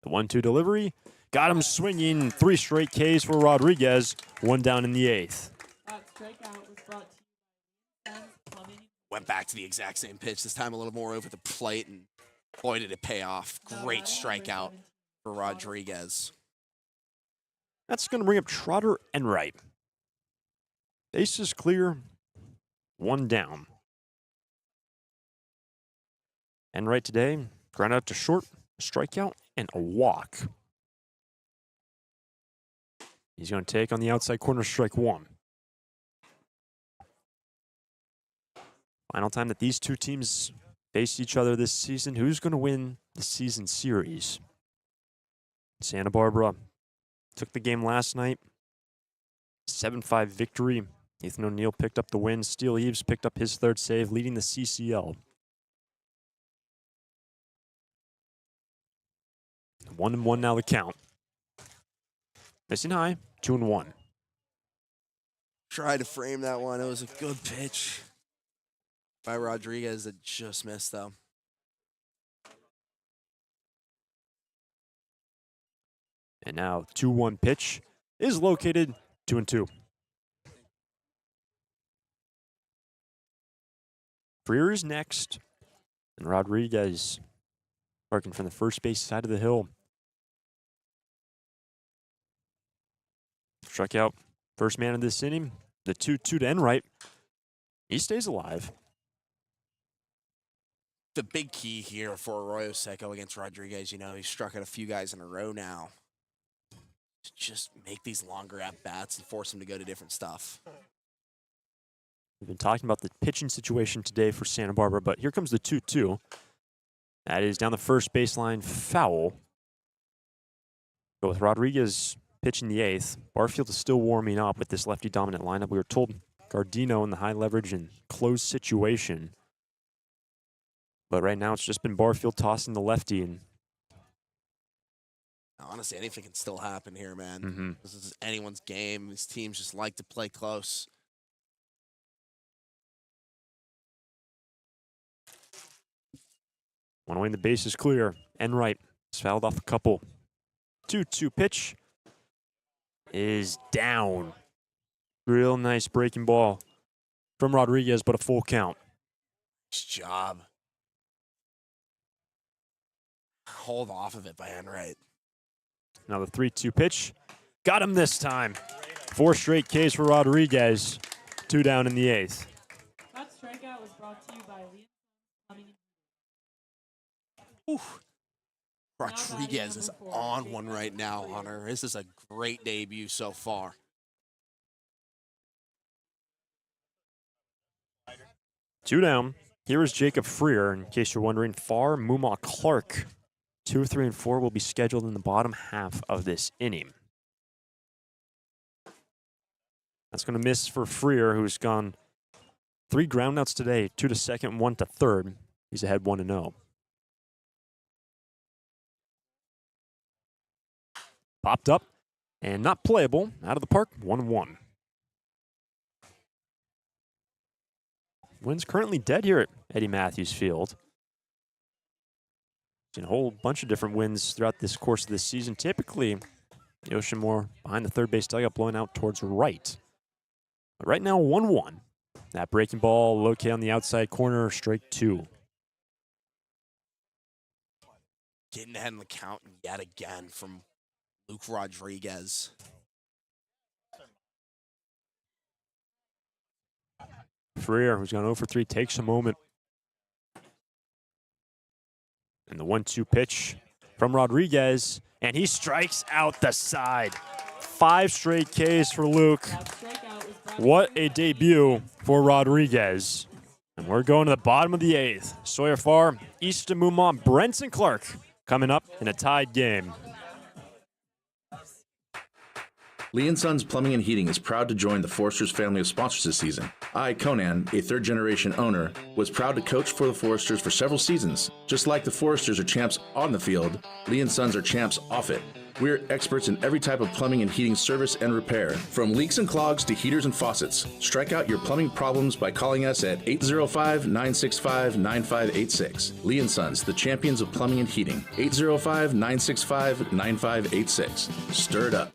The 1-2 delivery. Got him swinging. 3 straight Ks for Rodriguez. 1 down in the 8th. Strikeout was brought to you by Plumbing. Went back to the exact same pitch, this time a little more over the plate, and boy, did it pay off. Great strikeout for Rodriguez. That's going to bring up Trotter and Wright. Bases clear. 1 down. And right today, ground out to short, a strikeout, and a walk. He's going to take on the outside corner, strike one. Final time that these two teams face each other this season. Who's going to win the season series? Santa Barbara took the game last night. 7-5 victory. Ethan O'Neill picked up the win. Steele Eves picked up his third save, leading the CCL. 1-1 now the count. Missing high, 2-1. Tried to frame that one. It was a good pitch by Rodriguez that just missed, though. And now 2-1 pitch is located 2-2. Freer is next. And Rodriguez working from the first base side of the hill. Struck out first man of this inning. The 2-2 to Enright. He stays alive. The big key here for Arroyo Seco against Rodriguez, you know, he struck out a few guys in a row now. To just make these longer at-bats and force him to go to different stuff. We've been talking about the pitching situation today for Santa Barbara, but here comes the 2-2. That is down the first baseline, foul. But with Rodriguez pitching the eighth, Barfield is still warming up with this lefty-dominant lineup. We were told Gardino in the high leverage and close situation. But right now it's just been Barfield tossing the lefty. And honestly, anything can still happen here, man. Mm-hmm. This is anyone's game. These teams just like to play close. One away, the base is clear. Enright has fouled off a couple. 2-2 pitch is down. Real nice breaking ball from Rodriguez, but a full count. Nice job. Hold off of it by Enright. Now the 3-2 pitch. Got him this time. 4 straight Ks for Rodriguez. 2 down in the eighth. That strikeout was brought to you by Lee. Rodriguez is on one right now, Hunter. This is a great debut so far. Two down. Here is Jacob Freer. In case you're wondering, Farr, Muma, Clark. 2, 3, and 4 will be scheduled in the bottom half of this inning. That's going to miss for Freer, who's gone 3 groundouts today, 2 to second, 1 to third. He's ahead 1-0. Popped up and not playable. Out of the park, 1-1. Wind's currently dead here at Eddie Matthews Field. Seen a whole bunch of different winds throughout this course of this season. Typically, the Oceanmore behind the third base dugout blowing out towards right. But right now, 1-1. That breaking ball located on the outside corner, strike 2. Getting ahead in the count yet again from Luke Rodriguez. Freer, who's gone 0 for 3, takes a moment. And the 1-2 pitch from Rodriguez, and he strikes out the side. 5 straight Ks for Luke. What a debut for Rodriguez. And we're going to the bottom of the eighth. Sawyer Farr, Easton Mumont, Brenton Clark coming up in a tied game. Lee & Sons Plumbing and Heating is proud to join the Foresters family of sponsors this season. I, Conan, a third-generation owner, was proud to coach for the Foresters for several seasons. Just like the Foresters are champs on the field, Lee & Sons are champs off it. We're experts in every type of plumbing and heating service and repair, from leaks and clogs to heaters and faucets. Strike out your plumbing problems by calling us at 805-965-9586. Lee & Sons, the champions of plumbing and heating. 805-965-9586. Stir it up.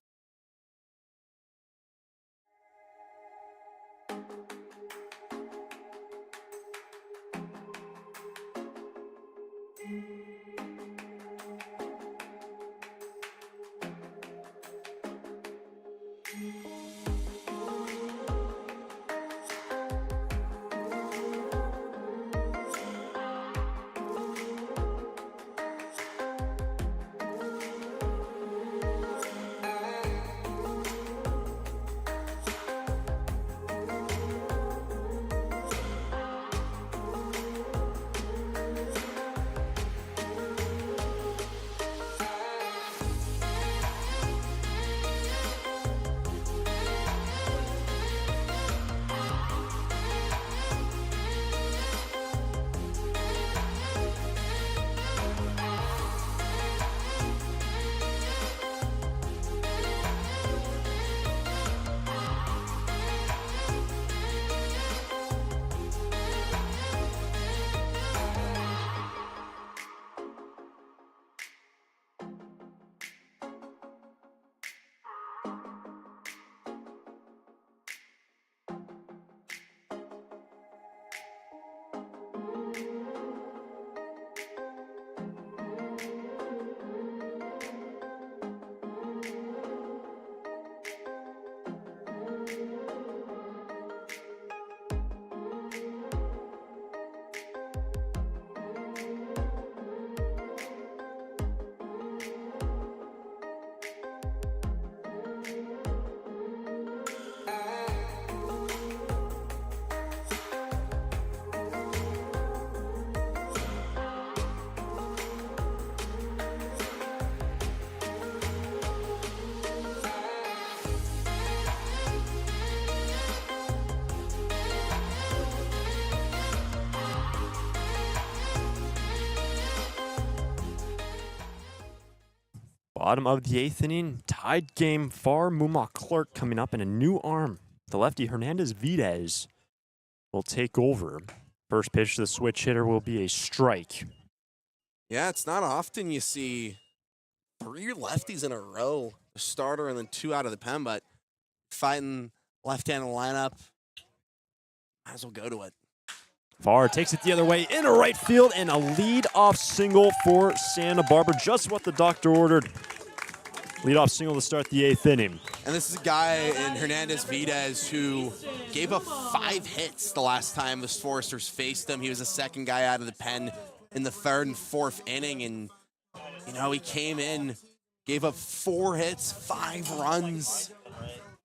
Bottom of the 8th inning, tied game. Far Muma Clark coming up, and a new arm. The lefty Hernandez Videz will take over. First pitch to the switch hitter will be a strike. Yeah, it's not often you see 3 lefties in a row, a starter and then 2 out of the pen, but fighting left-handed lineup, might as well go to it. Farr takes it the other way into right field, and a lead-off single for Santa Barbara, just what the doctor ordered. Lead-off single to start the 8th inning. And this is a guy in Hernandez Videz who gave up 5 hits the last time the Foresters faced him. He was the second guy out of the pen in the 3rd and 4th inning, and you know, he came in, gave up 4 hits, 5 runs.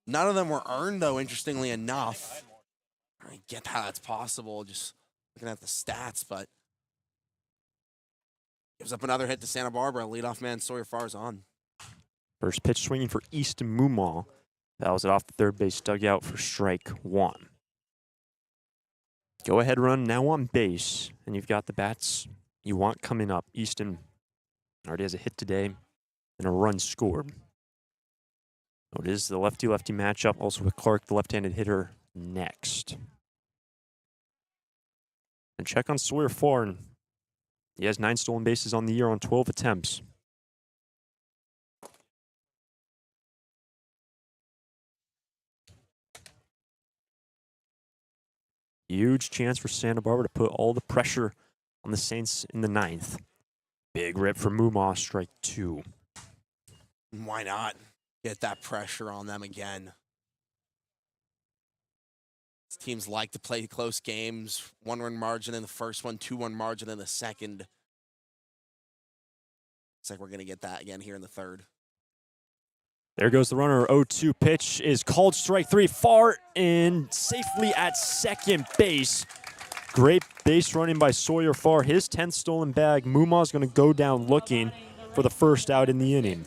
None of them were earned, though, interestingly enough. I get how that's possible, just looking at the stats, but gives up another hit to Santa Barbara. Leadoff man Sawyer Farr's on. First pitch swinging for Easton Mumal. That was it off the third base dugout for strike 1. Go ahead run now on base, and you've got the bats you want coming up. Easton already has a hit today and a run scored. So it is the lefty-lefty matchup, also with Clark, the left-handed hitter, next. And check on Sawyer Farr. He has 9 stolen bases on the year on 12 attempts. Huge chance for Santa Barbara to put all the pressure on the Saints in the 9th. Big rip for Mumaw, strike 2. Why not get that pressure on them again? These teams like to play close games. 1-run margin in the first one, 2-1 margin in the second. Looks like we're going to get that again here in the 3rd. There goes the runner. 0-2 pitch is called strike 3. Far in safely at second base. Great base running by Sawyer Farr. His 10th stolen bag. Mumaw's going to go down looking for the first out in the inning.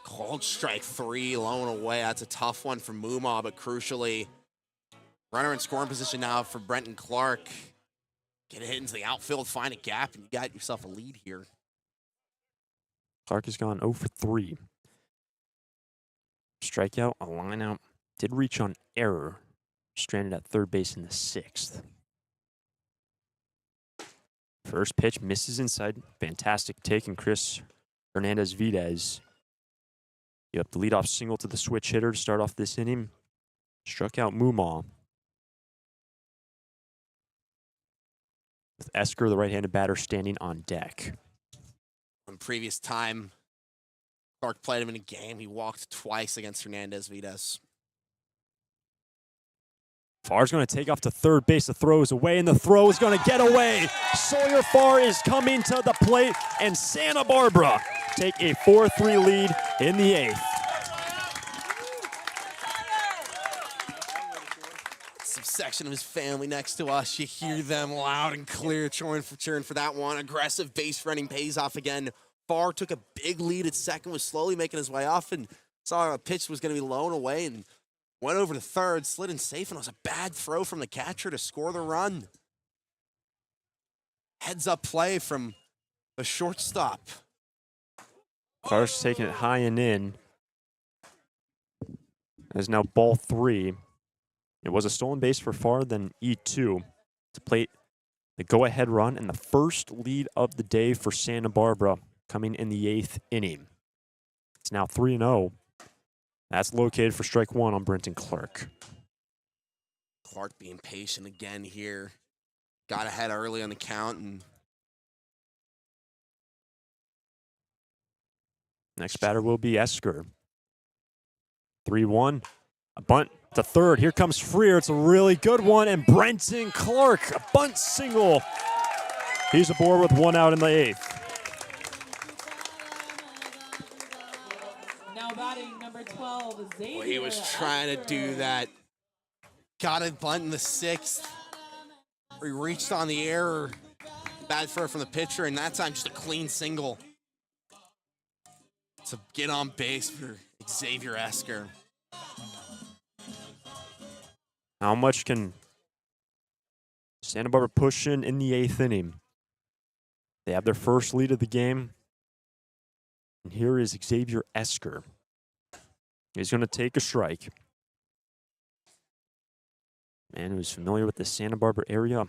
Called strike 3, lone away. That's a tough one for Mumaw, but crucially, runner in scoring position now for Brenton Clark. Get a hit into the outfield, find a gap, and you got yourself a lead here. Clark has gone 0 for 3. Strikeout, a line out. Did reach on error. Stranded at third base in the 6th. First pitch misses inside. Fantastic take, and Chris Hernandez Videz. You have the leadoff single to the switch hitter to start off this inning. Struck out Mumaw. With Esker, the right-handed batter, standing on deck. In previous time, Clark played him in a game. He walked twice against Hernandez Videz. Farr's going to take off to third base. The throw is away, and the throw is going to get away. Sawyer Farr is coming to the plate, and Santa Barbara take a 4-3 lead in the 8th. Some section of his family next to us. You hear them loud and clear cheering for that one. Aggressive base running pays off again. Farr took a big lead at second, was slowly making his way off, and saw a pitch was going to be blown away, and went over to third, slid in safe, and it was a bad throw from the catcher to score the run. Heads-up play from the shortstop. Farr's taking it high and in. As now ball 3. It was a stolen base for Farr, then E2 to plate the go-ahead run, and the first lead of the day for Santa Barbara coming in the 8th inning. It's now 3-0. That's located for strike 1 on Brenton Clark. Clark being patient again here. Got ahead early on the count. And next batter will be Esker. 3-1. A bunt to third. Here comes Freer. It's a really good one. And Brenton Clark, a bunt single. He's aboard with 1 out in the 8th. Now batting number 12, Xavier. well, he was trying to do that. Got a bunt in the 6th. He reached on the air. Bad throw from the pitcher, and that time just a clean single. So get on base for Xavier Esker. How much can Santa Barbara push in the 8th inning? They have their first lead of the game. And here is Xavier Esker. He's going to take a strike. Man who's familiar with the Santa Barbara area.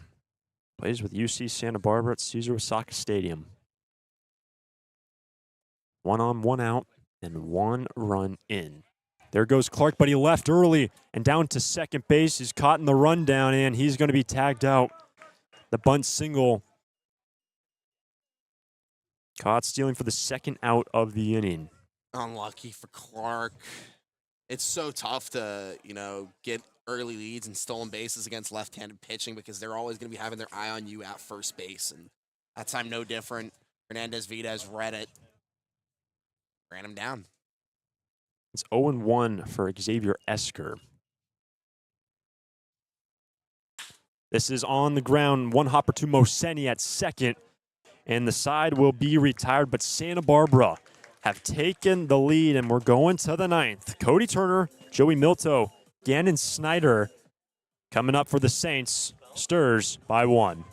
Plays with UC Santa Barbara at Cesar Osaka Stadium. 1 on, 1 out, and 1 run in. There goes Clark, but he left early and down to second base. He's caught in the rundown, and he's going to be tagged out. The bunt single. Caught stealing for the second out of the inning. Unlucky for Clark. It's so tough to, get early leads and stolen bases against left-handed pitching because they're always going to be having their eye on you at first base. And that time, no different. Hernandez Vides read it. Ran him down. It's 0-1 for Xavier Esker. This is on the ground. One hopper to Moseni at second. And the side will be retired, but Santa Barbara have taken the lead, and we're going to the ninth. Cody Turner, Joey Milto, Gannon Snyder coming up for the Saints. Stirs by 1.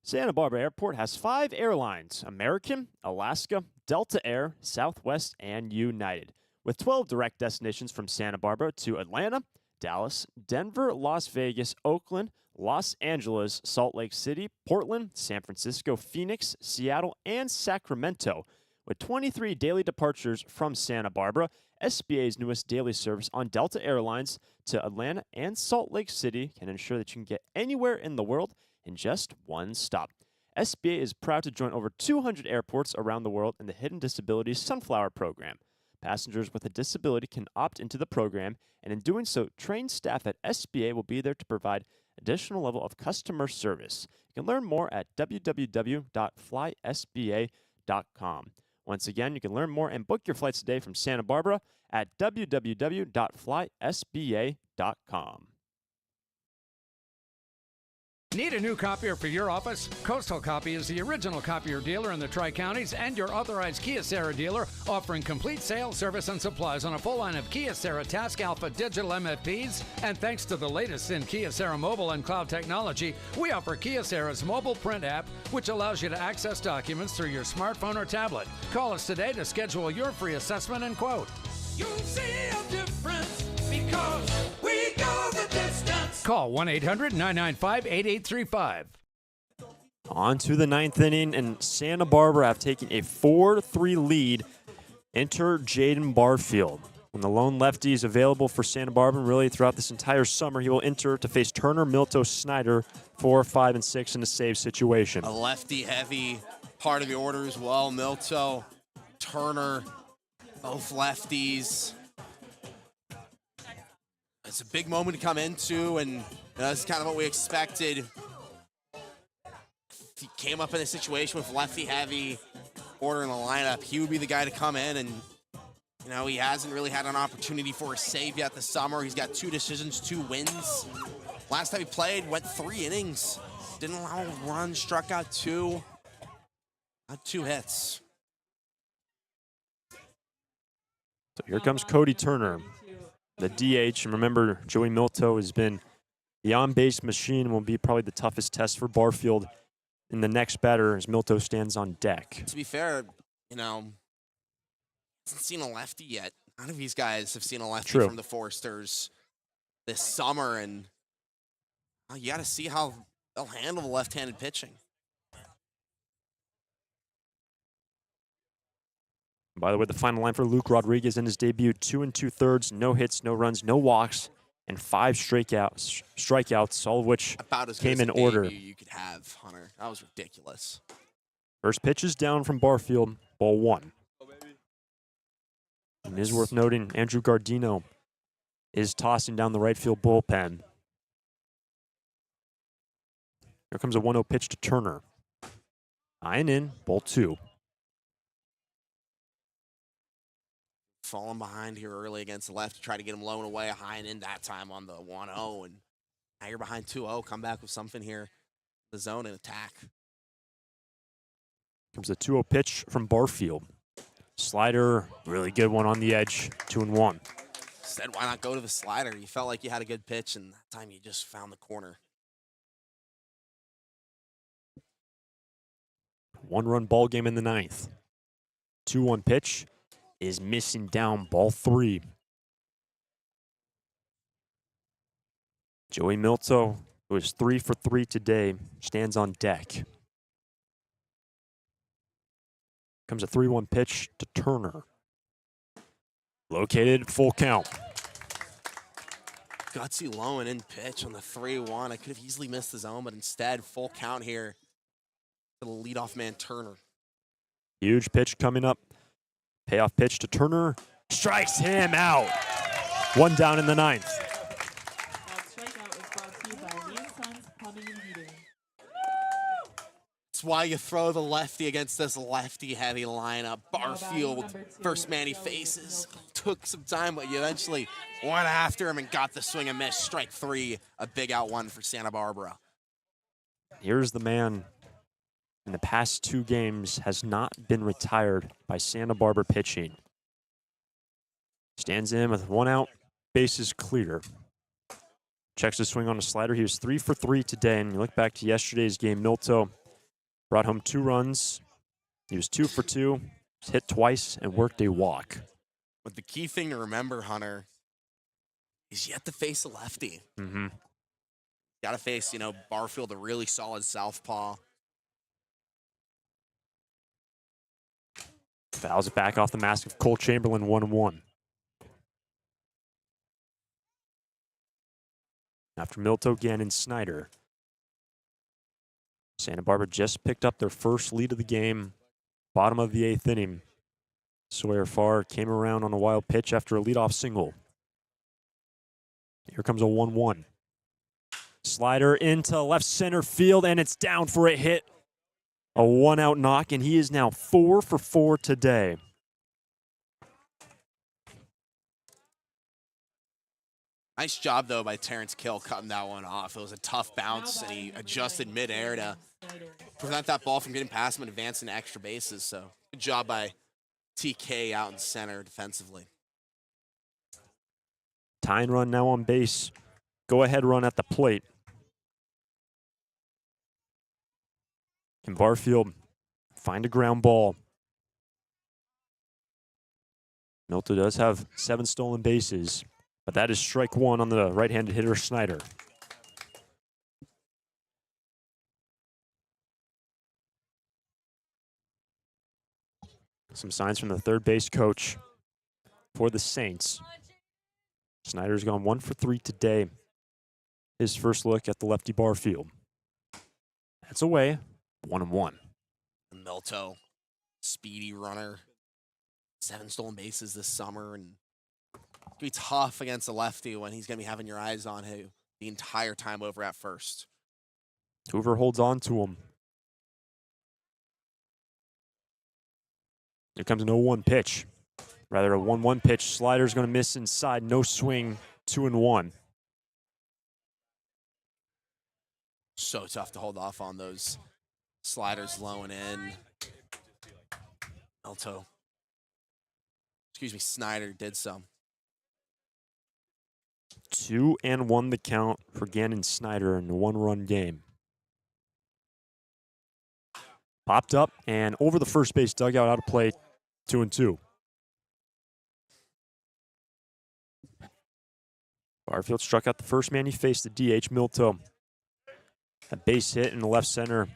Santa Barbara Airport has 5 airlines: American, Alaska, Delta Air, Southwest, and United, with 12 direct destinations from Santa Barbara to Atlanta, Dallas, Denver, Las Vegas, Oakland, Los Angeles, Salt Lake City, Portland, San Francisco, Phoenix, Seattle, and Sacramento. With 23 daily departures from Santa Barbara, SBA's newest daily service on Delta Airlines to Atlanta and Salt Lake City can ensure that you can get anywhere in the world in just one stop. SBA is proud to join over 200 airports around the world in the Hidden Disabilities Sunflower Program. Passengers with a disability can opt into the program, and in doing so, trained staff at SBA will be there to provide additional level of customer service. You can learn more at www.flysba.com. Once again, you can learn more and book your flights today from Santa Barbara at www.flysba.com. Need a new copier for your office? Coastal Copy is the original copier dealer in the Tri-Counties and your authorized Kyocera dealer, offering complete sales, service, and supplies on a full line of Kyocera Task Alpha digital MFPs. And thanks to the latest in Kyocera mobile and cloud technology, we offer Kyocera's mobile print app, which allows you to access documents through your smartphone or tablet. Call us today to schedule your free assessment and quote. You'll see a difference because we go the distance. Call 1-800-995-8835. On to the ninth inning, and Santa Barbara have taken a 4-3 lead. Enter Jaden Barfield. When the lone lefty is available for Santa Barbara, really throughout this entire summer, he will enter to face Turner, Milto, Snyder, 4, 5, and 6 in a save situation. A lefty-heavy part of the order as well. Milto, Turner, both lefties. It's a big moment to come into, and that's kind of what we expected. If he came up in a situation with lefty-heavy order in the lineup, he would be the guy to come in, and he hasn't really had an opportunity for a save yet this summer. He's got 2 decisions, 2 wins. Last time he played, went 3 innings. Didn't allow a run, struck out 2. Got 2 hits. So here comes Cody Turner, the DH. And remember, Joey Milto has been the on-base machine and will be probably the toughest test for Barfield in the next batter as Milto stands on deck. To be fair, hasn't seen a lefty yet. None of these guys have seen a lefty from the Foresters this summer, and you got to see how they'll handle the left-handed pitching. By the way, the final line for Luke Rodriguez in his debut: 2 2/3, no hits, no runs, no walks, and 5 strikeouts, all of which about as came good as in order. You could have, Hunter. That was ridiculous. First pitch is down from Barfield, ball 1. And it is worth noting, Andrew Gardino is tossing down the right field bullpen. Here comes a 1-0 pitch to Turner. High and in, ball 2. Falling behind here early against the left to try to get him low and away, a high and in that time on the 1-0. And now you're behind 2-0. Come back with something here. The zone and attack. Comes the 2-0 pitch from Barfield. Slider, really good one on the edge, 2-1. Said, why not go to the slider? You felt like you had a good pitch, and that time you just found the corner. 1-run ball game in the 9th. 2-1 pitch is missing down, ball 3. Joey Milto, who is 3 for 3 today, stands on deck. Comes a 3-1 pitch to Turner. Located, full count. Gutsy low and in pitch on the 3-1. I could have easily missed the zone, but instead, full count here to the leadoff man, Turner. Huge pitch coming up. Payoff pitch to Turner. Strikes him out. 1 down in the 9th. That strikeout was brought to you by Lee & Sons Plumbing and Heating. That's why you throw the lefty against this lefty-heavy lineup. Barfield, Number 2, first man he Joey faces. Milton. Took some time, but you eventually went after him and got the swing and miss. Strike 3, a big out 1 for Santa Barbara. Here's the man in the past 2 games has not been retired by Santa Barbara pitching. Stands in with 1 out, bases clear. Checks the swing on a slider. He was 3 for 3 today, and you look back to yesterday's game, Milto brought home 2 runs. He was 2 for 2, hit twice, and worked a walk. But the key thing to remember, Hunter, is you have to face a lefty. Mm-hmm. Got to face, Barfield, a really solid southpaw. Fouls it back off the mask of Cole Chamberlain, 1-1. After Milto, Gannon, Snyder. Santa Barbara just picked up their first lead of the game, bottom of the 8th inning. Sawyer Farr came around on a wild pitch after a leadoff single. Here comes a 1-1. Slider into left center field, and it's down for a hit. A 1-out knock, and he is now 4 for 4 today. Nice job, though, by Terrence Kill cutting that one off. It was a tough bounce, and he adjusted midair to prevent that ball from getting past him and advancing to extra bases. So good job by TK out in center defensively. Tying run now on base. Go ahead run at the plate. Can Barfield find a ground ball? Milto does have 7 stolen bases, but that is strike 1 on the right-handed hitter Snyder. Some signs from the third base coach for the Saints. Snyder's gone 1 for 3 today. His first look at the lefty Barfield. That's away, 1-1. Milto, speedy runner, 7 stolen bases this summer, and it's gonna be tough against a lefty when he's gonna be having your eyes on him the entire time over at first. Hoover holds on to him. Here comes an 0-1 pitch. Rather, a 1-1 pitch. Slider's going to miss inside. No swing. 2-1. So tough to hold off on those sliders low and in. Snyder did so. 2-1 the count for Gannon Snyder in a 1-run game. Popped up and over the first base dugout, out of play, 2-2. Barfield struck out the first man he faced, the DH, Milto. A base hit in the left center.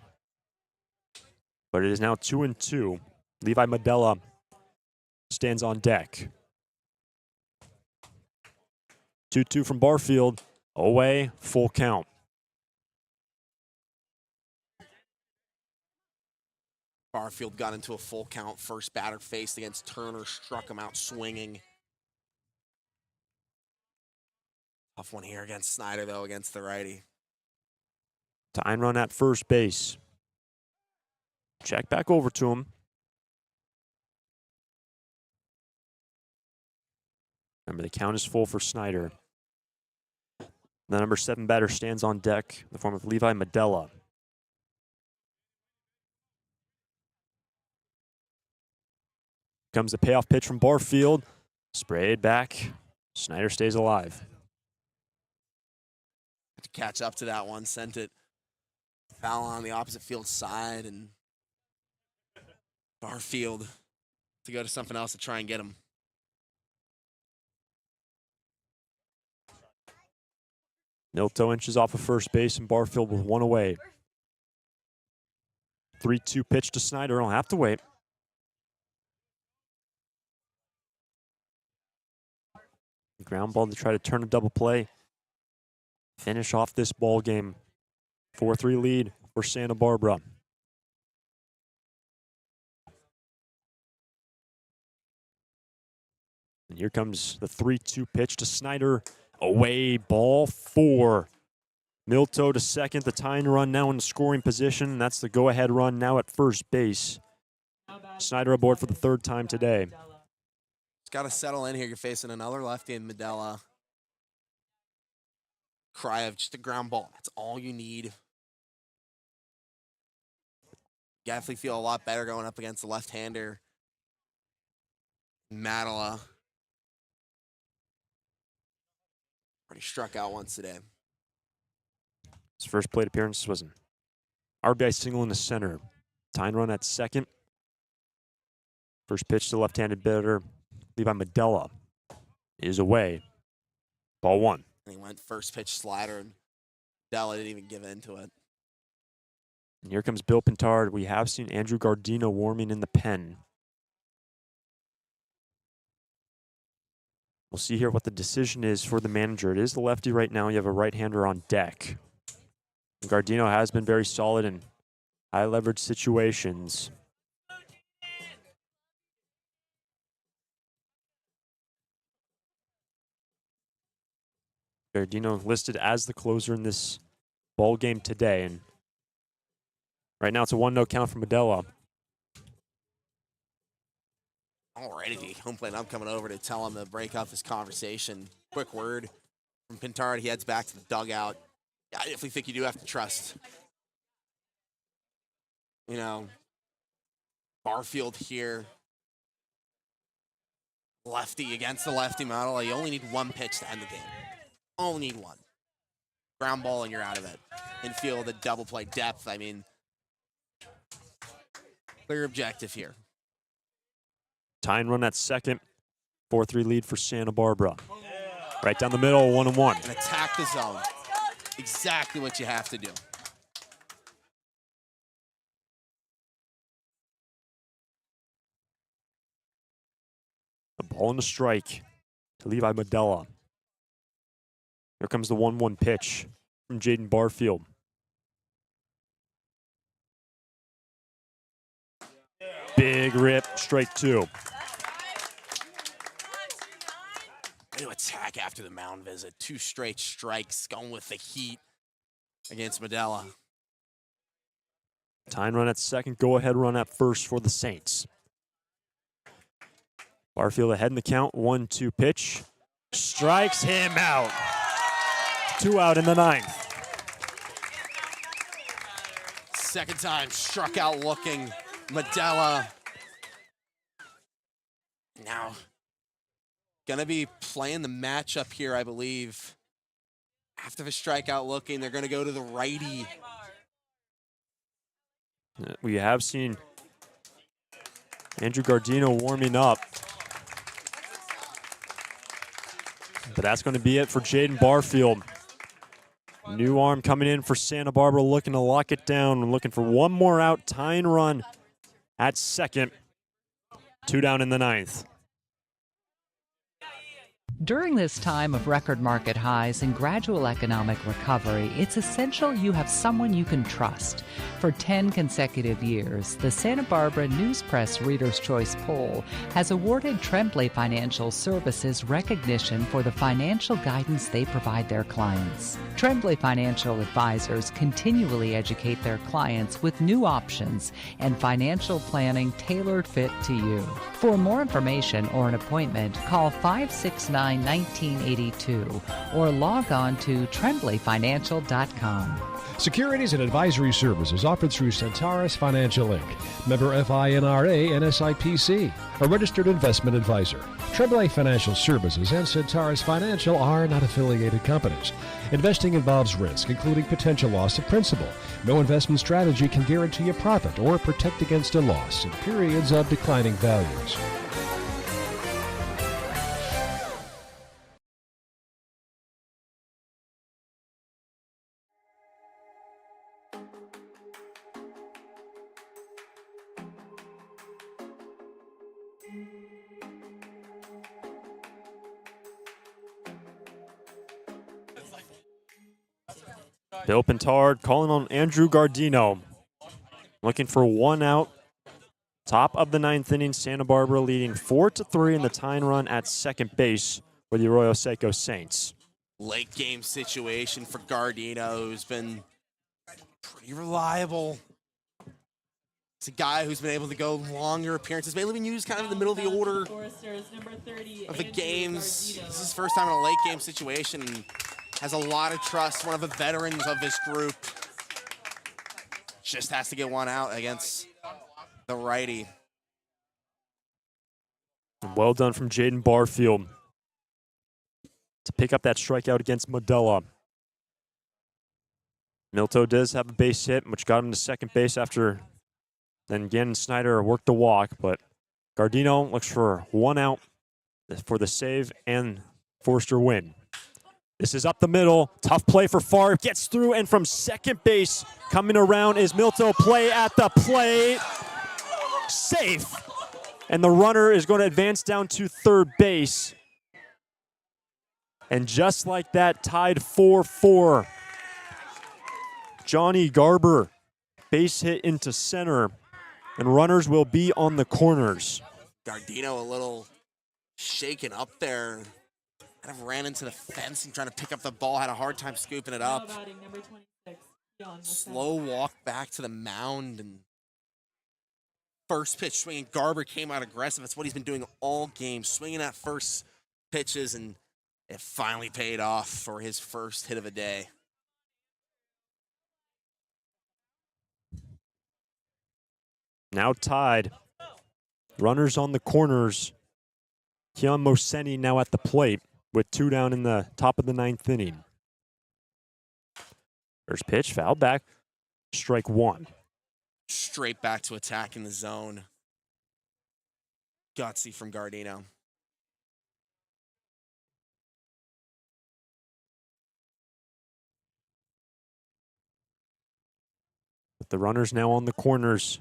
But it is now 2-2. Levi Medella stands on deck. 2-2 from Barfield. Away, full count. Barfield got into a full count. First batter faced against Turner. Struck him out swinging. Tough one here against Snyder, though, against the righty. Tying run at first base. Check back over to him. Remember, the count is full for Snyder. The number 7 batter stands on deck in the form of Levi Medella. Comes the payoff pitch from Barfield. Sprayed back. Snyder stays alive. To catch up to that one, sent it foul on the opposite field side, and Barfield to go to something else to try and get him. Milto inches off of first base, and Barfield with one away. 3-2 pitch to Snyder. I'll have to wait. Ground ball to try to turn a double play. Finish off this ball game. 4-3 lead for Santa Barbara. And here comes the 3-2 pitch to Snyder. Away, ball 4. Milto to second, the tying run now in the scoring position. That's the go-ahead run now at first base. Snyder aboard for the third time today. It's got to settle in here. You're facing another lefty in Medella. Cry of just a ground ball. That's all you need. You definitely feel a lot better going up against the left-hander. Madela. Already struck out once today. His first plate appearance was an RBI single in the center. Tying run at second. First pitch to left-handed batter, Levi Medella, is away. Ball 1. And he went first pitch slider, and Medella didn't even give in to it. And here comes Bill Pintard. We have seen Andrew Gardino warming in the pen. We'll see here what the decision is for the manager. It is the lefty right now. You have a right-hander on deck. And Gardino has been very solid in high-leverage situations. Gardino listed as the closer in this ball game today. And right now it's a 1-0 count for Medella. Alrighty, the home plate. I'm coming over to tell him to break up this conversation. Quick word from Pintard. He heads back to the dugout. I definitely think you do have to trust, you know, Barfield here. Lefty against the lefty model. You only need one pitch to end the game. Only need one. Ground ball and you're out of it. Infield, a double play depth. I mean, clear objective here. Tying run at second. 4-3 lead for Santa Barbara. Right down the middle, 1-1. And attack the zone. Exactly what you have to do. A ball and a strike to Levi Medella. Here comes the 1-1 pitch from Jaden Barfield. Big rip, strike 2. Way to attack after the mound visit. 2 straight strikes, going with the heat against Medella. Tying run at second, go-ahead run at first for the Saints. Barfield ahead in the count, 1-2 pitch. Strikes him out. 2 out in the 9th. Second time, struck out looking. Medella. Now, gonna be playing the matchup here, I believe. After the strikeout looking, they're gonna go to the righty. We have seen Andrew Gardino warming up. But that's going to be it for Jaden Barfield. New arm coming in for Santa Barbara, looking to lock it down and looking for one more out. Tying run at second. 2 down in the 9th. During this time of record market highs and gradual economic recovery, it's essential you have someone you can trust. For 10 consecutive years, the Santa Barbara News Press Reader's Choice Poll has awarded Tremblay Financial Services recognition for the financial guidance they provide their clients. Tremblay Financial Advisors continually educate their clients with new options and financial planning tailored fit to you. For more information or an appointment, call 569-1982 or log on to tremblayfinancial.com. Securities and advisory services offered through Centaurus Financial Inc., member FINRA and SIPC, a registered investment advisor. Tremblay Financial Services and Centaurus Financial are not affiliated companies. Investing involves risk, including potential loss of principal. No investment strategy can guarantee a profit or protect against a loss in periods of declining values. Bill Pintard calling on Andrew Gardino. Looking for one out. Top of the ninth inning, Santa Barbara leading 4-3 in the tying run at second base for the Arroyo Seco Saints. Late game situation for Gardino, who's been pretty reliable. It's a guy who's been able to go longer appearances, mainly been used kind of in the middle of the order of the games. This is his first time in a late game situation and has a lot of trust, one of the veterans of this group. Just has to get one out against the righty. Well done from Jaden Barfield to pick up that strikeout against Modella. Milto does have a base hit, which got him to second base after then again Snyder worked the walk, but Gardino looks for one out for the save and Forster win. This is up the middle. Tough play for Favre. Gets through, and from second base, coming around is Milto. Play at the plate. Safe. And the runner is going to advance down to third base. And just like that, tied 4-4. Johnny Garber, base hit into center. And runners will be on the corners. Gardino a little shaken up there. Kind of ran into the fence and trying to pick up the ball. Had a hard time scooping it up. Slow walk back to the mound. And first pitch swinging. Garber came out aggressive. That's what he's been doing all game. Swinging at first pitches. And it finally paid off for his first hit of the day. Now tied. Runners on the corners. Keon Moseni now at the plate with two down in the top of the ninth inning. First pitch, foul back. Strike one. Straight back to attack in the zone. Gutsy from Gardino. With the runners now on the corners.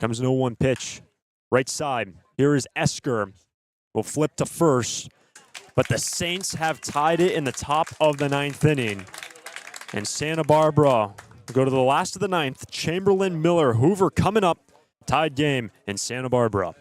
Comes an 0-1 pitch. Right side. Here is Esker. Will flip to first. But the Saints have tied it in the top of the ninth inning. And Santa Barbara will go to the last of the ninth. Chamberlain, Miller, Hoover coming up. Tied game in Santa Barbara.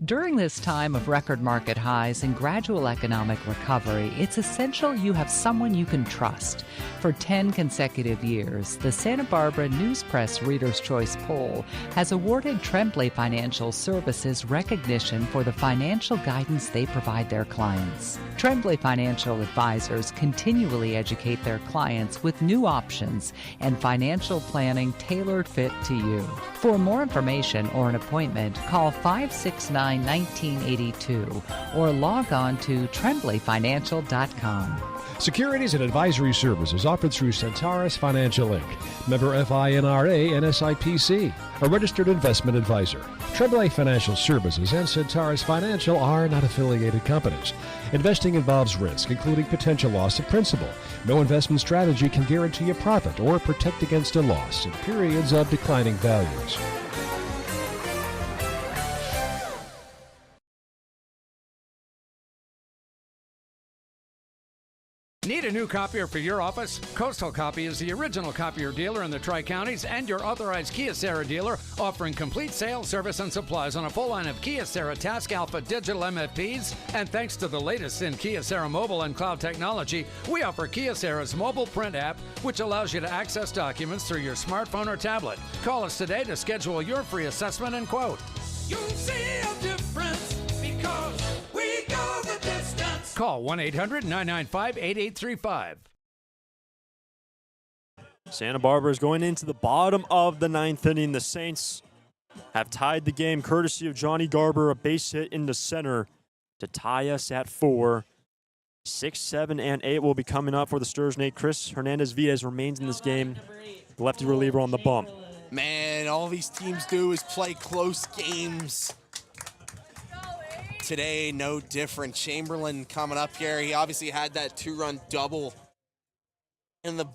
During this time of record market highs and gradual economic recovery, it's essential you have someone you can trust. For 10 consecutive years, the Santa Barbara News Press Reader's Choice Poll has awarded Tremblay Financial Services recognition for the financial guidance they provide their clients. Tremblay Financial Advisors continually educate their clients with new options and financial planning tailored fit to you. For more information or an appointment, call 569-1982 or log on to tremblayfinancial.com. Securities and advisory services offered through Centaurus Financial Inc., member FINRA and SIPC, a registered investment advisor. Tremblay Financial Services and Centaurus Financial are not affiliated companies. Investing involves risk, including potential loss of principal. No investment strategy can guarantee a profit or protect against a loss in periods of declining values. Need a new copier for your office? Coastal Copy is the original copier dealer in the Tri-Counties and your authorized Kyocera dealer, offering complete sales, service, and supplies on a full line of Kyocera Task Alpha digital MFPs. And thanks to the latest in Kyocera mobile and cloud technology, we offer Kyocera's mobile print app, which allows you to access documents through your smartphone or tablet. Call us today to schedule your free assessment and quote. You'll see a difference because we go the distance. Call 1-800-995-8835. Santa Barbara is going into the bottom of the ninth inning. The Saints have tied the game courtesy of Johnny Garber, a base hit into center to tie us at 4. 6, 7, and 8 will be coming up for the Sturs. Nate, Chris Hernandez-Vides remains in this game. The lefty reliever on the bump. Man, all these teams do is play close games. Today, no different. Chamberlain coming up here. He obviously had that 2-run double in the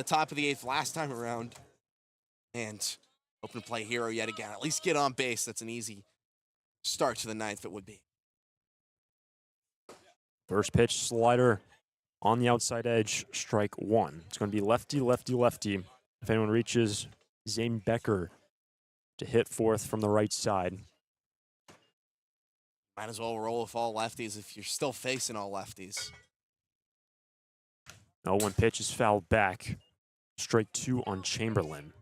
top of the 8th last time around. And open to play hero yet again. At least get on base. That's an easy start to the 9th, it would be. First pitch, slider on the outside edge, strike 1. It's going to be lefty, lefty, lefty. If anyone reaches, Zane Becker to hit fourth from the right side. Might as well roll with all lefties if you're still facing all lefties. 0-1 pitch is fouled back. Strike 2 on Chamberlain.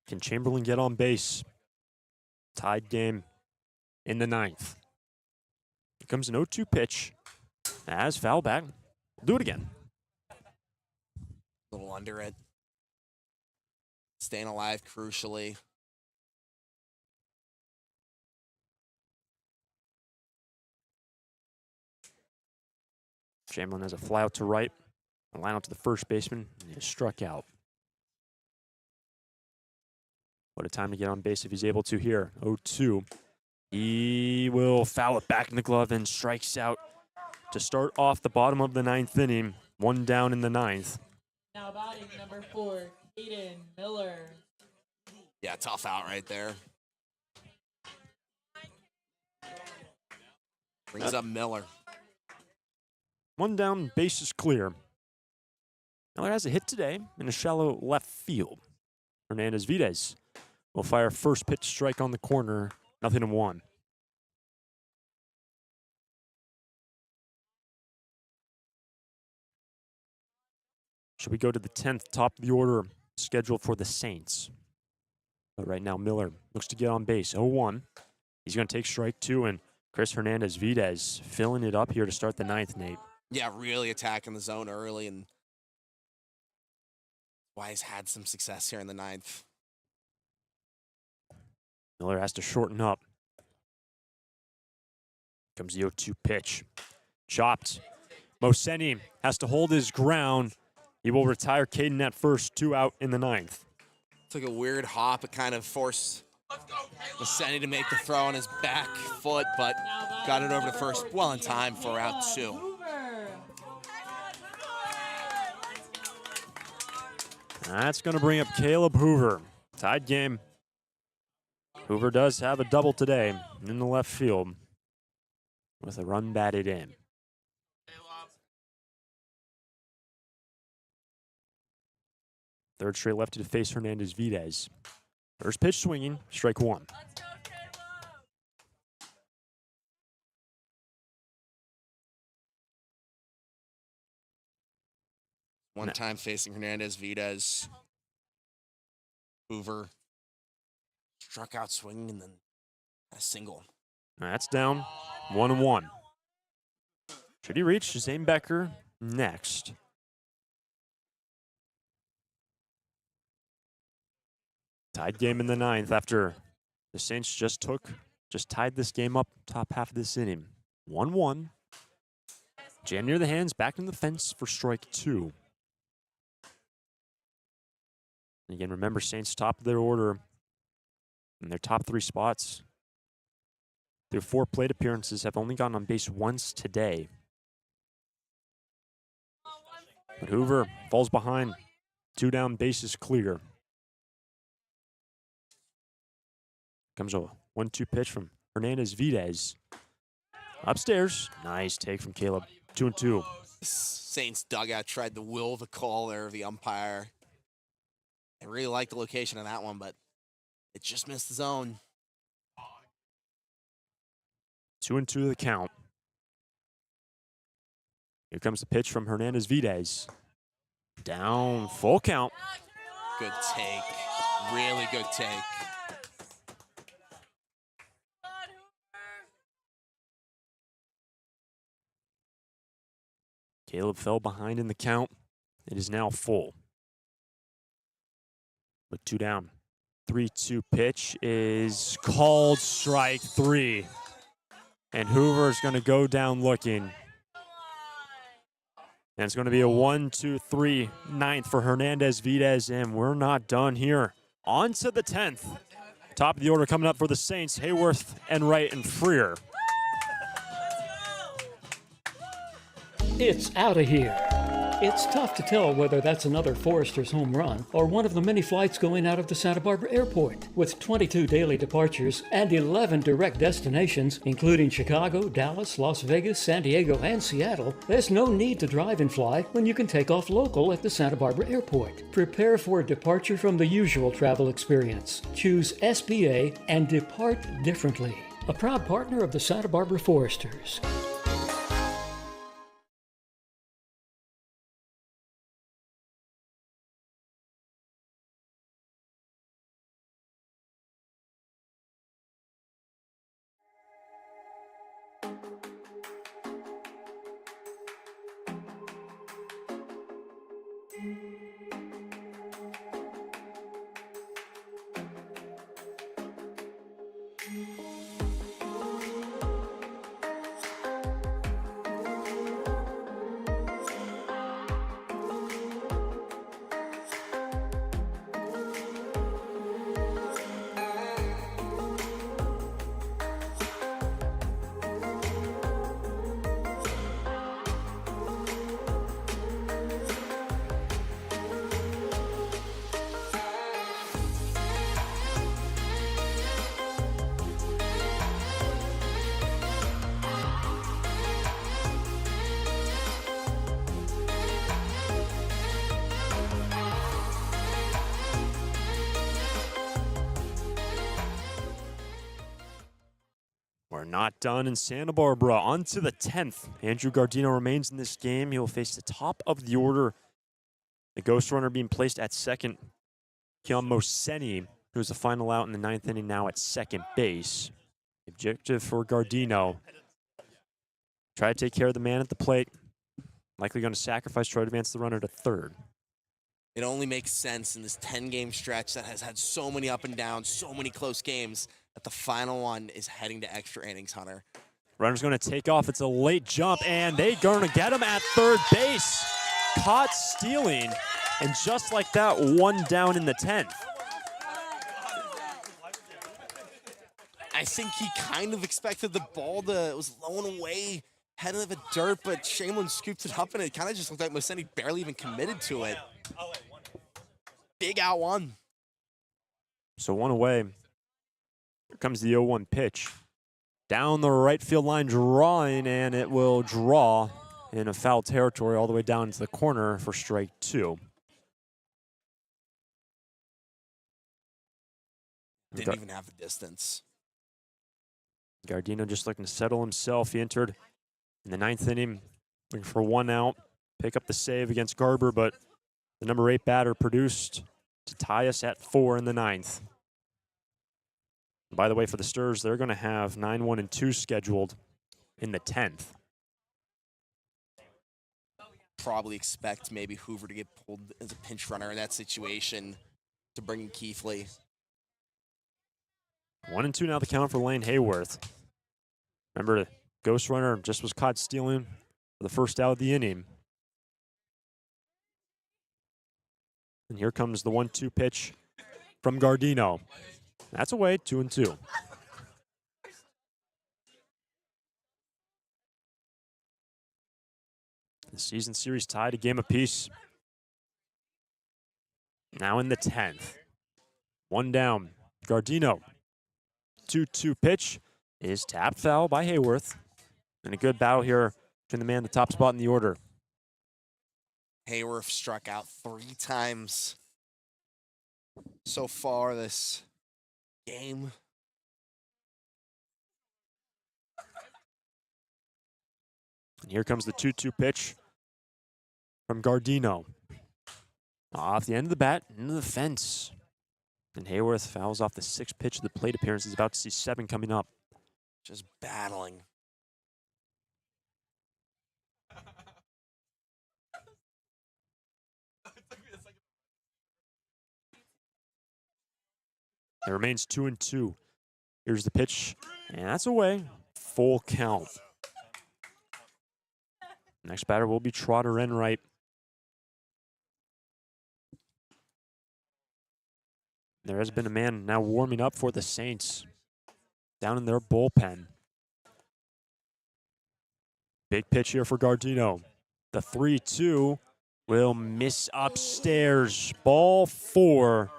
Can Chamberlain get on base? Tied game in the 9th. Here comes an 0-2 pitch. As foul back. We'll do it again. A little under it. Staying alive, crucially. Chamberlain has a fly out to right. A line out to the first baseman. And he is struck out. What a time to get on base if he's able to here. 0-2. He will foul it back in the glove and strikes out to start off the bottom of the 9th inning. 1 down in the 9th. Now batting number 4, Hayden Miller. Yeah, tough out right there. Brings up Miller. 1 down, base is clear. Miller has a hit today in a shallow left field. Hernandez-Vides will fire first pitch strike on the corner. 0-1. Should we go to the 10th, top of the order, scheduled for the Saints? But right now, Miller looks to get on base. 0-1. He's going to take strike 2, and Chris Hernandez-Vides filling it up here to start the 9th, Nate. Yeah, really attacking the zone early, and why he's had some success here in the 9th. Miller has to shorten up. Comes the 0-2 pitch. Chopped. Moseni has to hold his ground. He will retire Caden at first, 2 out in the 9th. Took a weird hop. It kind of forced Moseni to make the throw on his back foot, but got it over to first well in time for out 2. That's going to bring up Caleb Hoover. Tied game. Hoover does have a double today in the left field with a run batted in. Third straight lefty to face Hernandez-Vides. First pitch swinging, strike 1. One time facing Hernandez-Vides. Hoover struck out swinging and then a single. That's down 1-1. Should he reach Zane Becker next? Tied game in the 9th after the Saints just tied this game up top half of this inning. 1-1. Jam near the hands, back in the fence for strike 2. And again, remember, Saints top of their order in their top 3 spots. Their 4 plate appearances have only gone on base once today. But Hoover falls behind. 2 down, base is clear. Comes a 1-2 pitch from Hernandez-Vides. Upstairs, nice take from Caleb. 2-2. Saints dugout tried to will the call there of the umpire. I really like the location of that one, but it just missed the zone. 2-2 the count. Here comes the pitch from Hernandez-Vides. Down, full count. Good take. Really good take. Caleb fell behind in the count. It is now full. With 2 down. 3-2 pitch is called strike 3. And Hoover's going to go down looking. And it's going to be a 1-2-3 ninth for Hernandez, Vides, and we're not done here. On to the 10th. Top of the order coming up for the Saints, Hayworth, Enright, and Freer. It's out of here. It's tough to tell whether that's another Foresters home run or one of the many flights going out of the Santa Barbara Airport. With 22 daily departures and 11 direct destinations, including Chicago, Dallas, Las Vegas, San Diego, and Seattle, there's no need to drive and fly when you can take off local at the Santa Barbara Airport. Prepare for a departure from the usual travel experience. Choose SBA and depart differently. A proud partner of the Santa Barbara Foresters. We're not done in Santa Barbara. On to the 10th. Andrew Gardino remains in this game. He will face the top of the order. The ghost runner being placed at second. Keon Moseni, who's the final out in the 9th inning, now at second base. Objective for Gardino. Try to take care of the man at the plate. Likely going to sacrifice, try to advance the runner to third. It only makes sense in this 10-game stretch that has had so many up and downs, so many close games, that the final one is heading to extra innings, Hunter. Runner's going to take off. It's a late jump, and they're going to get him at third base. Caught stealing, and just like that, 1 down in the 10th. I think he kind of expected the ball to, it was low and away, head of the dirt, but Shamelin scooped it up, and it kind of just looked like Moseni barely even committed to it. Big out one. So 1 away. Here comes the 0-1 pitch. Down the right field line, drawing, and it will draw in a foul territory all the way down to the corner for strike 2. Didn't even have the distance. Gardino just looking to settle himself. He entered in the 9th inning, looking for 1 out, pick up the save against Garber, but the number 8 batter produced to tie us at 4 in the 9th. By the way, for the Sturs, they're going to have 9-1 and 2 scheduled in the 10th. Probably expect maybe Hoover to get pulled as a pinch runner in that situation to bring in Keithley. 1-2 now the count for Lane Hayworth. Remember, the ghost runner just was caught stealing for the first out of the inning. And here comes the 1-2 pitch from Gardino. That's away, 2-2. The season series tied, a game apiece. Now in the 10th. 1 down. Gardino. 2-2 pitch is tapped foul by Hayworth. And a good battle here between the man in the top spot in the order. Hayworth struck out 3 times so far this game. And here comes the 2-2 pitch from Gardino. Off the end of the bat, into the fence. And Hayworth fouls off the 6th pitch of the plate appearance. He's about to see 7 coming up. Just battling. It remains 2-2. Here's the pitch, and that's away. Full count. Next batter will be Trotter Enright. There has been a man now warming up for the Saints down in their bullpen. Big pitch here for Gardino. The 3-2 will miss upstairs. Ball 4.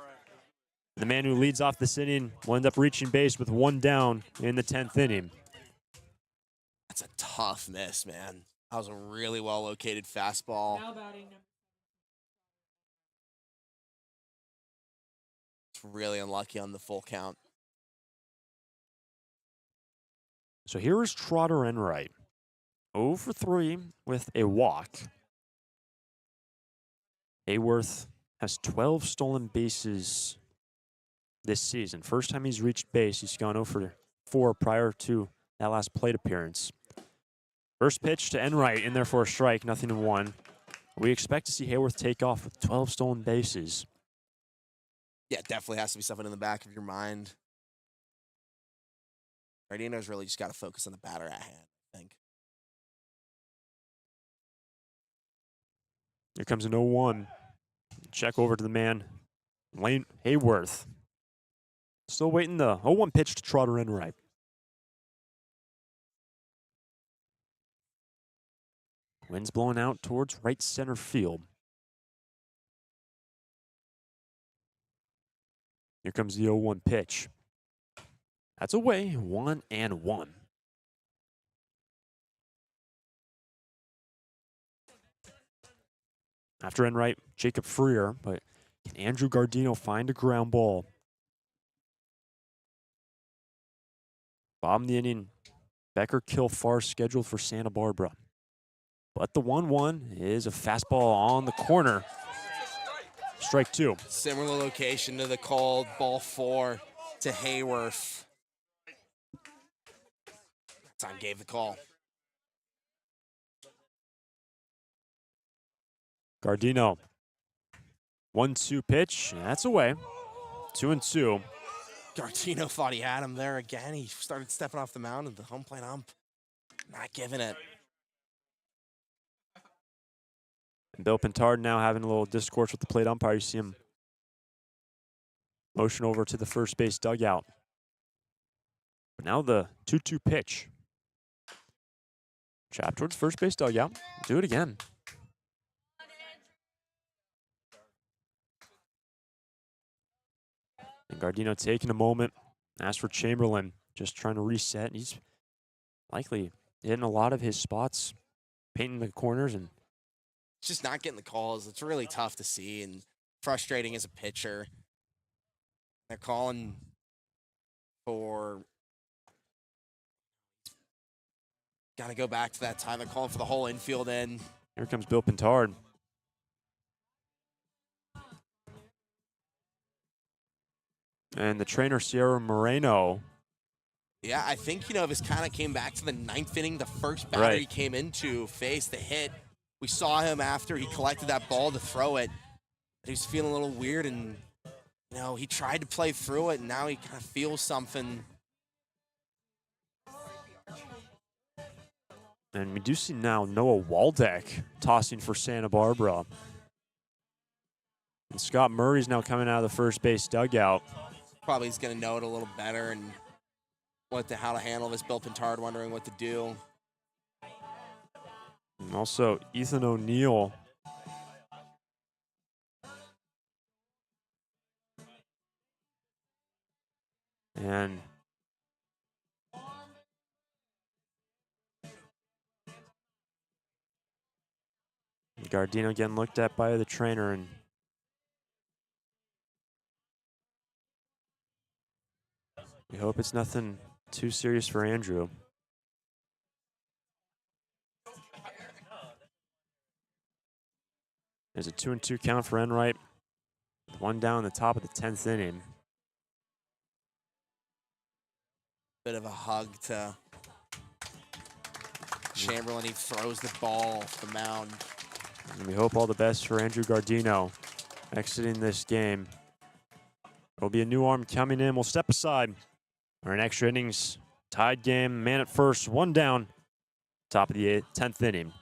The man who leads off this inning will end up reaching base with 1 down in the 10th inning. That's a tough miss, man. That was a really well-located fastball. Now batting number It's really unlucky on the full count. So here is Trotter Enright. 0 for 3 with a walk. Hayworth has 12 stolen bases this season. First time he's reached base, he's gone 0 for 4 prior to that last plate appearance. First pitch to Enright, in there for a strike, 0-1. We expect to see Hayworth take off with 12 stolen bases. Yeah, definitely has to be something in the back of your mind. Gardino's really just got to focus on the batter at hand, I think. Here comes an 0-1. Check over to the man, Lane Hayworth. Still waiting the 0-1 pitch to Trotter Enright. Wind's blowing out towards right center field. Here comes the 0-1 pitch. That's away, 1-1. After Enright, Jacob Freer, but can Andrew Gardino find a ground ball? Bottom of the inning, Becker Kilfar scheduled for Santa Barbara. But the 1-1 is a fastball on the corner. Strike 2. Similar location to the called ball 4 to Hayworth. Time gave the call. Gardino. 1-2 pitch. That's away. 2-2. Gardino thought he had him there again. He started stepping off the mound and the home plate ump not giving it. And Bill Pintard now having a little discourse with the plate umpire. You see him motion over to the first base dugout. But now the 2-2 pitch. Chap towards first base dugout. Do it again. And Gardino taking a moment. As for Chamberlain, just trying to reset. And he's likely hitting a lot of his spots, painting the corners, and It's just not getting the calls. It's really tough to see and frustrating as a pitcher. They're calling for, got to go back to that time. They're calling for the whole infield in. here comes Bill Pintard. And the trainer, Sierra Moreno. Yeah, I think, this kind of came back to the 9th inning. The first batter he came into faced the hit. We saw him after he collected that ball to throw it. He was feeling a little weird, and, he tried to play through it, and now he kind of feels something. And we do see now Noah Waldeck tossing for Santa Barbara. And Scott Murray's now coming out of the first base dugout. Probably he's going to know it a little better and how to handle this. Bill Pintard wondering what to do. And also Ethan O'Neill. And Gardino getting looked at by the trainer, and we hope it's nothing too serious for Andrew. There's a 2-2 count for Enright. 1 down in the top of the 10th inning. Bit of a hug to Chamberlain. He throws the ball off the mound. And we hope all the best for Andrew Gardino exiting this game There'll be a new arm coming in. We'll step aside. We're in extra innings. Tied game. Man at first. One down. Top of the 10th inning.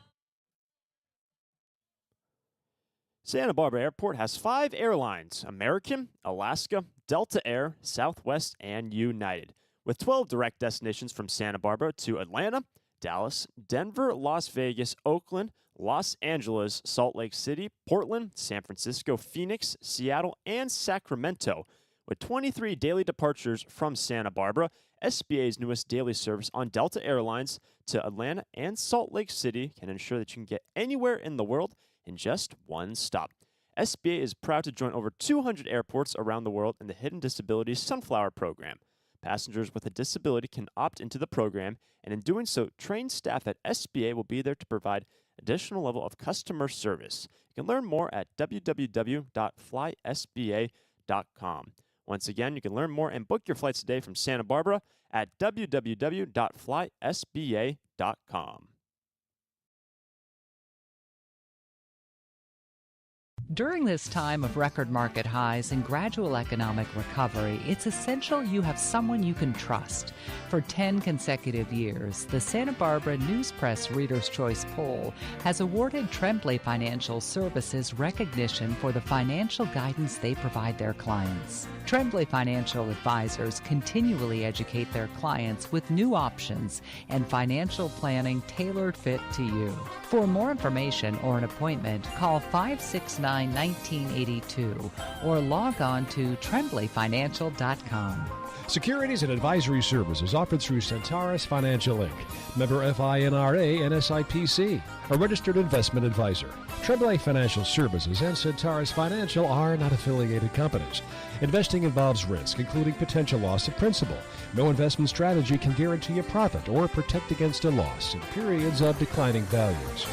Santa Barbara Airport has 5 airlines: American, Alaska, Delta Air, Southwest, and United, with 12 direct destinations from Santa Barbara to Atlanta, Dallas, Denver, Las Vegas, Oakland, Los Angeles, Salt Lake City, Portland, San Francisco, Phoenix, Seattle, and Sacramento. With 23 daily departures from Santa Barbara, SBA's newest daily service on Delta Airlines to Atlanta and Salt Lake City can ensure that you can get anywhere in the world in just one stop. SBA is proud to join over 200 airports around the world in the Hidden Disabilities Sunflower Program. Passengers with a disability can opt into the program, and in doing so, trained staff at SBA will be there to provide additional level of customer service. You can learn more at www.flysba.com. Once again, you can learn more and book your flights today from Santa Barbara at www.flysba.com. During this time of record market highs and gradual economic recovery, it's essential you have someone you can trust. For 10 consecutive years, the Santa Barbara News Press Reader's Choice Poll has awarded Tremblay Financial Services recognition for the financial guidance they provide their clients. Tremblay Financial Advisors continually educate their clients with new options and financial planning tailored fit to you. For more information or an appointment, call 569-1982 or log on to tremblayfinancial.com. Securities and advisory services offered through Centaurus Financial Inc., member FINRA and SIPC, a registered investment advisor. Tremblay Financial Services and Centaurus Financial are not affiliated companies. Investing involves risk, including potential loss of principal. No investment strategy can guarantee a profit or protect against a loss in periods of declining values.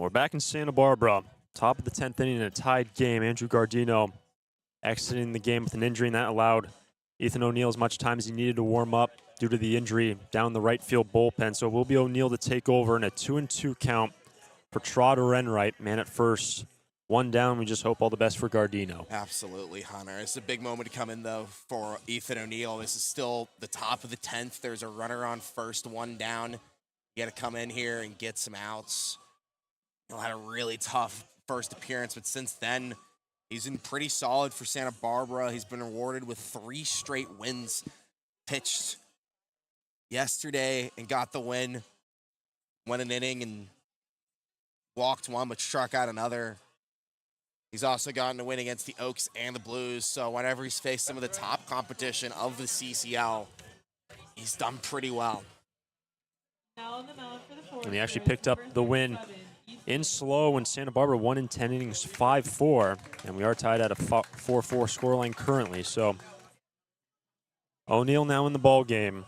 We're back in Santa Barbara. Top of the 10th inning in a tied game. Andrew Gardino exiting the game with an injury, and that allowed Ethan O'Neill as much time as he needed to warm up due to the injury down the right field bullpen. So it will be O'Neill to take over in a 2-2 count for Trotter Enright, man at first. One down. We just hope all the best for Gardino. Absolutely, Hunter. It's a big moment to come in, though, for Ethan O'Neill. This is still the top of the 10th. There's a runner on first, one down. You got to come in here and get some outs. He had a really tough first appearance, but since then, he's been pretty solid for Santa Barbara. He's been rewarded with 3 straight wins. Pitched yesterday and got the win. Won an inning and walked one, but struck out another. He's also gotten a win against the Oaks and the Blues, so whenever he's faced some of the top competition of the CCL, he's done pretty well. And he actually picked up the win in slow when Santa Barbara won in 10 innings, 5-4, and we are tied at a 4-4 scoreline currently. So O'Neill now in the ball game.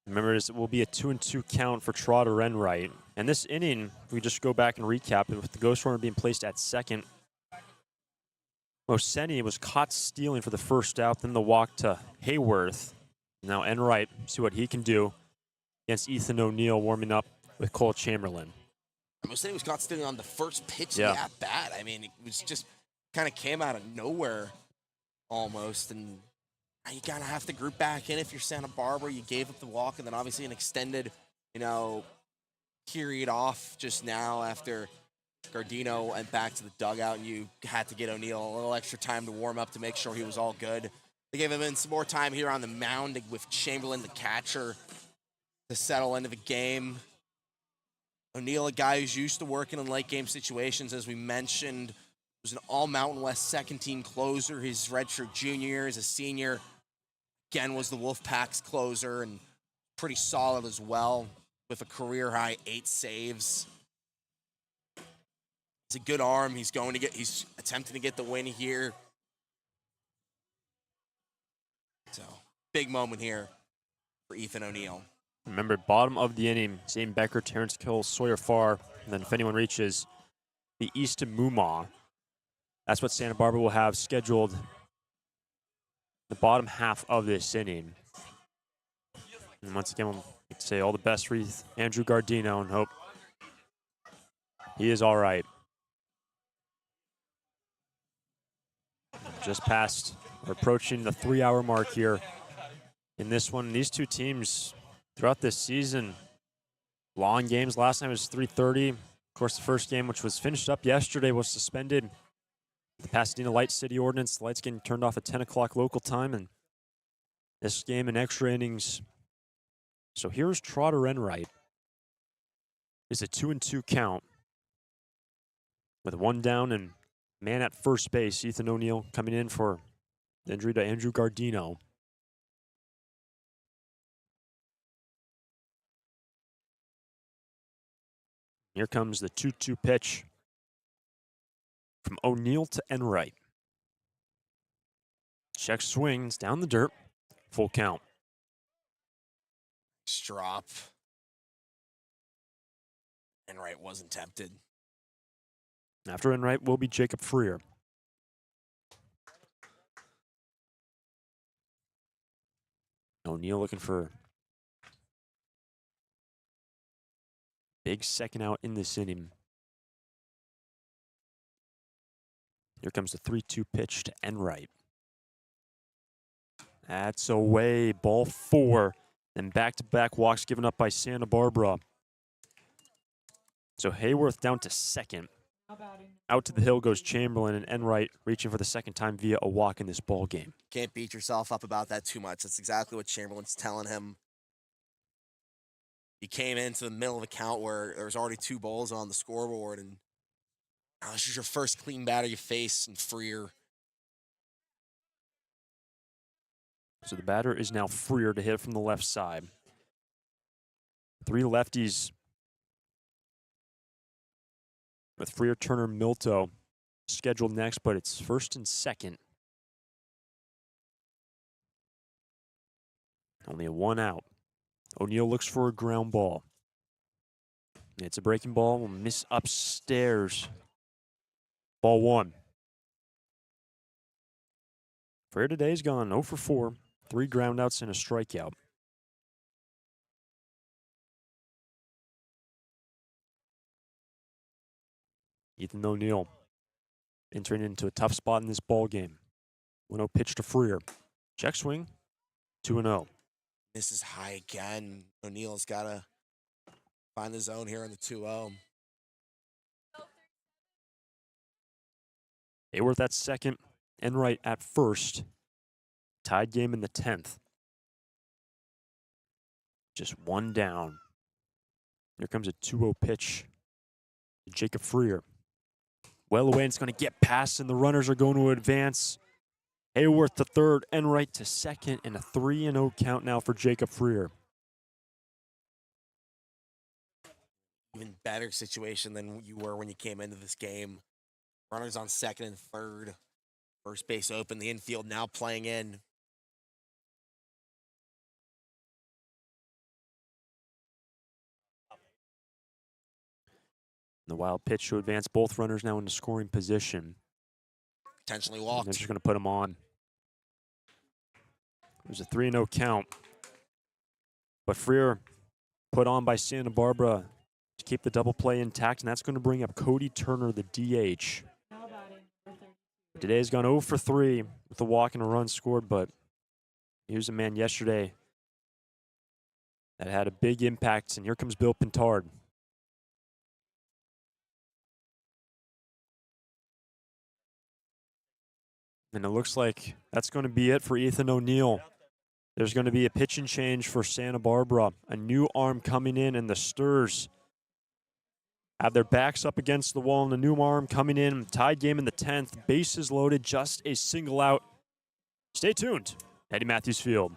Remember, it will be a 2-2 count for Trotter Enright. And this inning, if we just go back and recap it, with the ghost runner being placed at second, Moseni was caught stealing for the first out, then the walk to Hayworth. Now Enright, see what he can do against Ethan O'Neill, warming up with Cole Chamberlain. Moseni was caught stealing on the first pitch of the at-bat. I mean, it was just kind of came out of nowhere almost, and you kind of have to group back in if you're Santa Barbara. You gave up the walk, and then obviously an extended, period off just now after Gardino went back to the dugout, and you had to get O'Neill a little extra time to warm up to make sure he was all good. They gave him some more time here on the mound with Chamberlain, the catcher, to settle into the game. O'Neill, a guy who's used to working in late-game situations, as we mentioned, was an all-Mountain West second-team closer his redshirt junior year. As a senior, again, was the Wolfpack's closer and pretty solid as well with a career-high 8 saves. It's a good arm. He's attempting to get the win here. So, big moment here for Ethan O'Neill. Remember, bottom of the inning, Zane Becker, Terrence Kill, Sawyer Farr, and then if anyone reaches the Easton Mumaw, that's what Santa Barbara will have scheduled the bottom half of this inning. And once again, we'll say all the best for Andrew Gardino and hope he is all right. Just past, we're approaching the 3-hour mark here in this one. These two teams throughout this season, long games. Last night was 3:30. Of course, the first game, which was finished up yesterday, was suspended. The Pasadena Light City Ordinance, the lights getting turned off at 10 o'clock local time, and this game in extra innings. So here's Trotter Enright. It's a 2-2 count with one down and man at first base. Ethan O'Neill coming in for the injury to Andrew Gardino. Here comes the 2-2 pitch from O'Neill to Enright. Check swings down the dirt. Full count. Drop. Enright wasn't tempted. After Enright will be Jacob Freer. O'Neill looking for big second out in this inning. Here comes the 3-2 pitch to Enright. That's away, ball 4. Then back-to-back walks given up by Santa Barbara. So Hayworth down to second. Out to the hill goes Chamberlain, and Enright reaching for the second time via a walk in this ball game. Can't beat yourself up about that too much. That's exactly what Chamberlain's telling him. He came into the middle of a count where there was already 2 balls on the scoreboard, and now this is your first clean batter you face, and Freer. So the batter is now Freer to hit from the left side. 3 lefties with Freer, Turner, Milto scheduled next, but it's first and second. Only a 1 out. O'Neill looks for a ground ball. It's a breaking ball. Will miss upstairs. Ball 1. Freer today's gone 0 for 4. 3 groundouts and a strikeout. Ethan O'Neill entering into a tough spot in this ball game. 1-0 pitch to Freer. Check swing. 2-0. This is high again. O'Neill's got to find the zone here in the 2-0. Hayworth at second. Enright at first. Tied game in the 10th. Just 1 down. Here comes a 2-0 pitch to Jacob Freer. Well away, and it's going to get past, and the runners are going to advance. Hayworth to third, Enright to second, and a 3-0 count now for Jacob Freer. Even better situation than you were when you came into this game. Runners on second and third. First base open, the infield now playing in. The wild pitch to advance both runners now into scoring position. Potentially And walked. they're just going to put them on. There's a 3-0 count. But Freer put on by Santa Barbara to keep the double play intact, and that's going to bring up Cody Turner, the DH. Today's gone 0 for 3 with a walk and a run scored, but he was a man yesterday that had a big impact, and here comes Bill Pintard. And it looks like that's going to be it for Ethan O'Neill. There's going to be a pitch and change for Santa Barbara. A new arm coming in, and the Sturs have their backs up against the wall, and the new arm coming in. Tied game in the 10th. Bases loaded, just a single out. Stay tuned. Eddie Matthews Field.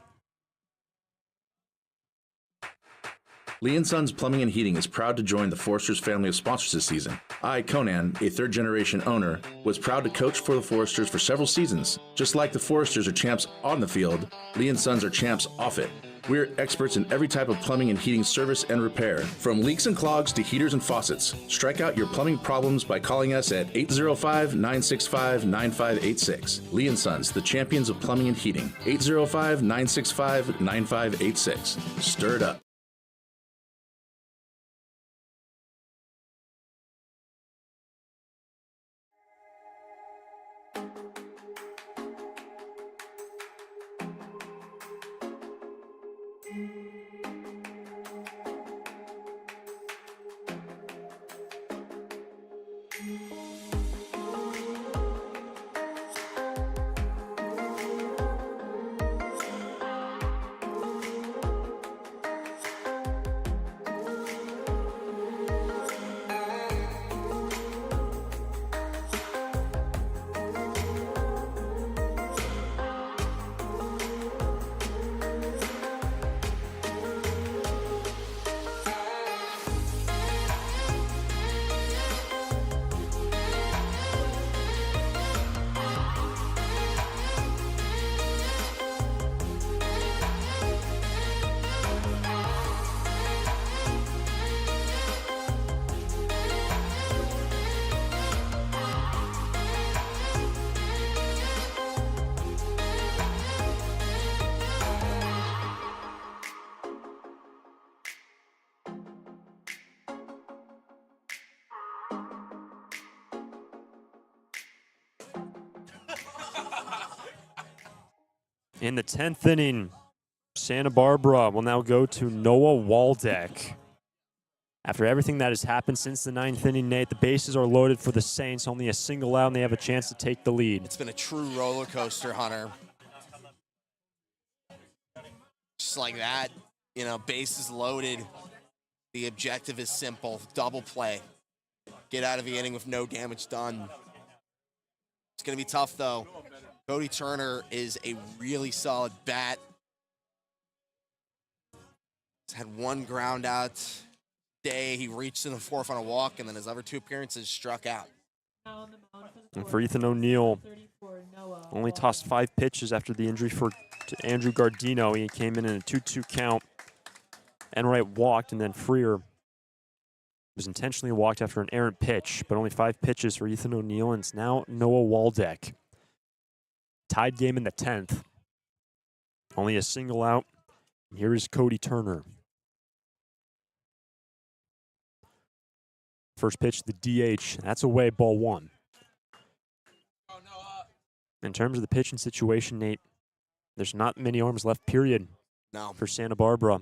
Lee & Sons Plumbing and Heating is proud to join the Foresters family of sponsors this season. I, Conan, a third-generation owner, was proud to coach for the Foresters for several seasons. Just like the Foresters are champs on the field, Lee & Sons are champs off it. We're experts in every type of plumbing and heating service and repair, from leaks and clogs to heaters and faucets. Strike out your plumbing problems by calling us at 805-965-9586. Lee & Sons, the champions of plumbing and heating. 805-965-9586. Stir it up. In the 10th inning, Santa Barbara will now go to Noah Waldeck. After everything that has happened since the 9th inning, Nate, the bases are loaded for the Saints. Only a single out, and they have a chance to take the lead. It's been a true roller coaster, Hunter. Just like that, you know, bases loaded. The objective is simple, double play. Get out of the inning with no damage done. It's going to be tough, though. Cody Turner is a really solid bat. He's had one ground out day. He reached in the fourth on a walk, and then his other 2 appearances struck out. And for Ethan O'Neill, only tossed 5 pitches after the injury to Andrew Gardino. He came in a 2-2 count. Enright walked, and then Freer was intentionally walked after an errant pitch, but only 5 pitches for Ethan O'Neill, and it's now Noah Waldeck. Tied game in the 10th. Only a single out. Here is Cody Turner. First pitch, the DH. That's away, ball 1. In terms of the pitching situation, Nate, there's not many arms left, period, for Santa Barbara.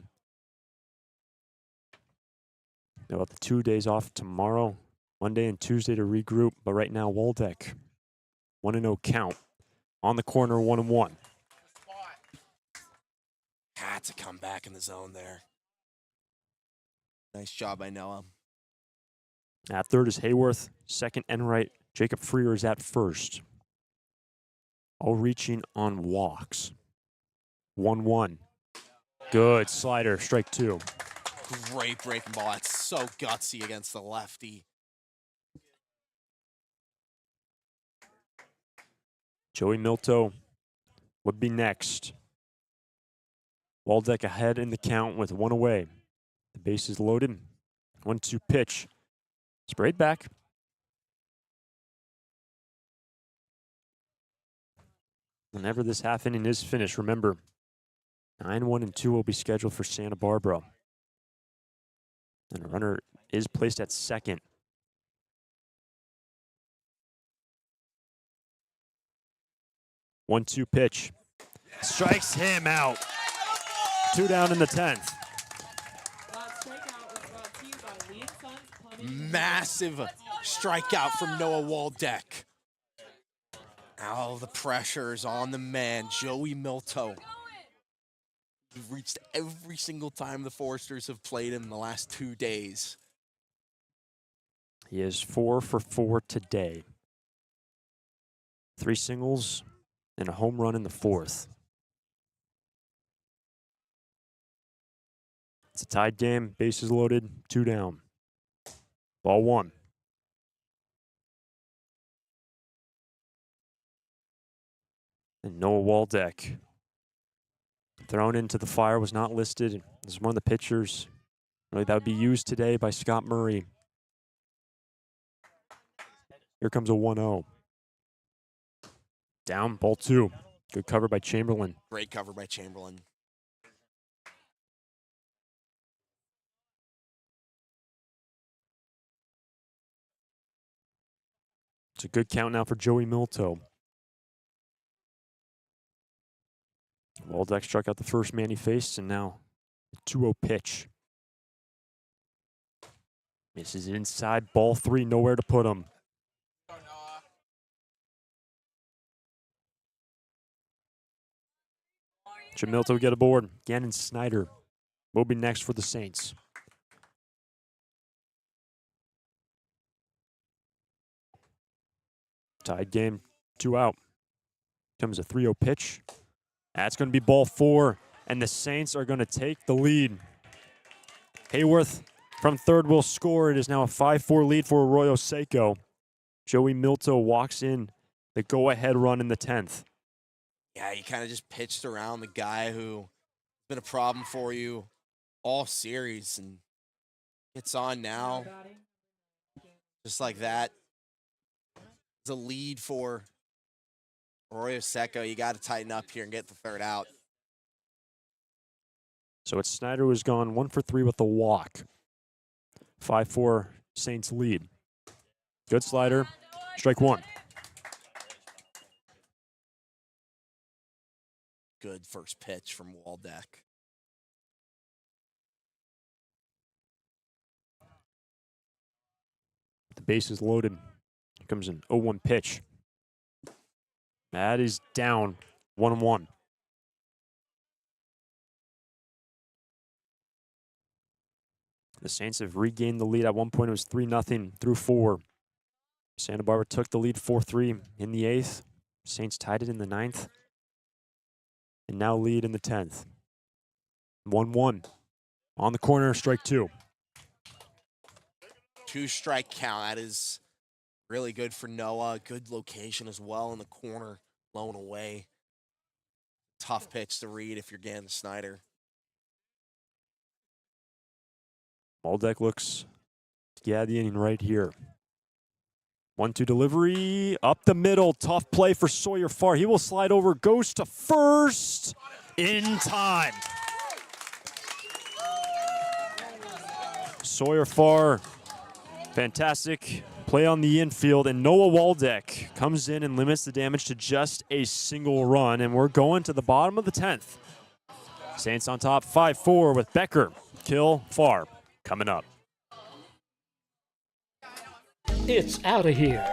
About the 2 days off tomorrow, Monday and Tuesday to regroup. But right now, Waldeck, 1-0 count. On the corner, 1-1. Had to come back in the zone there. Nice job by Noah. At third is Hayworth. Second, Enright. Jacob Freer is at first. All reaching on walks. 1-1. Good slider, strike 2. Great breaking ball. That's so gutsy against the lefty. Joey Milto would be next. Waldeck ahead in the count with 1 away. The base is loaded. 1-2 pitch. Sprayed back. Whenever this half inning is finished, remember, 9-1-2 will be scheduled for Santa Barbara. And a runner is placed at second. One-two pitch. Strikes him out. 2 down in the 10th. Massive strikeout from Noah Waldeck. Now the pressure is on the man, Joey Milto. We've reached every single time the Foresters have played him in the last 2 days. He is 4 for 4 today. 3 singles and a home run in the 4th. It's a tied game, bases loaded, 2 down. Ball 1. And Noah Waldeck, thrown into the fire, was not listed as one of the pitchers that would be used today by Scott Murray. Here comes a 1-0. Down, ball 2. Good cover by Chamberlain. Great cover by Chamberlain. It's a good count now for Joey Milto. Waldeck struck out the first man he faced, and now a 2-0 pitch. Misses inside, ball 3, nowhere to put him. Jamilto will get aboard. Gannon Snyder will be next for the Saints. Tied game, 2 out. Comes a 3-0 pitch. That's going to be ball 4, and the Saints are going to take the lead. Hayworth from third will score. It is now a 5-4 lead for Arroyo Seco. Joey Milto walks in the go-ahead run in the 10th. Yeah, you kind of just pitched around the guy who been a problem for you all series, and it's on now. Just like that. It's a lead for Arroyo Seco. You got to tighten up here and get the third out. So it's Snyder who has gone 1 for 3 with the walk. 5-4 Saints lead. Good slider. Strike 1. Good first pitch from Waldeck. The base is loaded. Here comes an 0-1 pitch. That is down. 1-1. The Saints have regained the lead. At one point, it was 3-0 through 4. Santa Barbara took the lead 4-3 in the 8th. Saints tied it in the 9th. And now lead in the 10th. 1-1. On the corner, strike 2. 2-strike count. That is really good for Noah. Good location as well in the corner, blown away. Tough pitch to read if you're Gannon Snyder. Waldeck looks to get the inning right here. 1-2 delivery, up the middle. Tough play for Sawyer Farr. He will slide over, goes to first in time. Sawyer Farr, fantastic play on the infield, and Noah Waldeck comes in and limits the damage to just a single run, and we're going to the bottom of the 10th. Saints on top 5-4 with Becker, Kill, Farr coming up. It's out of here.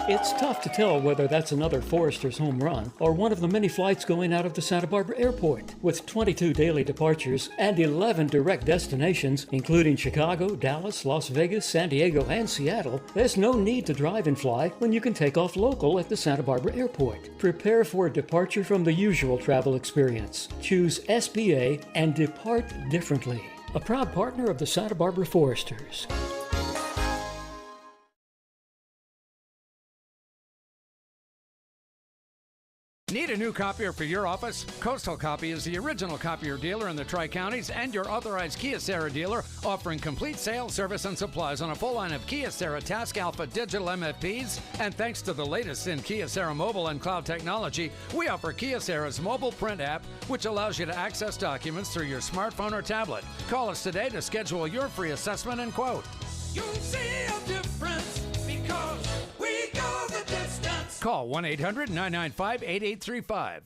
It's tough to tell whether that's another Forester's home run or one of the many flights going out of the Santa Barbara Airport. With 22 daily departures and 11 direct destinations, including Chicago, Dallas, Las Vegas, San Diego, and Seattle, there's no need to drive and fly when you can take off local at the Santa Barbara Airport. Prepare for a departure from the usual travel experience. Choose SBA and depart differently. A proud partner of the Santa Barbara Foresters. Need a new copier for your office? Coastal Copy is the original copier dealer in the Tri-Counties and your authorized Kyocera dealer, offering complete sales, service, and supplies on a full line of Kyocera Task Alpha digital MFPs. And thanks to the latest in Kyocera mobile and cloud technology, we offer Kyocera's mobile print app, which allows you to access documents through your smartphone or tablet. Call us today to schedule your free assessment and quote. You'll see a difference because we go the distance. Call 1-800-995-8835.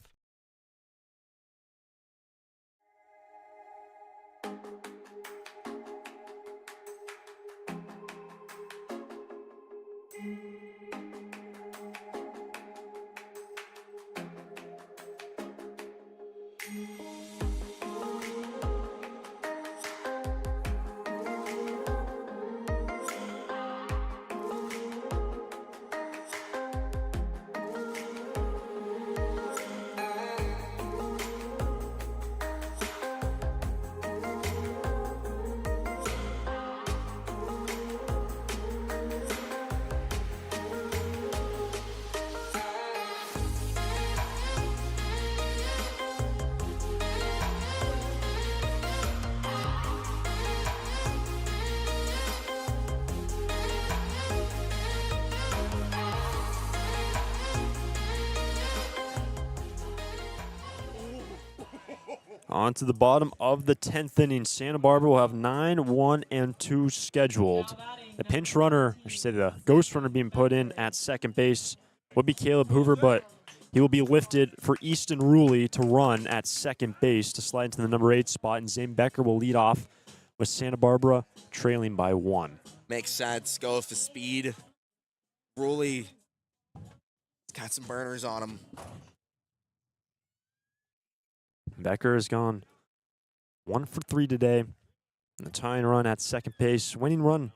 On to the bottom of the 10th inning. Santa Barbara will have 9, 1, and 2 scheduled. The pinch runner, I should say the ghost runner being put in at second base would be Caleb Hoover, but he will be lifted for Easton Ruley to run at second base to slide into the number 8 spot, and Zane Becker will lead off with Santa Barbara trailing by 1. Makes sense. Go with the speed. Ruley got some burners on him. Becker has gone 1 for 3 today. And the tying run at second base. Winning run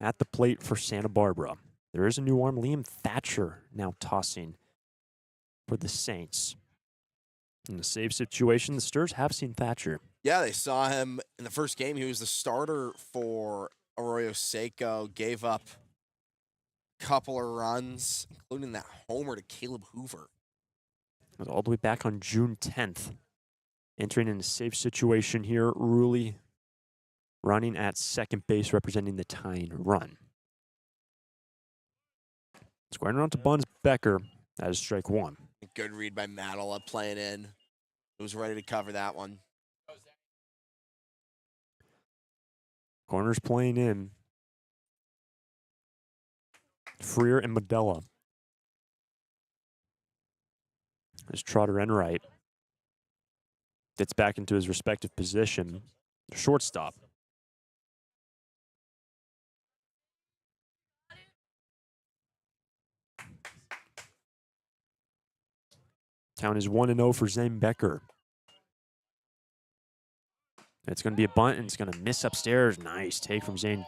at the plate for Santa Barbara. There is a new arm. Liam Thatcher now tossing for the Saints. In the save situation, the Stars have seen Thatcher. Yeah, they saw him in the first game. He was the starter for Arroyo Seco. Gave up a couple of runs, including that homer to Caleb Hoover. It was all the way back on June 10th. Entering in a safe situation here, Ruley running at second base, representing the tying run. Squaring around to Buns Becker. That is strike 1. Good read by Matala playing in. He was ready to cover that one. Corners playing in. Freer and Medella. There's Trotter Enright. Gets back into his respective position. Shortstop. Count is 1-0 for Zane Becker. It's going to be a bunt, and it's going to miss upstairs. Nice take from Zane.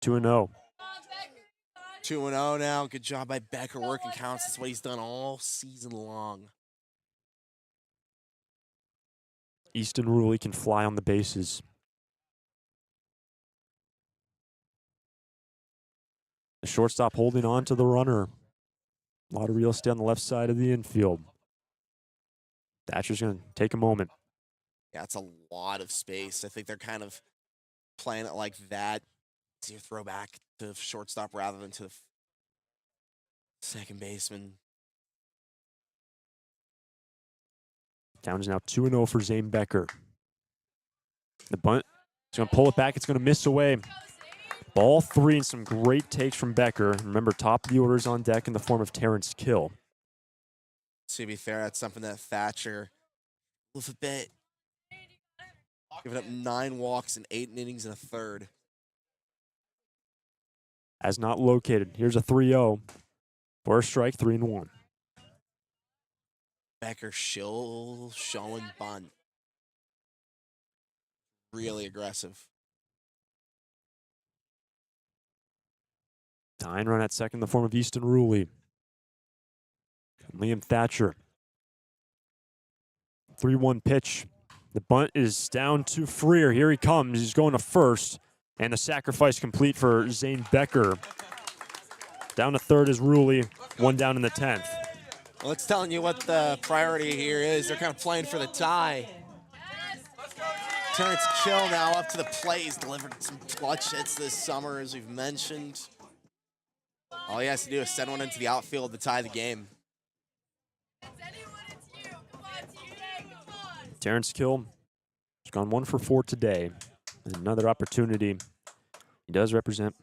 2-0. 2-0 now. Good job by Becker working counts. That's what he's done all season long. Easton Ruley can fly on the bases. The shortstop holding on to the runner. A lot of real estate on the left side of the infield. Thatcher's going to take a moment. Yeah, it's a lot of space. I think they're kind of playing it like that See a throw back to shortstop rather than to the second baseman. Count is now 2-0 for Zane Becker. The bunt, he's going to pull it back. It's going to miss away. Ball 3 and some great takes from Becker. Remember, top of the order is on deck in the form of Terrence Kill. To be fair, that's something that Thatcher with a bit. Giving up 9 walks in 8 innings and a third. As not located. Here's a 3-0. For a strike, 3-1. Becker showing bunt. Really aggressive. Tying run at second in the form of Easton Ruley. Liam Thatcher. 3-1 pitch. The bunt is down to Freer. Here he comes. He's going to first. And the sacrifice complete for Zane Becker. Down to third is Ruley. 1 down in the 10th. Well, it's telling you what the priority here is. They're kind of playing for the tie. Terrence Kill now up to the plate. He's delivered some clutch hits this summer, as we've mentioned. All he has to do is send one into the outfield to tie the game. Terrence Kill has gone 1 for 4 today. Another opportunity. He does represent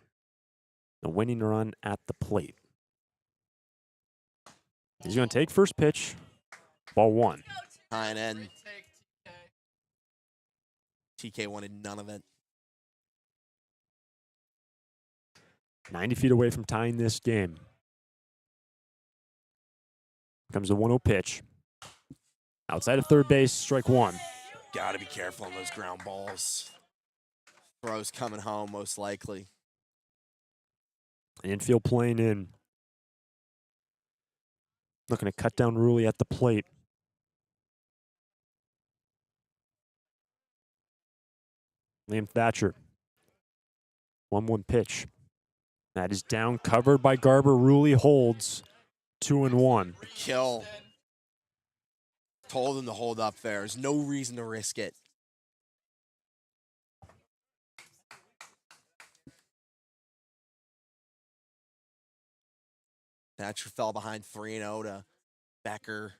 a winning run at the plate. He's going to take first pitch. Ball 1. Tying in. TK wanted none of it. 90 feet away from tying this game. Comes the 1-0 pitch. Outside of third base, strike 1. Gotta be careful on those ground balls. Throw's coming home, most likely. Infield playing in. Looking to cut down Ruley at the plate. Liam Thatcher. 1-1 pitch. That is down, covered by Garber. Ruley holds. 2-1. Kill. Told him to hold up there. There's no reason to risk it. Thatcher fell behind 3-0 to Becker.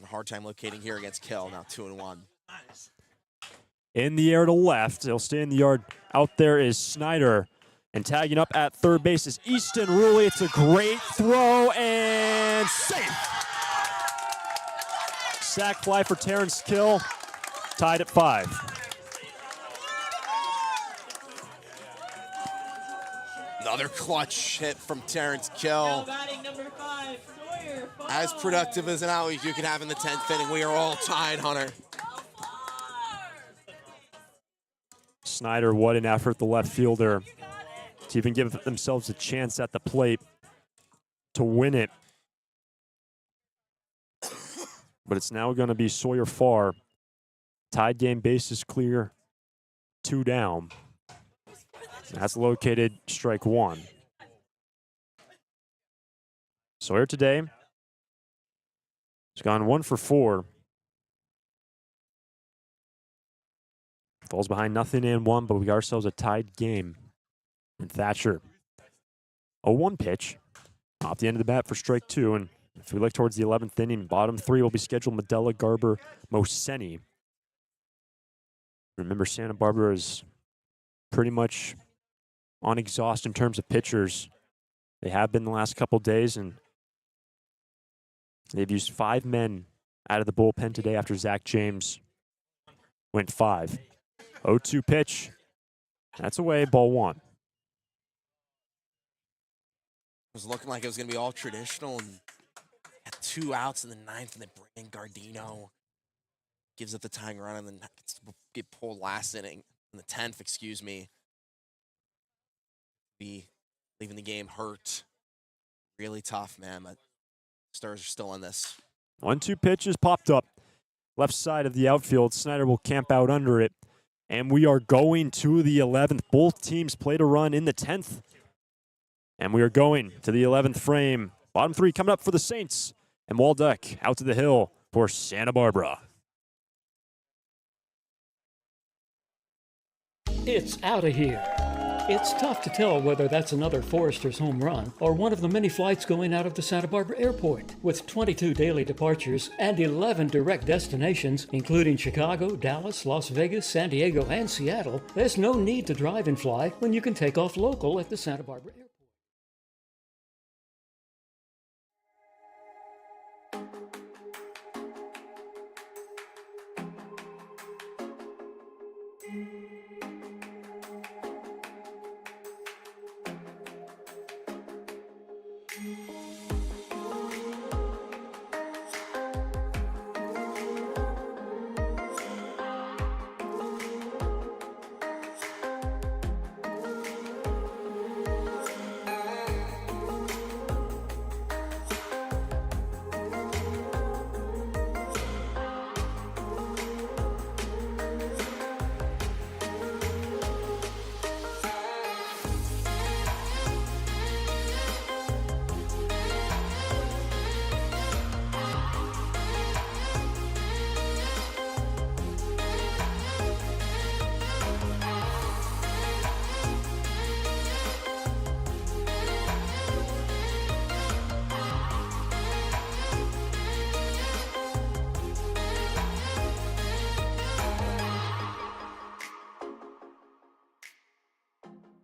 A hard time locating here against Kill. Now 2-1. In the air to left. He'll stay in the yard. Out there is Snyder. And tagging up at third base is Easton Ruley. It's a great throw and safe. Sack fly for Terrence Kill. Tied at 5. Another clutch hit from Terrence Kill. As productive as an out you can have in the 10th inning. We are all tied, Hunter. Snyder, what an effort, the left fielder, to even give themselves a chance at the plate to win it. But it's now going to be Sawyer Farr. Tied game, bases clear, 2 down. That's located, strike 1. Sawyer today has gone 1 for 4. Falls behind 0-1, but we got ourselves a tied game. And Thatcher, 0-1 pitch. Off the end of the bat for strike 2. And if we look towards the 11th inning, bottom 3 will be scheduled Medella, Garber, Moseni. Remember, Santa Barbara is pretty much on exhaust in terms of pitchers. They have been the last couple days, and they've used 5 men out of the bullpen today after Zach James went 5. 0-2 pitch. That's away, ball 1. It was looking like it was going to be all traditional, and had 2 outs in the 9th, and they bring in Gardino. Gives up the tying run, and then gets to get pulled last inning, in the 10th, excuse me. Be leaving the game hurt. Really tough, man, but Stars are still in this. 1-2 pitch is popped up. Left side of the outfield. Snyder will camp out under it. And we are going to the 11th. Both teams played a run in the 10th. And we are going to the 11th frame. Bottom 3 coming up for the Saints. And Waldeck out to the hill for Santa Barbara. It's out of here. It's tough to tell whether that's another Forester's home run or one of the many flights going out of the Santa Barbara airport. With 22 daily departures and 11 direct destinations, including Chicago, Dallas, Las Vegas, San Diego, and Seattle, there's no need to drive and fly when you can take off local at the Santa Barbara airport.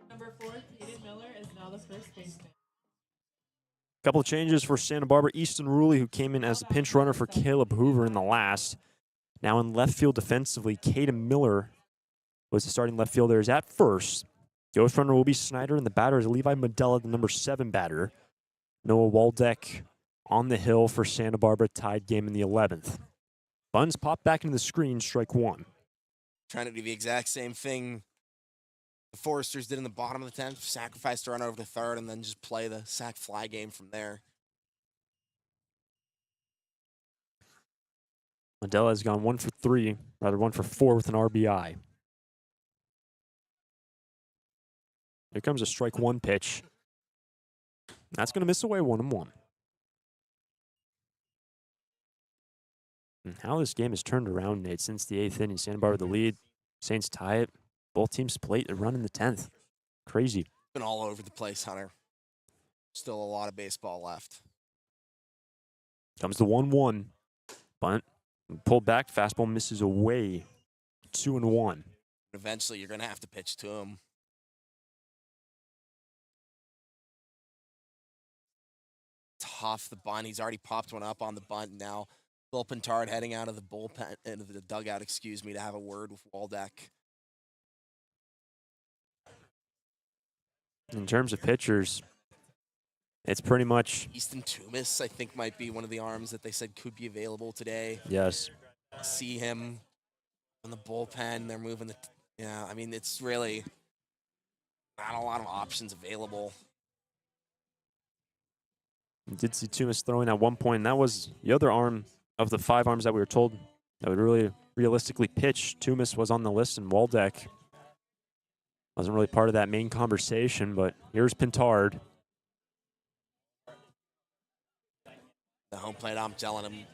Number 4, Caden Miller is now the first baseman. Couple of changes for Santa Barbara. Easton Ruley, who came in as the pinch runner for Caleb Hoover in the last. Now in left field defensively, Caden Miller was the starting left fielder, is at first. Ghost runner will be Snyder, and the batter is Levi Medella, the number 7 batter. Noah Waldeck on the hill for Santa Barbara, tied game in the 11th. Buns pop back into the screen, strike 1. Trying to do the exact same thing the Foresters did in the bottom of the 10th, sacrifice to run over to third, and then just play the sack fly game from there. Medella has gone 1 for 4 with an RBI. Here comes a strike 1 pitch. That's going to miss away 1-1. And how this game has turned around, Nate, since the 8th inning. Santa Barbara the lead. Saints tie it. Both teams plate and run in the 10th. Crazy. Been all over the place, Hunter. Still a lot of baseball left. Comes the 1-1. Bunt. Pulled back. Fastball misses away. 2-1. Eventually, you're going to have to pitch to him. Tough, the bunt. He's already popped one up on the bunt now. Will Pintard heading out of the bullpen, into the dugout, to have a word with Waldeck. In terms of pitchers, it's pretty much... Easton Toomis, I think, might be one of the arms that they said could be available today. Yes. See him in the bullpen. They're moving the... Yeah, I mean, it's really not a lot of options available. We did see Toomis throwing at one point, and that was the other arm of the 5 arms that we were told that would really realistically pitch. Toomis was on the list, and Waldeck wasn't really part of that main conversation, but here's Pintard. The home plate, I'm telling him,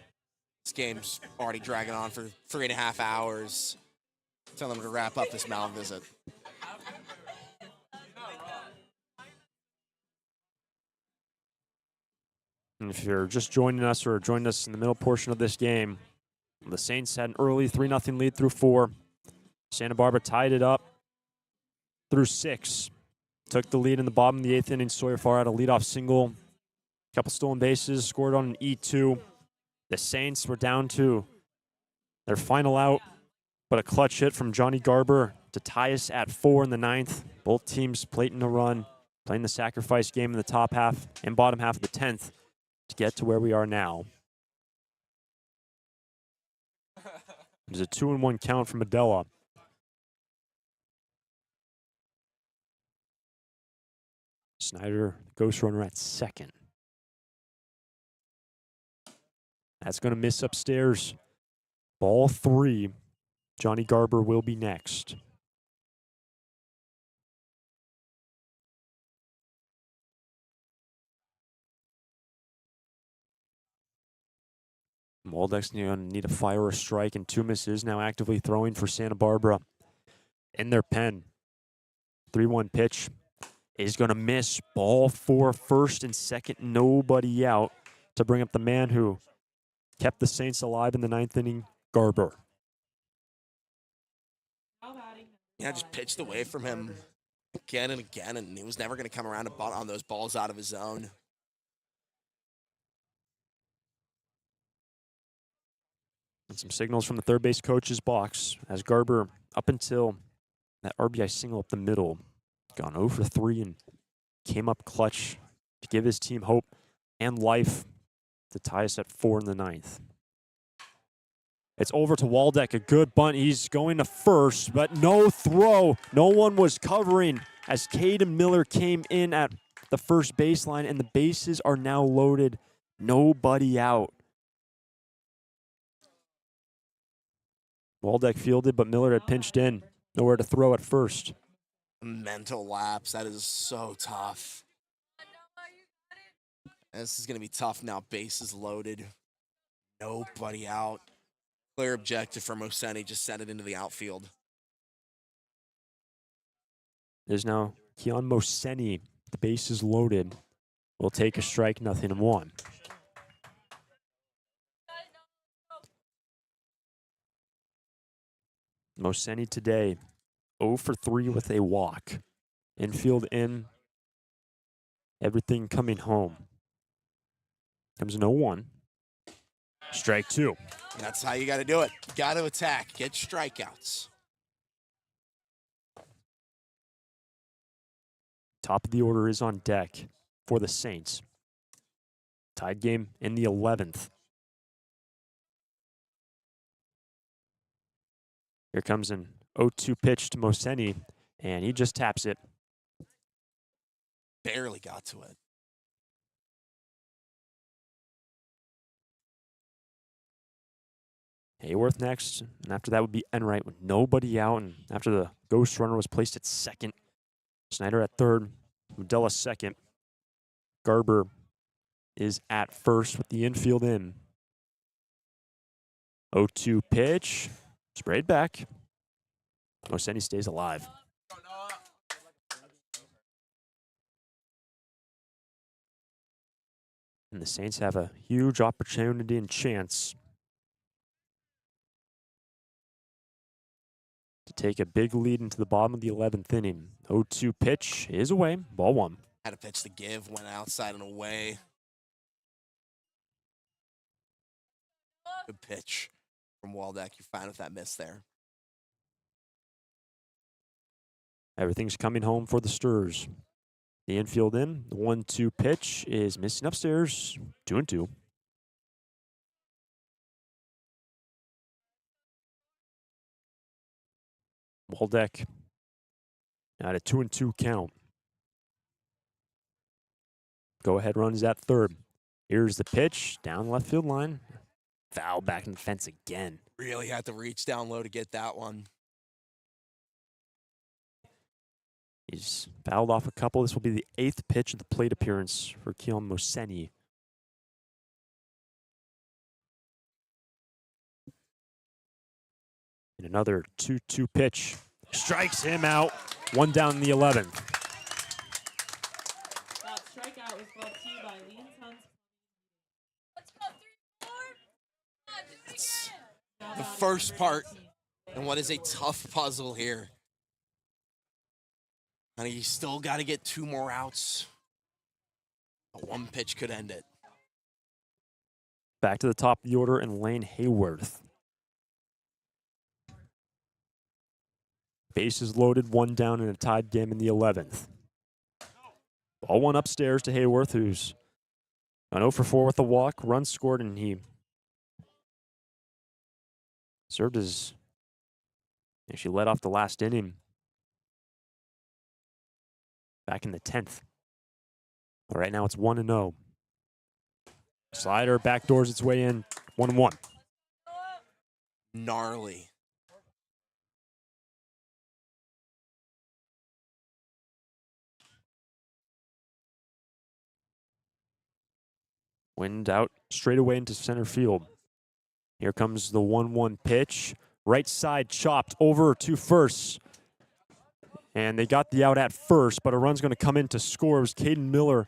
this game's already dragging on for 3.5 hours. Tell them to wrap up this mound visit. And if you're just joining us or joined us in the middle portion of this game, the Saints had an early 3-0 lead through 4. Santa Barbara tied it up through 6. Took the lead in the bottom of the 8th inning. Sawyer Farr had a leadoff single. Couple stolen bases, scored on an E2. The Saints were down to their final out, but a clutch hit from Johnny Garber to tie us at 4 in the 9th. Both teams plating a run, playing the sacrifice game in the top half and bottom half of the 10th to get to where we are now. There's a 2-1 count from Medella. Snyder, ghost runner at second. That's going to miss upstairs. Ball 3. Johnny Garber will be next. Waldeck's going to need a fire or a strike, and Toomis is now actively throwing for Santa Barbara in their pen. 3-1 pitch is going to miss. Ball for first and second. Nobody out to bring up the man who kept the Saints alive in the 9th inning, Garber. Yeah, just pitched away from him again and again, and he was never going to come around to bunt on those balls out of his zone. And some signals from the third base coach's box as Garber, up until that RBI single up the middle, gone 0 for 3 and came up clutch to give his team hope and life to tie us at 4 in the 9th. It's over to Waldeck, a good bunt. He's going to first, but no throw. No one was covering as Caden Miller came in at the first baseline, and the bases are now loaded. Nobody out. Waldeck fielded, but Miller had pinched in. Nowhere to throw at first. Mental lapse. That is so tough. This is going to be tough now. Bases loaded. Nobody out. Clear objective from Oseni. Just sent it into the outfield. There's now Keon Moseni. The base is loaded. Will take a strike, 0-1. Moseni today, 0 for 3 with a walk. Infield in. Everything coming home. Comes an 0-1. Strike 2. That's how you got to do it. Got to attack. Get strikeouts. Top of the order is on deck for the Saints. Tied game in the 11th. Here comes an 0-2 pitch to Moseni, and he just taps it. Barely got to it. Hayworth next, and after that would be Enright with nobody out, and after the ghost runner was placed at second, Snyder at third, Udella second. Garber is at first with the infield in. 0-2 pitch, sprayed back. Moseni stays alive. And the Saints have a huge opportunity and chance to take a big lead into the bottom of the 11th inning. 0-2 pitch is away. Ball 1. Had a pitch to give, went outside and away. Good pitch from Waldeck. You're fine with that miss there. Everything's coming home for the Sturs. The infield in. The 1-2 pitch is missing upstairs. 2-2. Waldeck at a 2-2 count. Go ahead runs at third. Here's the pitch down left field line. Foul back in the fence again. Really had to reach down low to get that one. He's fouled off a couple. This will be the 8th pitch of the plate appearance for Keon Moseni. And another 2-2 pitch. Strikes him out. One down in the 11th. That strikeout was brought to you by Lean Tons. It's the first part and what is a tough puzzle here. And you still got to get 2 more outs. But 1 pitch could end it. Back to the top of the order and Lane Hayworth. Bases loaded, 1 down in a tied game in the 11th. Ball 1 upstairs to Hayworth, who's gone 0 for 4 with a walk. Run scored, and he served as actually led off the last inning back in the 10th. But right now it's 1-0. Slider backdoors its way in, 1-1. Gnarly. Wind out straight away into center field. Here comes the 1-1 pitch. Right side chopped over to first. And they got the out at first, but a run's going to come in to score. It was Caden Miller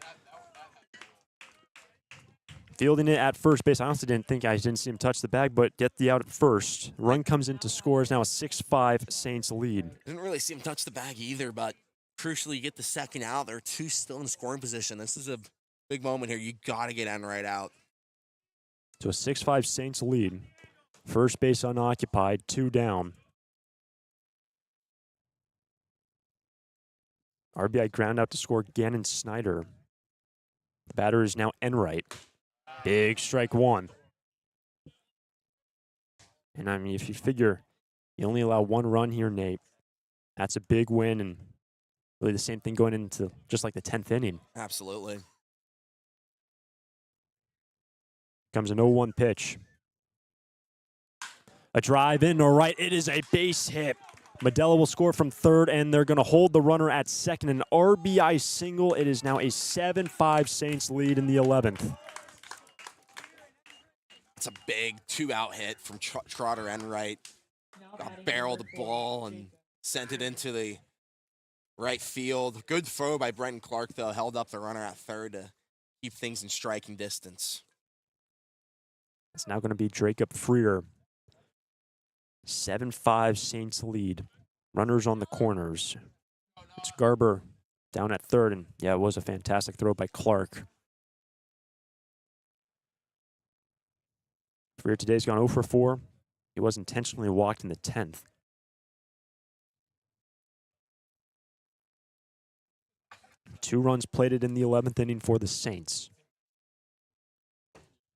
fielding it at first base. I honestly didn't see him touch the bag, but get the out at first. Run comes in to score. It's now a 6-5 Saints lead. Didn't really see him touch the bag either, but crucially, you get the second out. There are two still in scoring position. This is a big moment here. You got to get Enright out. So a 6-5 Saints lead. First base unoccupied, 2 down. RBI ground out to score Gannon Snyder. The batter is now Enright. Big strike one. And I mean, if you figure you only allow 1 run here, Nate, that's a big win, and really the same thing going into just like the 10th inning. Absolutely. Comes an 0-1 pitch. A drive in or right. It is a base hit. Medella will score from third, and they're going to hold the runner at second. An RBI single. It is now a 7-5 Saints lead in the 11th. It's a big 2-out hit from Trotter Enright. Barreled the ball and sent it into the right field. Good throw by Brenton Clark, though. Held up the runner at third to keep things in striking distance. It's now going to be Jacob Freer. 7-5 Saints lead. Runners on the corners. It's Garber down at third, and yeah, it was a fantastic throw by Clark. Freer today's gone 0 for 4. He was intentionally walked in the 10th. Two runs plated in the 11th inning for the Saints.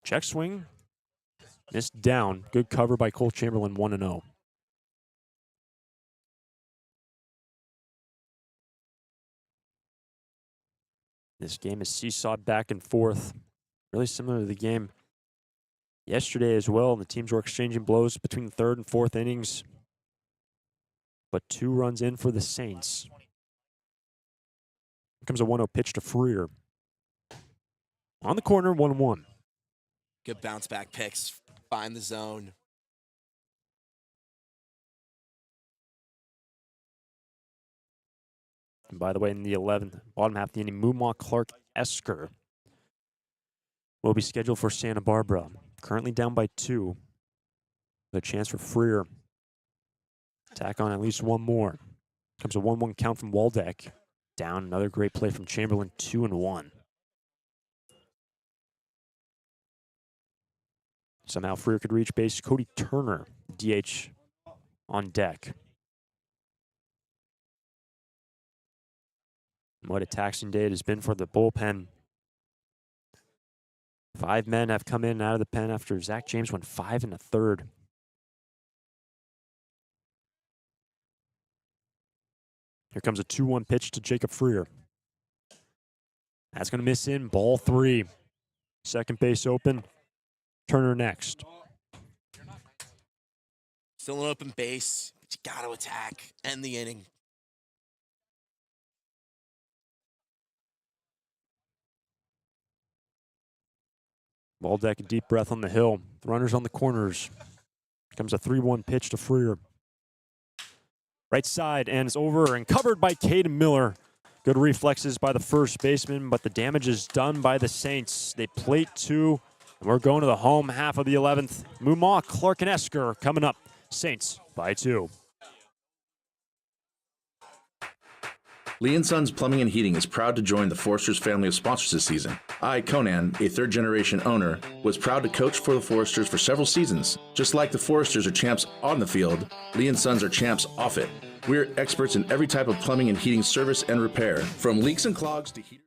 Check swing. Missed down. Good cover by Cole Chamberlain, 1-0. This game is seesawed back and forth. Really similar to the game yesterday as well. The teams were exchanging blows between the third and fourth innings. But 2 runs in for the Saints. Here comes a 1-0 pitch to Freer. On the corner, 1-1. Good bounce back picks. Find the zone. And by the way, in the 11th, bottom half of the inning, Mumma Clark Esker will be scheduled for Santa Barbara. Currently down by 2. The chance for Freer. Tack on at least 1 more. Comes a 1-1 count from Waldeck. Down, another great play from Chamberlain, 2-1. Somehow Freer could reach base. Cody Turner, DH, on deck. And what a taxing day it has been for the bullpen. 5 men have come in and out of the pen after Zach James went 5 1/3. Here comes a 2-1 pitch to Jacob Freer. That's going to miss in. Ball 3. Second base open. Turner next. Still an open base, but you got to attack. End the inning. Waldeck, a deep breath on the hill. The runners on the corners. Comes a 3-1 pitch to Freer. Right side, and it's over and covered by Caden Miller. Good reflexes by the first baseman, but the damage is done by the Saints. They plate 2, and we're going to the home half of the 11th. Mumma, Clark, and Esker coming up. Saints by 2. Lee & Sons Plumbing and Heating is proud to join the Foresters family of sponsors this season. I, Conan, a third-generation owner, was proud to coach for the Foresters for several seasons. Just like the Foresters are champs on the field, Lee & Sons are champs off it. We're experts in every type of plumbing and heating service and repair, from leaks and clogs to heaters.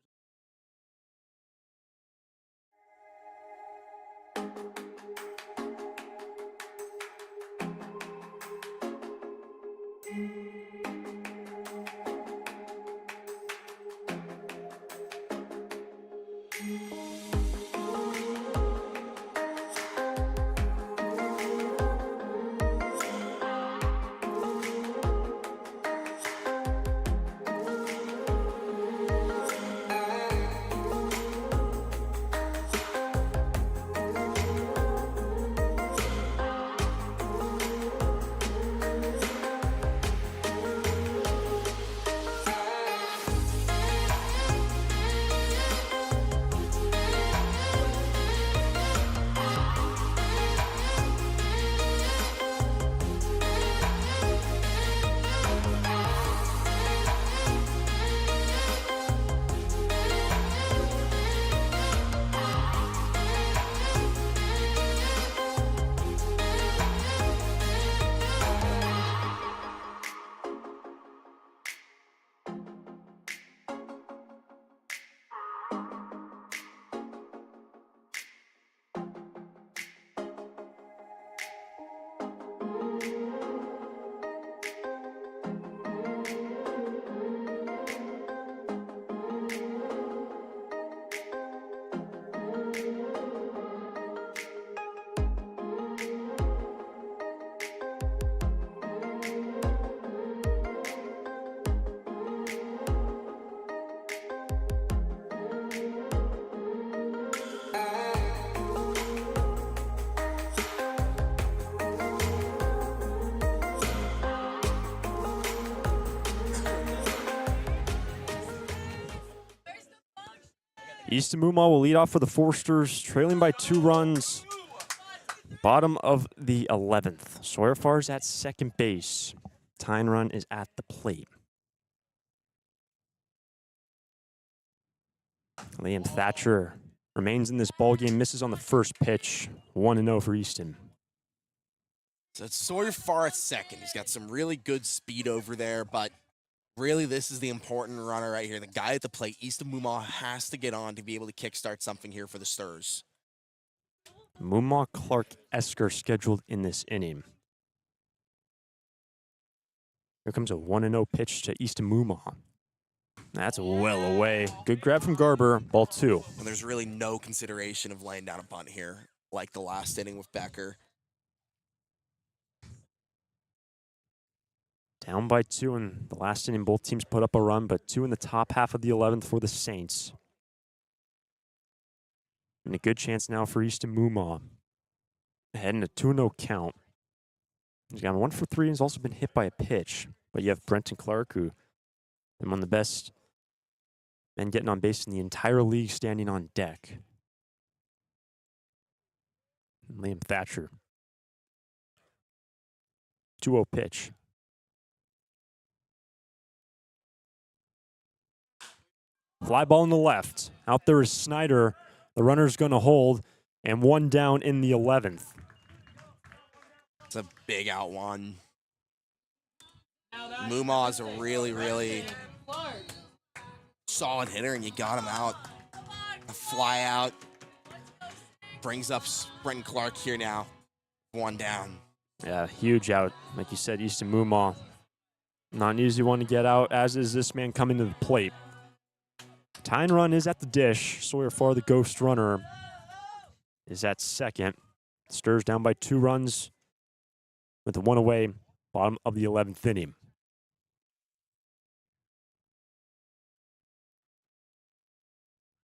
Easton Mumma will lead off for the Forsters, trailing by 2 runs. Bottom of the 11th. Sawyer Farr's at second base. Tyne Run is at the plate. Liam Thatcher remains in this ballgame, misses on the first pitch. 1-0 for Easton. So it's Sawyer Farr at second. He's got some really good speed over there, but really this is the important runner right here. The guy at the plate, Easton Mumma, has to get on to be able to kickstart something here for the Sturs. Mumma, Clark, Esker scheduled in this inning. Here comes a 1-0 pitch to Easton Mumma. That's well away. Good grab from Garber. Ball 2. And there's really no consideration of laying down a bunt here, like the last inning with Becker. Down by 2 in the last inning. Both teams put up a run, but 2 in the top half of the 11th for the Saints. And a good chance now for Easton Mumma. Ahead in a 2-0 count. He's got 1 for 3 and has also been hit by a pitch. But you have Brenton Clark, who been one of the best men getting on base in the entire league, standing on deck. And Liam Thatcher. 2-0 pitch. Fly ball in the left. Out there is Snyder. The runner's going to hold, and 1 down in the 11th. It's a big out one. Mumma is a really, really solid hitter, and you got him out. A fly out. Brings up Brenton Clark here now. 1 down. Yeah, huge out. Like you said, Easton Mumma. Not an easy one to get out, as is this man coming to the plate. Tyne Run is at the dish. Sawyer Farr, the ghost runner, is at second. Sturs down by 2 runs with the 1 away, bottom of the 11th inning.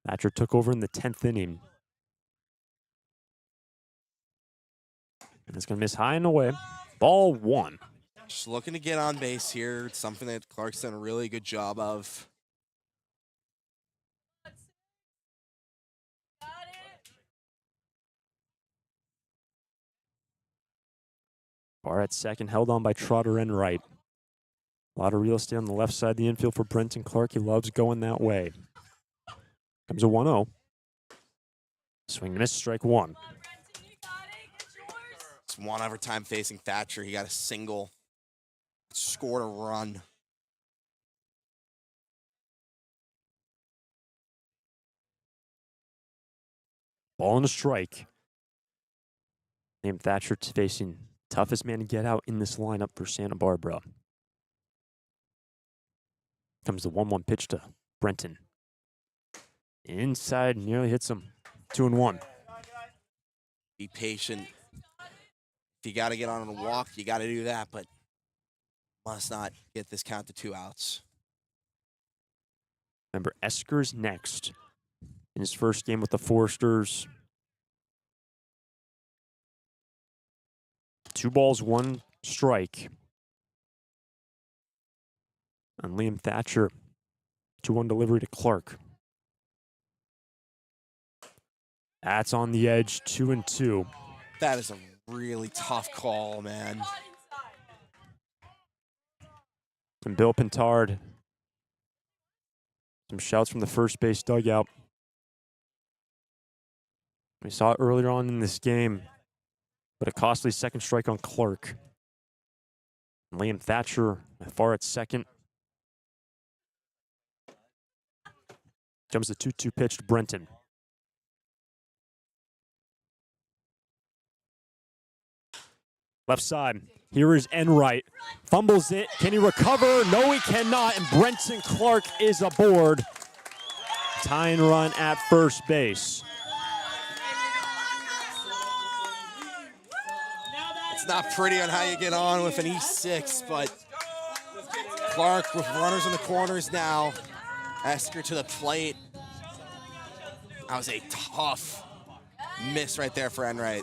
Thatcher took over in the 10th inning. And it's going to miss high and away. Ball 1. Just looking to get on base here. It's something that Clark's done a really good job of. Farr at second, held on by Trotter and right. A lot of real estate on the left side of the infield for Brenton Clark. He loves going that way. Comes a 1-0. Swing and miss, strike 1. It's 1 overtime facing Thatcher. He got a single. Scored a run. Ball and a strike. Liam Thatcher facing toughest man to get out in this lineup for Santa Barbara. Comes the 1-1 pitch to Brenton. Inside, nearly hits him. 2-1. Be patient. If you got to get on and walk, you got to do that, but must not get this count to 2 outs. Remember, Esker's next in his first game with the Forsters. 2 balls, 1 strike. And Liam Thatcher, 2-1 delivery to Clark. That's on the edge, 2-2. That is a really tough call, man. And Bill Pintard. Some shouts from the first base dugout. We saw it earlier on in this game, but a costly second strike on Clark. And Liam Thatcher far at second. Comes the 2-2 pitch to Brenton. Left side. Here is Enright. Fumbles it. Can he recover? No, he cannot. And Brenton Clark is aboard. Tyne Run at first base. It's not pretty on how you get on with an E6, but Clark with runners in the corners now. Esker to the plate. That was a tough miss right there for Enright.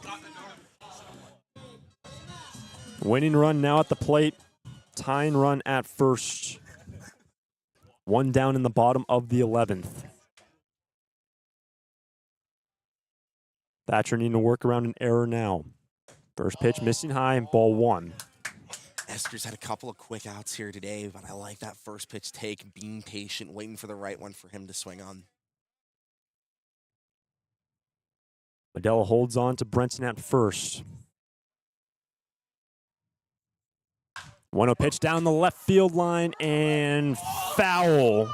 Winning run now at the plate. Tyne Run at first. 1 down in the bottom of the 11th. Thatcher needing to work around an error now. First pitch missing high, ball 1. Esker's had a couple of quick outs here today, but I like that first pitch take, being patient, waiting for the right one for him to swing on. Medella holds on to Brenton at first. 1-0 pitch down the left field line and foul.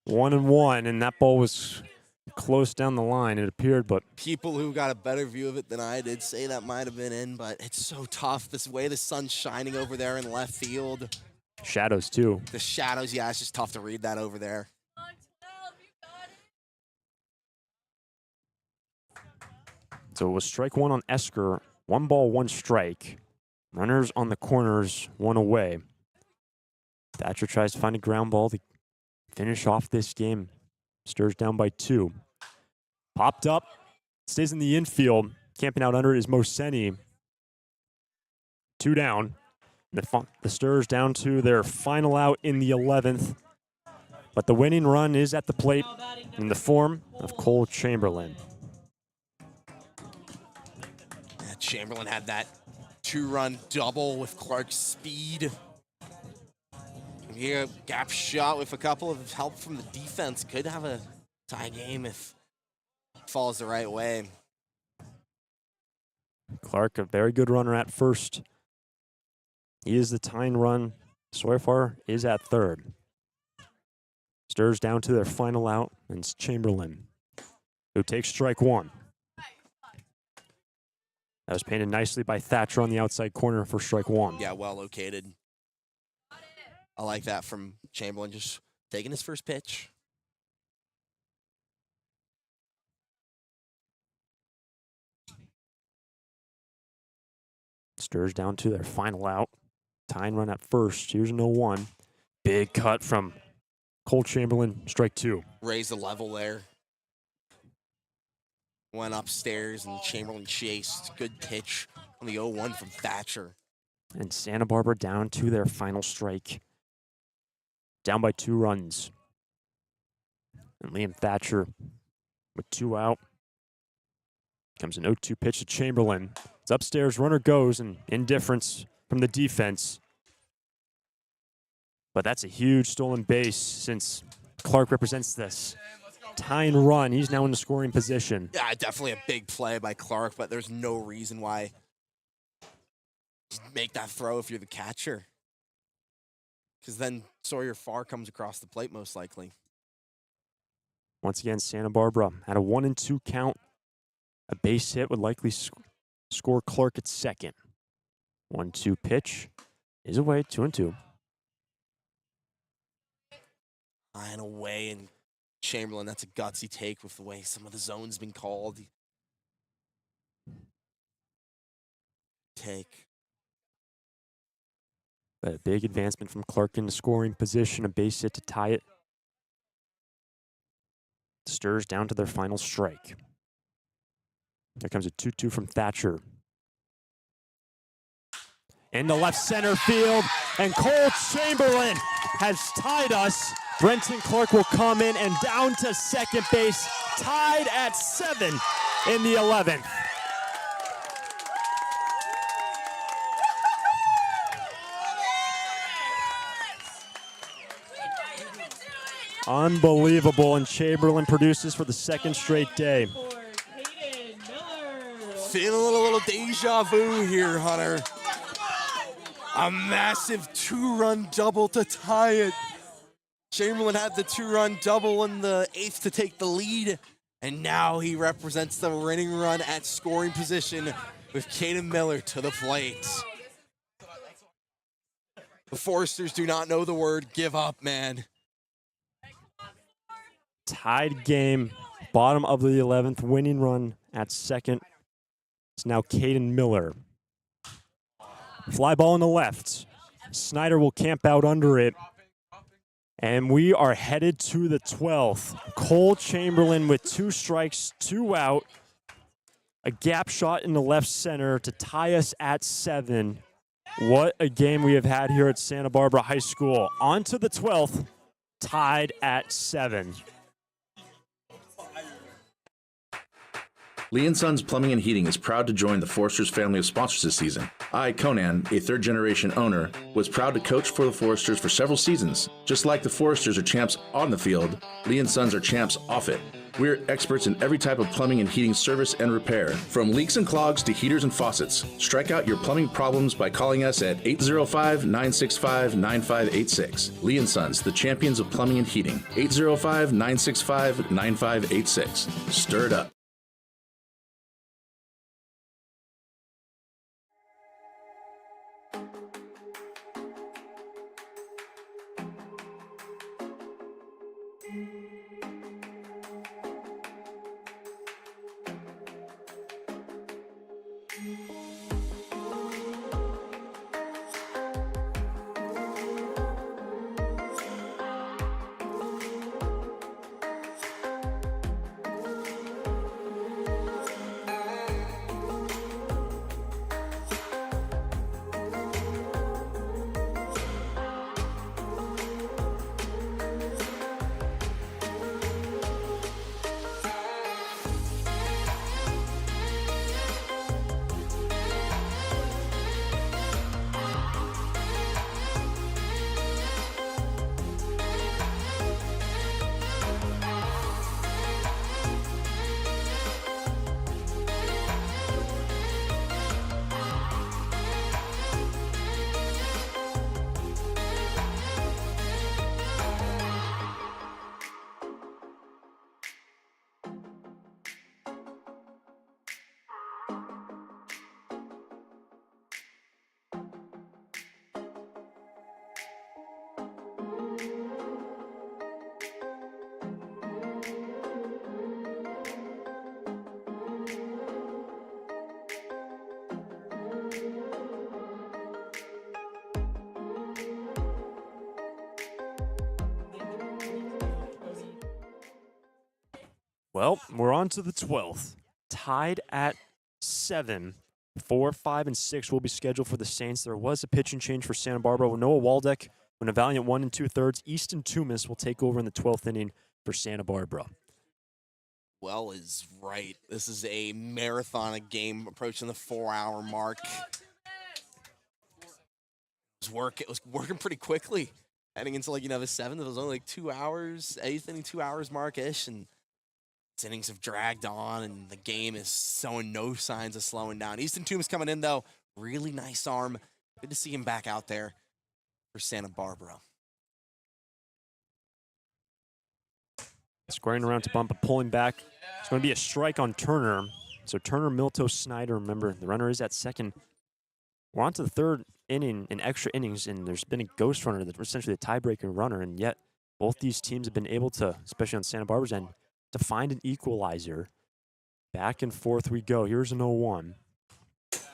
1-1, and that ball was close down the line, it appeared, but People who got a better view of it than I did say that might have been in, but it's so tough. This way the sun's shining over there in left field. shadows too. The shadows, yeah, it's just tough to read that over there. So it was strike 1 on Esker. 1 ball, 1 strike. Runners on the corners, 1 away. Thatcher tries to find a ground ball to finish off this game. Stirs down by 2. Popped up. Stays in the infield. Camping out under it is Moseni. 2 down. The Stirs down to their final out in the 11th. But the winning run is at the plate in the form of Cole Chamberlain. Chamberlain had that 2-run double with Clark's speed. Here, gap shot with a couple of help from the defense. Could have a tie game if it falls the right way. Clark, a very good runner at first. He is the tying run. Sawyer is at third. Stirs down to their final out, and it's Chamberlain, who takes strike 1. That was painted nicely by Thatcher on the outside corner for strike 1. Yeah, well located. I like that from Chamberlain, just taking his first pitch. Stirs down to their final out. Tying run at first. Here's an 0-1. Big cut from Cole Chamberlain, strike 2. Raised the level there. Went upstairs and Chamberlain chased. Good pitch on the 0-1 from Thatcher. And Santa Barbara down to their final strike. Down by 2 runs. And Liam Thatcher with 2 out. Comes an 0-2 pitch to Chamberlain. It's upstairs, runner goes, and indifference from the defense. But that's a huge stolen base since Clark represents this tying run. He's now in the scoring position. Yeah, definitely a big play by Clark, but there's no reason why you make that throw if you're the catcher. Because then Sawyer Farr comes across the plate most likely. Once again, Santa Barbara had a 1-2 count. A base hit would likely score Clark at second. 1-2 pitch is away, 2-2. High and away, and Chamberlain, that's a gutsy take with the way some of the zones been called. Take. But a big advancement from Clark in the scoring position, a base hit to tie it. Stirs down to their final strike. There comes a 2-2 from Thatcher. Into left center field, and Cole Chamberlain has tied us. Brenton Clark will come in and down to second base, tied at 7 in the 11th. Unbelievable, and Chamberlain produces for the second straight day. Feeling a little deja vu here, Hunter. A massive 2-run double to tie it. Chamberlain had the 2-run double in the 8th to take the lead, and now he represents the winning run at scoring position with Caden Miller to the plate. The Foresters do not know the word give up, man. Tied game, bottom of the 11th, winning run at second. It's now Caden Miller. Fly ball in the left. Snyder will camp out under it. And we are headed to the 12th. Cole Chamberlain with 2 strikes, 2 out. A gap shot in the left center to tie us at 7. What a game we have had here at Santa Barbara High School. On to the 12th, tied at 7. Lee & Sons Plumbing and Heating is proud to join the Foresters family of sponsors this season. I, Conan, a third-generation owner, was proud to coach for the Foresters for several seasons. Just like the Foresters are champs on the field, Lee & Sons are champs off it. We're experts in every type of plumbing and heating service and repair, from leaks and clogs to heaters and faucets. Strike out your plumbing problems by calling us at 805-965-9586. Lee & Sons, the champions of plumbing and heating. 805-965-9586. Stir it up. Well, we're on to the 12th. Tied at 7. 4, 5, and 6 will be scheduled for the Saints. There was a pitching change for Santa Barbara. Noah Waldeck went a valiant 1 2/3. Easton Toomis will take over in the 12th inning for Santa Barbara. Well is right. This is a marathon game approaching the 4-hour mark. It was working pretty quickly. Heading into the 7th, it was only 2 hours, 8th inning, 2 hours mark-ish, and innings have dragged on, and the game is showing no signs of slowing down. Easton Toombs coming in, though. Really nice arm. Good to see him back out there for Santa Barbara. Squaring around to bump, but pulling back. It's going to be a strike on Turner. So Turner, Milto, Snyder, remember, the runner is at second. We're on to the 3rd inning in extra innings, and there's been a ghost runner, that's essentially a tiebreaker runner, and yet both these teams have been able to, especially on Santa Barbara's end, to find an equalizer. Back and forth we go. Here's an 0-1.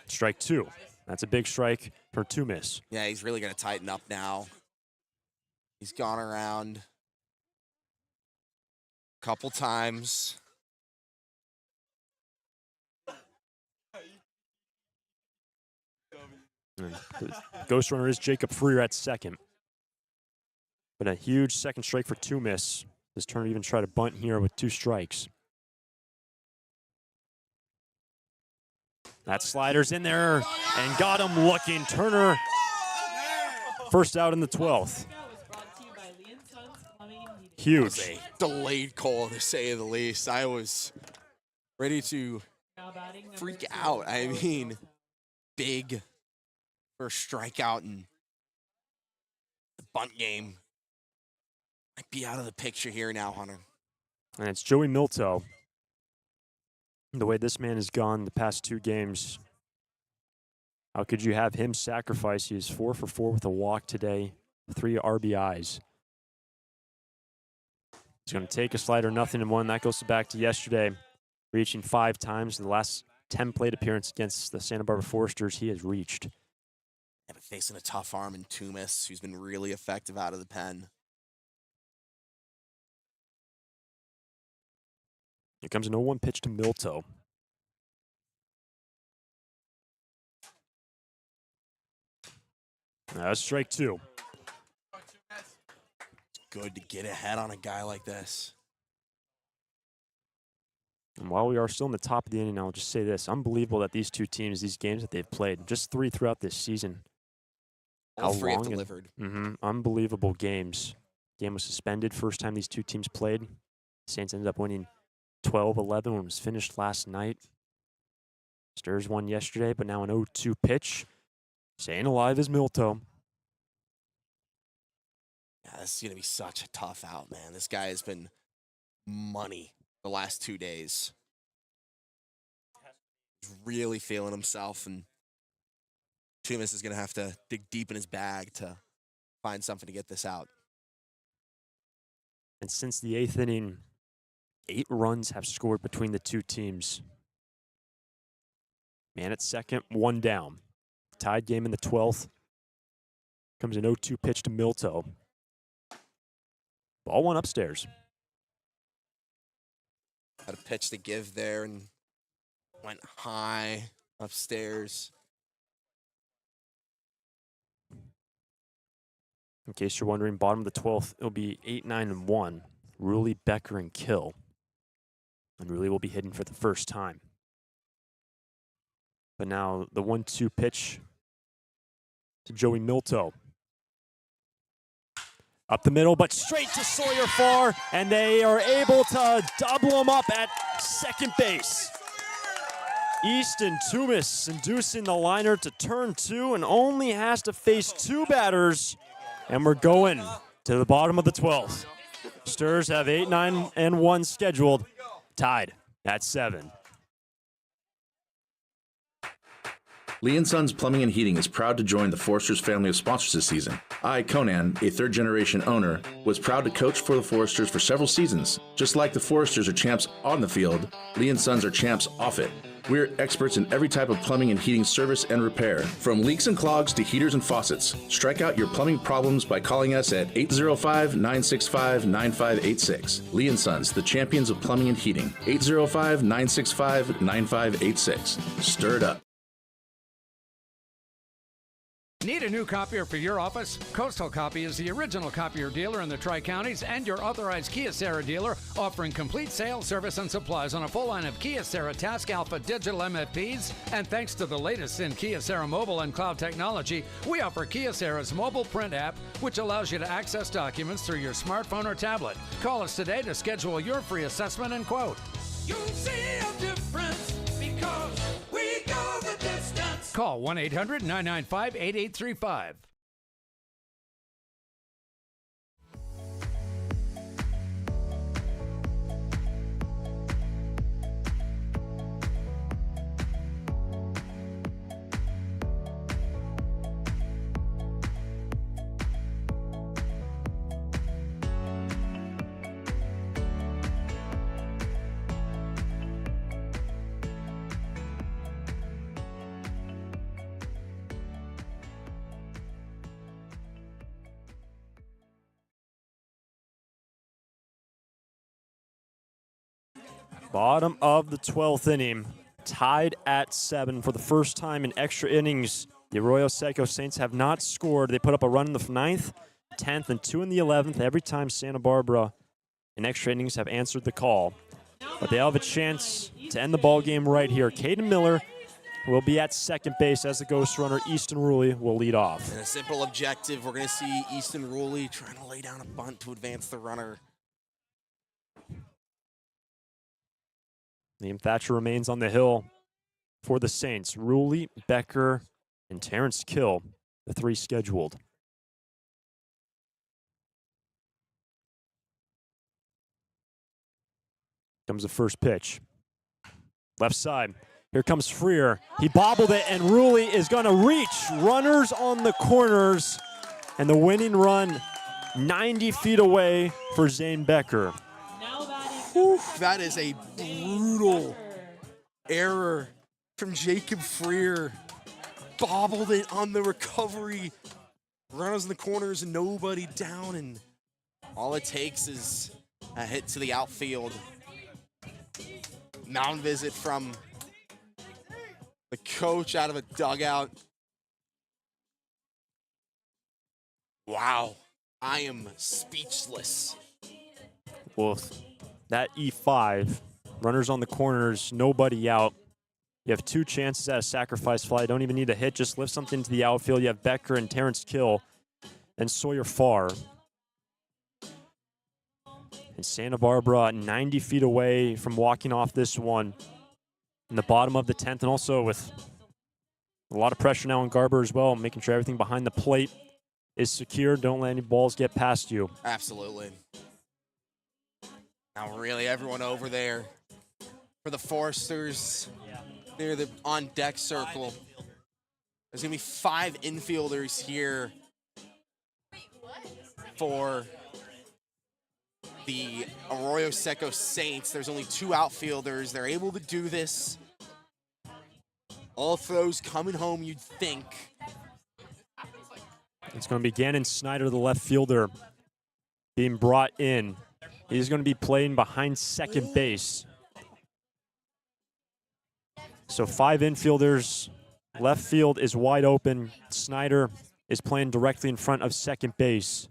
Strike 2. That's a big strike for Toomis. Yeah, he's really going to tighten up now. He's gone around a couple times. The ghost runner is Jacob Freer at second. But a huge second strike for Toomis. Does Turner even try to bunt here with 2 strikes? That slider's in there and got him looking. Turner, first out in the 12th. Huge. A delayed call, to say the least. I was ready to freak out. I mean, big first strikeout, and the bunt game might be out of the picture here now, Hunter. And it's Joey Milto. The way this man has gone the past 2 games, how could you have him sacrifice? He is 4 for 4 with a walk today, 3 RBIs. He's going to take a slider, 0-1. That goes back to yesterday, reaching 5 times. The last 10 plate appearance against the Santa Barbara Foresters, he has reached. Yeah, but facing a tough arm in Toomis, who's been really effective out of the pen. Here comes an 0-1 pitch to Milto. That's strike 2. It's good to get ahead on a guy like this. And while we are still in the top of the inning, I'll just say this. Unbelievable that these two teams, these games that they've played, just 3 throughout this season. All 3 have delivered. Unbelievable games. Game was suspended first time these two teams played. Saints ended up winning 12-11 when it was finished last night. Sturs won yesterday, but now an 0-2 pitch. Staying alive is Milto. Yeah, this is going to be such a tough out, man. This guy has been money the last 2 days. He's really feeling himself, and Tumis is going to have to dig deep in his bag to find something to get this out. And since the 8th inning, 8 runs have scored between the two teams. Man at second, 1 down. Tied game in the 12th. Comes an 0-2 pitch to Milto. Ball 1 upstairs. Had a pitch to give there and went high upstairs. In case you're wondering, bottom of the 12th, it'll be 8-9-1. Ruley, Becker, and Kill. And Ruley will be hitting for the first time. But now the 1-2 pitch to Joey Milto. Up the middle, but straight to Sawyer Farr, and they are able to double him up at second base. Easton Tumis inducing the liner to turn 2 and only has to face 2 batters. And we're going to the bottom of the 12th. Sturs have 8, 9, and 1 scheduled, tied at 7. Lee & Sons Plumbing and Heating is proud to join the Foresters family of sponsors this season. I, Conan, a third-generation owner, was proud to coach for the Foresters for several seasons. Just like the Foresters are champs on the field, Lee & Sons are champs off it. We're experts in every type of plumbing and heating service and repair, from leaks and clogs to heaters and faucets. Strike out your plumbing problems by calling us at 805-965-9586. Lee & Sons, the champions of plumbing and heating. 805-965-9586. Stir it up. Need a new copier for your office? Coastal Copy is the original copier dealer in the Tri-Counties and your authorized Kyocera dealer, offering complete sales, service, and supplies on a full line of Kyocera Task Alpha digital MFPs. And thanks to the latest in Kyocera mobile and cloud technology, we offer Kyocera's mobile print app, which allows you to access documents through your smartphone or tablet. Call us today to schedule your free assessment and quote. You'll see a difference because we go the distance. Call 1-800-995-8835. Bottom of the 12th inning, tied at 7 for the first time in extra innings. The Arroyo Seco Saints have not scored. They put up a run in the 9th, 10th, and 2 in the 11th. Every time Santa Barbara in extra innings have answered the call. But they have a chance to end the ball game right here. Caden Miller will be at second base as the ghost runner. Easton Ruley will lead off. And a simple objective, we're going to see Easton Ruley trying to lay down a bunt to advance the runner. Liam Thatcher remains on the hill for the Saints. Ruley, Becker, and Terrence Kill, the 3 scheduled. Comes the first pitch. Left side. Here comes Freer. He bobbled it, and Ruley is going to reach. Runners on the corners, and the winning run 90 feet away for Zane Becker. Oof, that is a brutal error from Jacob Freer. Bobbled it on the recovery. Runners in the corners and nobody down, and all it takes is a hit to the outfield. Mound visit from the coach out of a dugout. Wow, I am speechless. Well, that E5 Runners on the corners, nobody out. You have 2 chances at a sacrifice fly. Don't even need a hit. Just lift something to the outfield. You have Becker and Terrence Kill and Sawyer Farr. And Santa Barbara 90 feet away from walking off this one in the bottom of the 10th, and also with a lot of pressure now on Garber as well, making sure everything behind the plate is secure. Don't let any balls get past you. Absolutely. Now really everyone over there for the Foresters near the on-deck circle. There's going to be 5 infielders here for the Arroyo Seco Saints. There's only 2 outfielders. They're able to do this. All throws coming home, you'd think. It's going to be Gannon Snyder, the left fielder, being brought in. He's going to be playing behind second base. So 5 infielders. Left field is wide open. Snyder is playing directly in front of second base.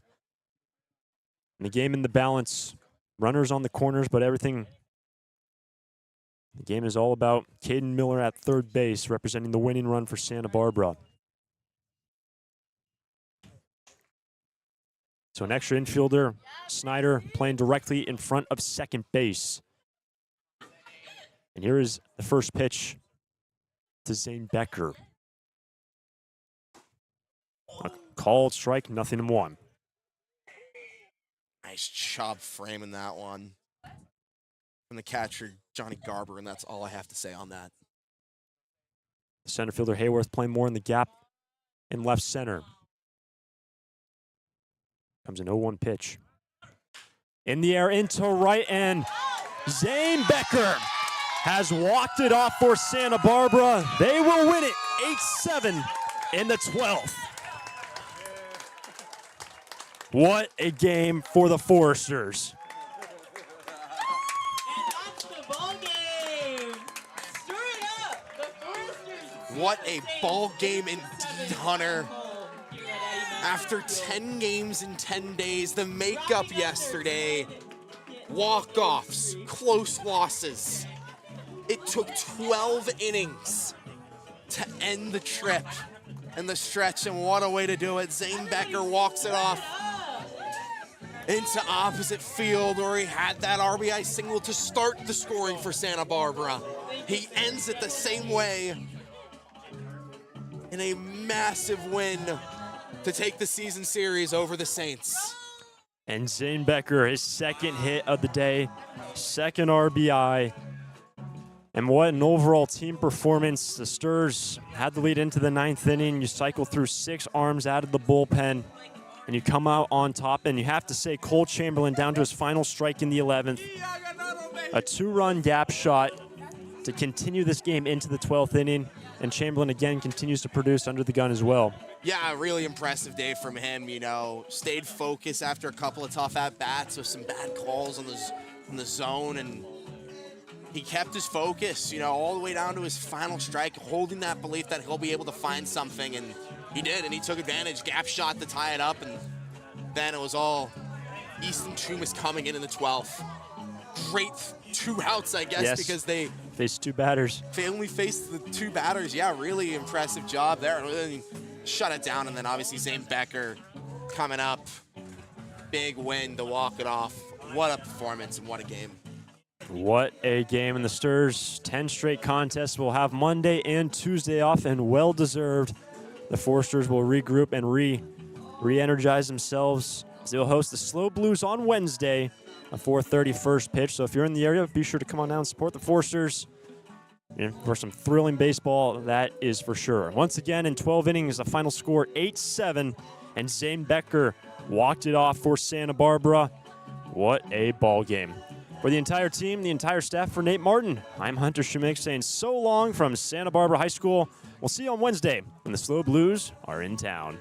And the game in the balance. Runners on the corners, but everything. The game is all about Caden Miller at third base, representing the winning run for Santa Barbara. So an extra infielder, Snyder, playing directly in front of second base. And here is the first pitch to Zane Becker. A called strike, 0-1. Nice job framing that one from the catcher, Johnny Garber, and that's all I have to say on that. The center fielder, Hayworth, playing more in the gap in left center. Comes an 0-1 pitch. In the air, into right, and Zane Becker has walked it off for Santa Barbara. They will win it 8-7 in the 12th. What a game for the Foresters. What a ball game indeed, Hunter. After 10 games in 10 days, the makeup yesterday, walk-offs, close losses. It took 12 innings to end the trip and the stretch, and what a way to do it. Zane Becker walks it off into opposite field where he had that RBI single to start the scoring for Santa Barbara. He ends it the same way in a massive win to take the season series over the Saints. And Zane Becker, his second hit of the day, second RBI. And what an overall team performance. The Stars had the lead into the 9th inning. You cycle through 6 arms out of the bullpen, and you come out on top. And you have to say, Cole Chamberlain down to his final strike in the 11th. A 2-run gap shot to continue this game into the 12th inning. And Chamberlain again continues to produce under the gun as well. Yeah, a really impressive day from him, you know. Stayed focused after a couple of tough at-bats with some bad calls in the zone, and he kept his focus, you know, all the way down to his final strike, holding that belief that he'll be able to find something, and he did, and he took advantage, gap shot to tie it up, and then it was all Easton Trumas coming in the 12th. Great 2 outs, I guess, yes, because they faced 2 batters. They only faced the 2 batters. Yeah, really impressive job there. And then shut it down, and then obviously Zane Becker coming up. Big win to walk it off. What a performance and what a game. What a game. And the Stars, 10 straight contests, will have Monday and Tuesday off, and well-deserved. The Foresters will regroup and re-energize themselves. They'll host the Slow Blues on Wednesday, a 4:30 first pitch. So if you're in the area, be sure to come on down and support the Foresters. For some thrilling baseball, that is for sure. Once again, in 12 innings, the final score 8-7, and Zane Becker walked it off for Santa Barbara. What a ball game. For the entire team, the entire staff, for Nate Martin, I'm Hunter Schmick saying so long from Santa Barbara High School. We'll see you on Wednesday when the Slow Blues are in town.